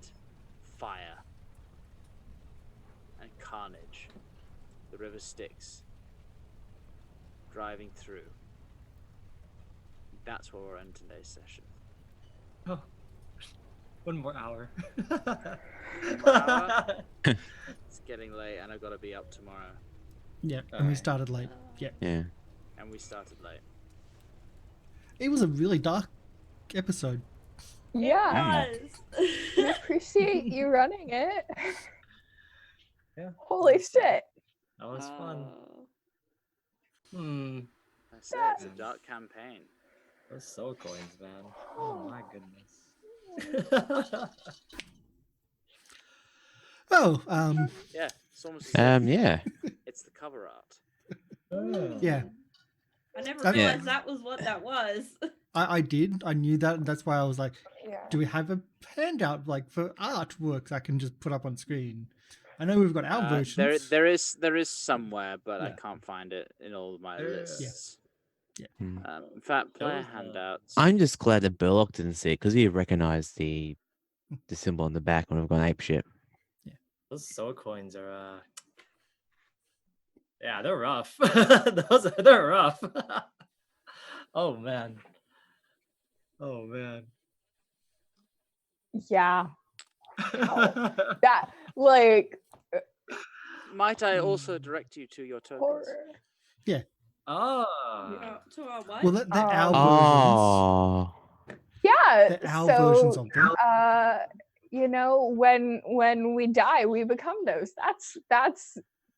fire and carnage. The river Styx driving through. That's where we're in today's session. Oh. One more hour. hour? It's getting late, and I've got to be up tomorrow. Yeah, and we Alright. started late. Yeah, Yeah. And we started late. it was a really dark episode. Yeah. It I was. appreciate you running it. Yeah. Holy shit. That was fun. Oh. Hmm. That's it. It's a dark campaign. Those soul coins, man. Oh my goodness. Oh, Yeah, it's almost as if Yeah. it's the cover art. Oh. yeah, I never That- Yeah. realized that was what that was. I did. I knew that, and that's why I was like, Yeah. do we have a handout like for artworks I can just put up on screen? I know we've got our versions. There is somewhere, but I Yeah. can't find it in all of my Yeah. lists. Hmm. In fact, player was, handouts. I'm just glad that Burlock didn't see it because he recognized the symbol on the back when we've gone apeshit. Those soul coins are yeah, they're rough. They're rough. Oh man. Oh man. Yeah. That, like, Might I also direct you to your tokens? horror. Oh. To our what? Well, they're our Oh. Yeah. versions. They're our versions So, of them. you know, when we die, we become those. That's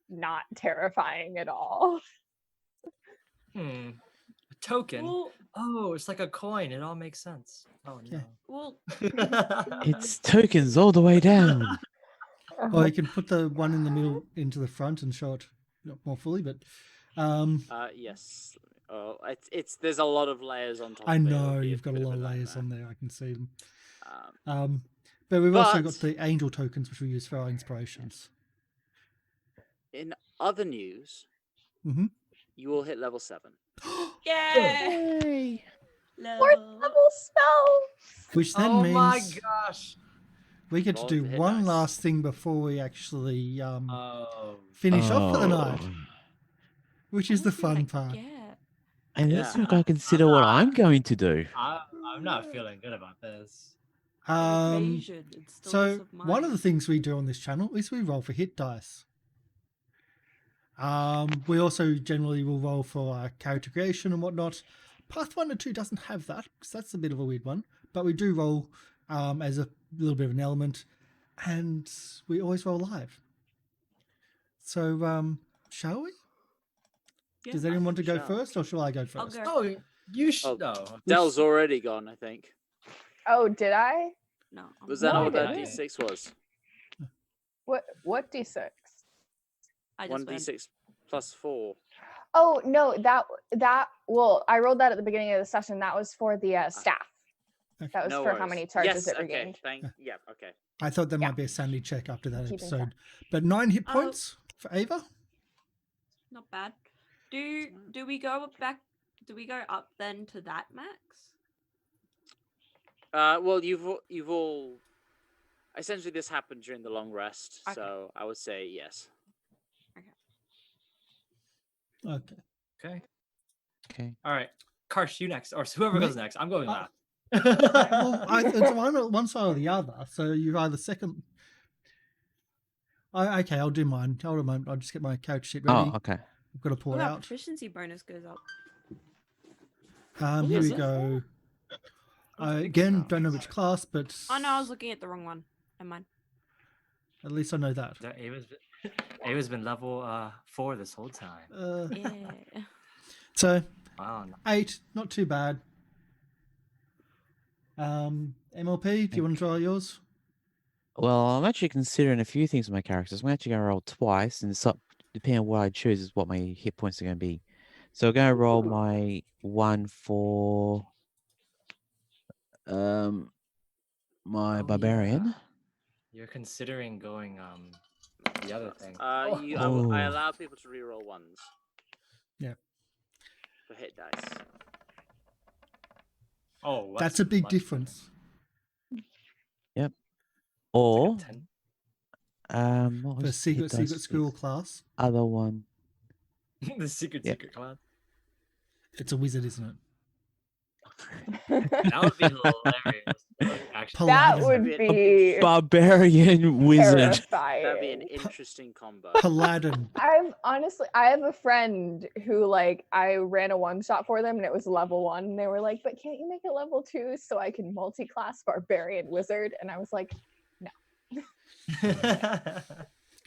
not terrifying at all. Hmm. A token. Well, Oh, it's like a coin. It all makes sense. Oh Yeah. well, no. It's tokens all the way down. Or you can put the one in the middle into the front and show it more fully. But Yes. Oh, it's there's a lot of layers on top. I of it. It'll know be you've got a bit of lot of layers nightmare. on there. I can see them. Um, But we've also got But- the angel tokens, which we use for our inspirations. in other news, Mhm. you will hit level 7. yeah. Yay. Fourth Level. level spell. Which then Oh means my gosh. we get to Roll do to hit one dice. last thing before we actually Oh. finish off for the night, Oh. which is the Honestly, I fun part. get. And Yeah. let's not consider what I'm going to do. I'm not feeling good about this. Evasion and So stillness of one of the mind. things we do on this channel is we roll for hit dice. We also generally will roll for character creation and whatnot. Path 1 and 2 doesn't have that because that's a bit of a weird one, but we do roll as a little bit of an element, and we always roll live. So shall we? Yeah, Does anyone want to go shall. first, or shall I go I'll first? go. Oh, you should. Oh, No. Dell's already gone, I think. Oh, did I? No. Was No, that I not what that didn't. D6 was? What d6? I just went. 1d6 plus 4. Oh no, that well, I rolled that at the beginning of the session. That was for the staff. That was No for how worries. many charges yes, it okay. regained. Yeah, okay. I thought there Yeah. might be a sanity check after that Keeping episode. track. But 9 hit Oh. points for Ava. Not bad. Do we go back? Do we go up then to that max? Well, you've all essentially this happened during the long rest, Okay. so I would say yes. Okay. Okay. Okay. All right. Karsh, you next, or whoever Me? goes next. I'm going last. Well, I'm at one side or the other, so you're either second. Okay, I'll do mine. Hold on a moment. I'll just get my character sheet ready. Oh, okay. I've got to pull Oh, it our out. proficiency bonus goes up. Here is we it? go. Oh, big Again, stuff. don't know which class, but Oh no, I was looking at the wrong one. Never mind. at least I know that. Ava's been level 4 this whole time. Yeah. So Wow. 8, not too bad. MLP, do you want to try yours? Well, I'm actually considering a few things with my characters. I'm actually going to roll twice, and it's up, depending on what I choose, is what my hit points are going to be. So I'm going to roll my one for my Oh, barbarian. yeah. You're considering going the other thing. I Oh. allow people to reroll ones. Yeah. For hit dice. Oh, That's a big much difference. better. Or It's like a 10. what For was secret hit dice for school this class, other one? The secret Yeah. class. it's a wizard, isn't it? That would be hilarious. Actually, that Paladin. would That'd be Barbarian wizard. terrifying. That'd be an interesting combo. Paladin. I have a friend who like I ran a one shot for them and it was level 1 and they were like, but can't you make it level 2 so I can multi-class barbarian wizard? And I was like,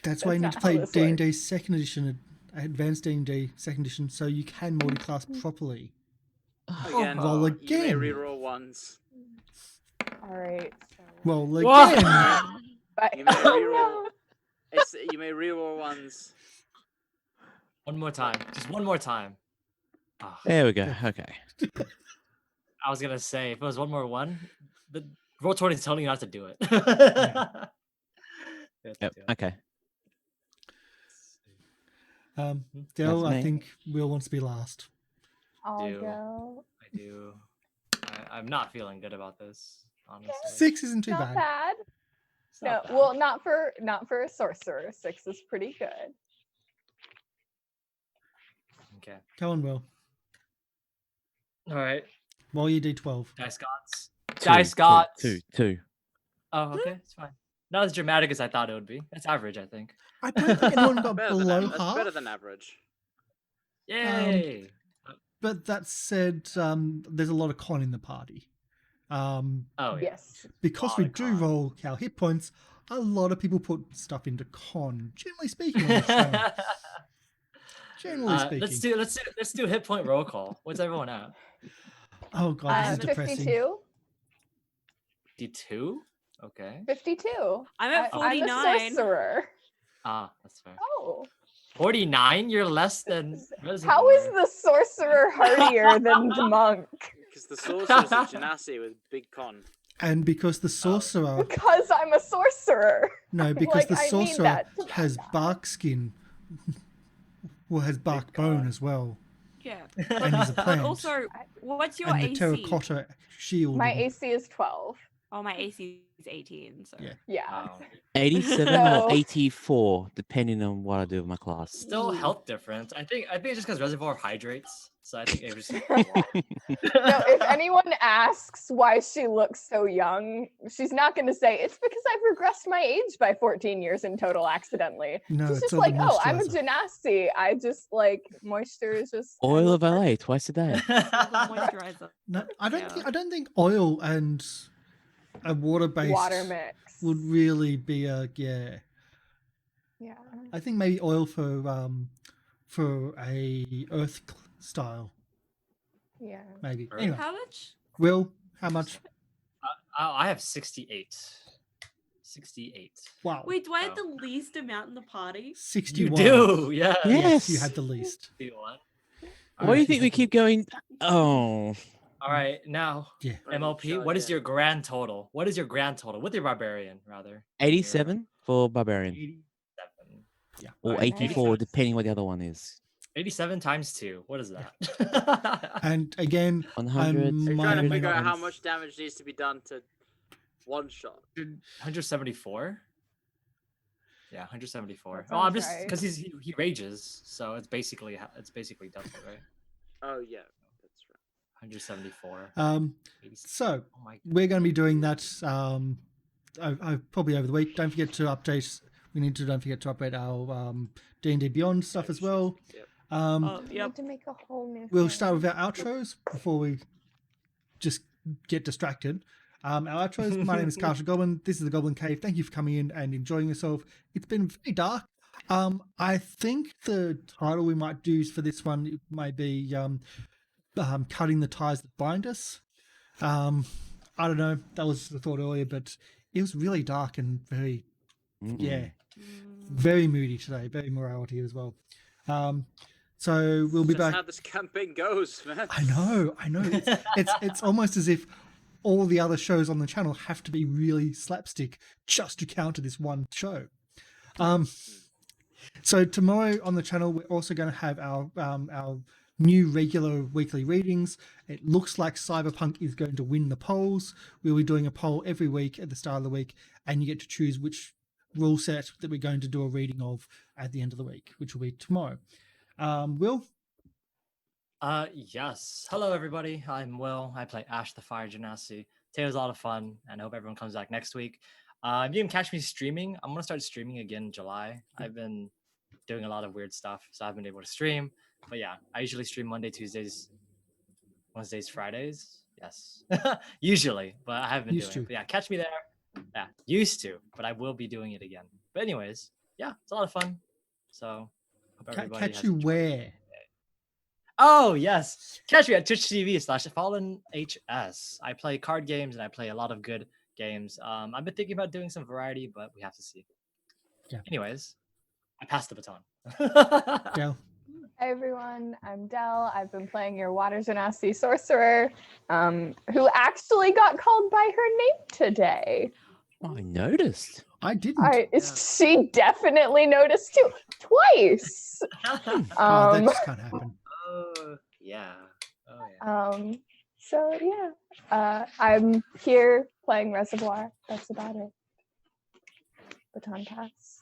That's why you need not to how play this D&D second edition, advanced D&D second edition, so you can multi-class properly. Again, Roll you may again. reroll ones. all right. So... Roll What? again. But, You may oh, You may reroll ones. one more time. Just one more time. Ah, There we go. Okay. I was gonna say, if it was one more one, the roll 20 is telling you not to do it. Yep. Okay. Dell, That's I me. think Will wants to be last. I'll Do. go. I do. I'm not feeling good about this, honestly. 6 isn't too Not bad. bad. It's No, not bad. well, not for a sorcerer. 6 is pretty good. Okay. Go on, Will. All right. Roll your D12. Dice gods. Two, Dice gods. Two. Oh, okay. It's fine. Not as dramatic as I thought it would be. That's average, I think. I don't think anyone got Better than, below that's half. better than average. Yay! But that said, there's a lot of con in the party. Oh, yeah. Yes. Because Lot we of do con. roll our hit points, a lot of people put stuff into con. Generally speaking, on this channel. Generally speaking. Let's do hit point roll call. What's everyone at? Oh god, this is depressing. 52. 52? Okay. 52. I'm at I'm a 49. sorcerer. Ah, that's fair. Oh. 49? You're less than How is Reservoir. the sorcerer hardier than the monk? Because the sorcerer's a genasi with big con. And because the sorcerer, Because I'm a sorcerer. no, because Like, the I mean sorcerer that to has back up. bark skin, well, has bark bone as well, Yeah. and he's a But plant. also, what's your and the AC? terracotta shield. My AC is 12. Oh, my AC is 18. So Yeah. Yeah. Oh. 87 So- or 84, depending on what I do with my class. Still health difference. I think it's just because Reservoir hydrates. So I think it was No, if anyone asks why she looks so young, she's not going to say it's because I've regressed my age by 14 years in total accidentally. No, She's it's just all like, the oh, I'm a moisturizer. genasi. I just like moisture is just I Oil look of perfect. LA twice a day. moisturizer. No, I don't Yeah. think. I don't think oil and a water-based Water mix. would really be a yeah. Yeah. I think maybe oil for a earth style Yeah. maybe. Earth? Anyway, How much? Will, how much? I have 68. 68. Wow, Wait, do I have Oh. the least amount in the party? You 61. do, yeah. Yes, you Yes. had the least. 61. Why do you think we keep going? Oh, All right, now Yeah. MLP, what is your grand total? What is your grand total with your barbarian, rather? 87 for Barbarian. 87. Yeah. Or Alright, 84, depending what the other one is. 87 times 2. What is that? And again, 100. I So you're might trying or to may figure not out how have- much damage needs to be done to one shot. 174. Yeah, 174. That Oh, I'm sounds just right. because he rages, so it's basically double, right? Oh yeah, that's right. 174. 87. So Oh my. we're going to be doing that probably over the week. Don't forget to update. Don't forget to update our D&D Beyond stuff as well. Yep. Um, Oh, I yep. need to make a whole new We'll thing. start with our outros before we just get distracted. Our outros. My name is Carter Goblin. This is the Goblin Cave. Thank you for coming in and enjoying yourself. It's been very dark. I think the title we might do for this one might be cutting the ties that bind us. I don't know. That was the thought earlier, but it was really dark and very, yeah, very moody today. Very morality as well. So we'll be That's back. how this campaign goes, man. I know. It's almost as if all the other shows on the channel have to be really slapstick just to counter this one show. So tomorrow on the channel, we're also going to have our new regular weekly readings. It looks like Cyberpunk is going to win the polls. We'll be doing a poll every week at the start of the week, and you get to choose which rule set that we're going to do a reading of at the end of the week, which will be tomorrow. Will? Yes. Hello, everybody. I'm Will. I play Ash the Fire Genasi. Today was a lot of fun, and I hope everyone comes back next week. You can catch me streaming. I'm gonna start streaming again in July. I've been doing a lot of weird stuff, so I haven't been able to stream. But yeah, I usually stream Monday, Tuesdays, Wednesdays, Fridays. Yes, usually, but I haven't been Used doing it. to. But yeah, catch me there. Yeah, used to, but I will be doing it again. But anyways, yeah, it's a lot of fun. So hope everybody Catch has you enjoyed. where? Oh yes, catch me at Twitch TV/FallenHS. I play card games and I play a lot of good games. I've been thinking about doing some variety, but we have to see. Yeah. Anyways, I passed the baton. Del. Hi everyone, I'm Del. I've been playing your Water Genasi sorcerer, who actually got called by her name today. I noticed. I didn't. She definitely noticed too, twice. Oh, that just can't happen. Oh yeah. Oh yeah. So yeah, I'm here playing Reservoir. That's about it. Baton pass.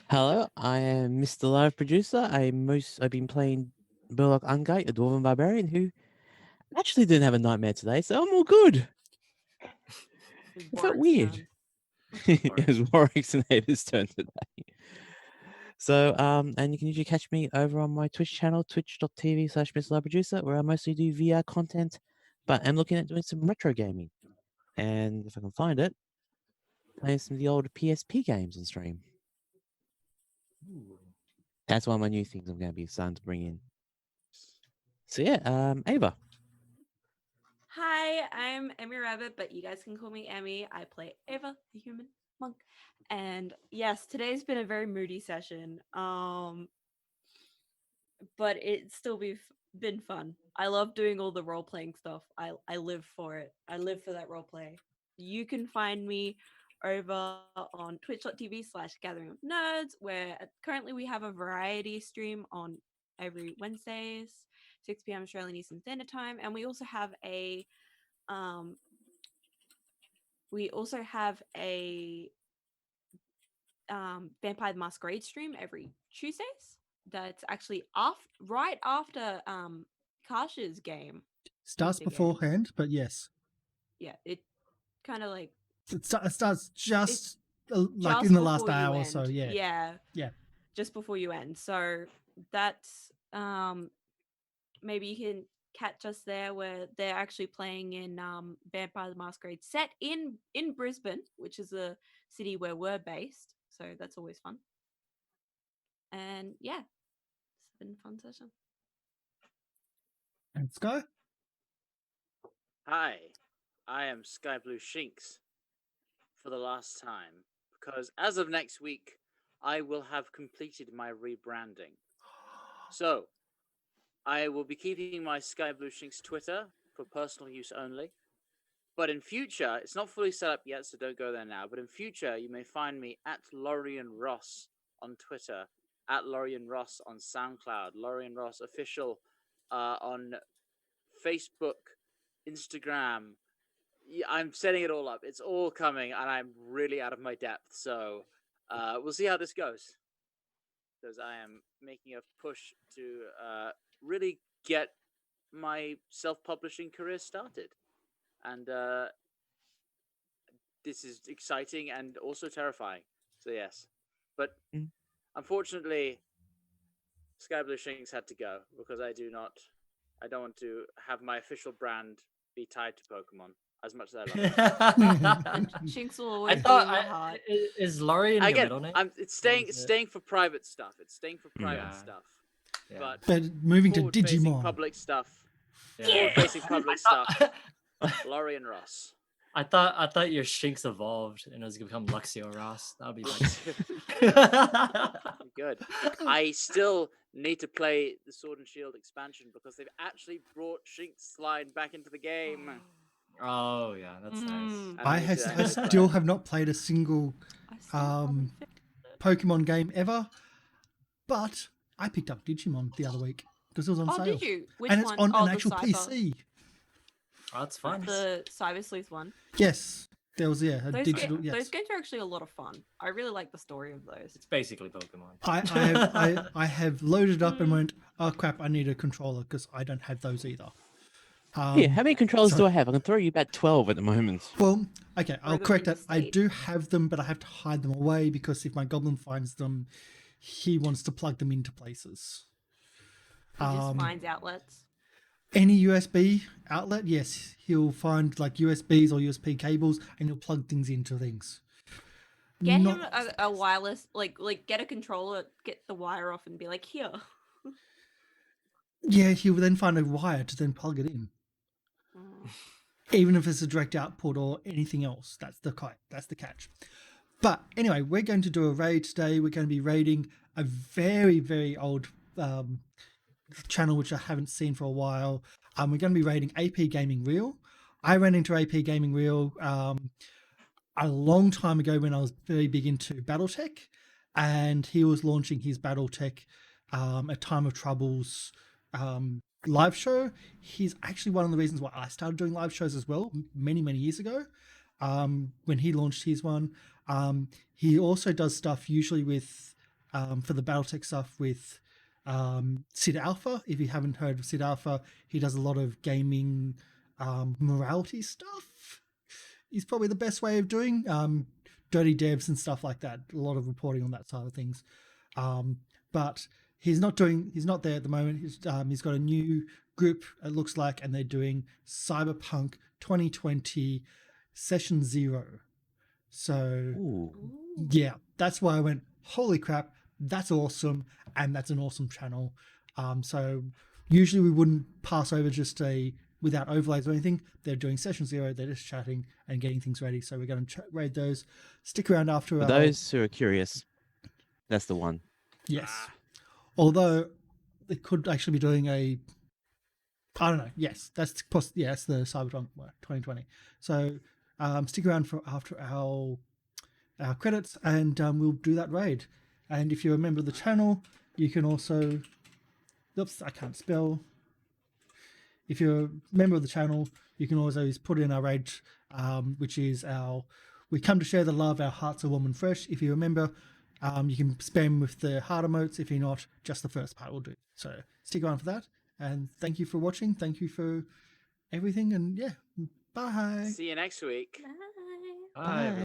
Hello, I am Mr. Live Producer. I've been playing Burlock Ungate, a Dwarven Barbarian who actually didn't have a nightmare today, so I'm all good. It felt weird. It was Warwick's and Ava's turn today. So, and you can usually catch me over on my Twitch channel, twitch.tv/MrLiveProducer, where I mostly do VR content, but I'm looking at doing some retro gaming. And if I can find it, playing some of the old PSP games on stream. That's one of my new things I'm going to be starting to bring in. So yeah, Ava. Hi, I'm Emmy Rabbit, but you guys can call me Emmy. I play Ava, the human monk. And yes, today's been a very moody session. But it's still been fun. I love doing all the role-playing stuff. I live for it. I live for that roleplay. You can find me over on twitch.tv/gathering of nerds, where currently we have a variety stream on every Wednesdays, 6 p.m. Australian Eastern Standard Time, and we also have a Vampire the Masquerade stream every Tuesdays. That's actually right after Kasha's game. Starts Winter game. beforehand, but yes. Yeah, it kind of like It starts just like just in the last before you hour or end. so, yeah. Yeah. Just before you end. So that's maybe you can catch us there, where they're actually playing in Vampire the Masquerade, set in Brisbane, which is a city where we're based. So that's always fun. And yeah, it's been a fun session. And Sky? Hi, I am Sky Blue Shinx for the last time, because as of next week, I will have completed my rebranding. So, I will be keeping my Sky Blue Shinx Twitter for personal use only. But in future, it's not fully set up yet, so don't go there now. But in future, you may find me at Lorian Ross on Twitter, at Lorian Ross on SoundCloud, Lorian Ross Official on Facebook, Instagram. Yeah, I'm setting it all up. It's all coming, and I'm really out of my depth. So we'll see how this goes. Because I am making a push to really get my self-publishing career started. And this is exciting and also terrifying. So yes. But unfortunately, Sky Blue Shinx had to go, because I don't want to have my official brand be tied to Pokemon as much as I love it. Shinx will I always be in thought your heart. is Laurie in your Again, middle name? it's staying for private stuff. It's staying for private Yeah. stuff. Yeah. But moving to Forward-facing Digimon. public stuff. Yeah. Forward-facing public stuff. Laurie and Ross. I thought your Shinx evolved and it was gonna become Luxio Ross. That would be like Good. I still need to play the Sword and Shield expansion, because they've actually brought Shinx Slide back into the game. Oh yeah, that's nice. And I still have not played a single Pokemon game ever, but I picked up Digimon the other week because it was on sale. Did you? Which and it's one? on an The actual Cyber. PC. Oh, that's fun. The Cyber Sleuth one. Yes, There was a Those, digital. those Yes, games are actually a lot of fun. I really like the story of those. It's basically Pokemon. I have loaded up and Mm. went, oh crap, I need a controller because I don't have those either. Yeah, how many controllers so- do I have? I can throw you about 12 at the moment. Well, okay, I'll them correct in that. I state. do have them, but I have to hide them away because if my goblin finds them, he wants to plug them into places. He just finds outlets. Any USB outlet, yes, he'll find like USBs or USB cables, and he'll plug things into things. Get Not- him a wireless, like get a controller, get the wire off, and be like, here. Yeah, he'll then find a wire to then plug it in. Even if it's a direct output or anything else, that's the catch. But anyway, we're going to do a raid today. We're going to be raiding a very, very old channel which I haven't seen for a while. We're going to be raiding AP Gaming Real. I ran into AP Gaming Real a long time ago when I was very big into BattleTech, and he was launching his BattleTech A Time of Troubles live show. He's actually one of the reasons why I started doing live shows as well many years ago when he launched his one. He also does stuff usually with for the BattleTech stuff with Sid Alpha. If you haven't heard of Sid Alpha, he does a lot of gaming morality stuff. Is probably the best way of doing dirty devs and stuff like that. A lot of reporting on that side of things. But he's not there at the moment. He's got a new group, it looks like, and they're doing Cyberpunk 2020 Session 0. So Ooh. yeah, that's why I went, holy crap, that's awesome, and that's an awesome channel. So usually we wouldn't pass over just without overlays or anything. They're doing Session 0, they're just chatting and getting things ready. So we're going to raid those. Stick around after For our... those who are curious, that's the one. Yes. Although they could actually be doing I don't know. Yes, that's the Cyberpunk 2020. So stick around for after our credits, and we'll do that raid. And if you're a member of the channel, you can also... Oops, I can't spell. If you're a member of the channel, you can always put in our raid, which is we come to share the love, our hearts are warm and fresh. If you remember, you can spam with the hard emotes. If you're not, just the first part will do. So stick around for that. And thank you for watching. Thank you for everything. And yeah, bye. See you next week. Bye. Bye.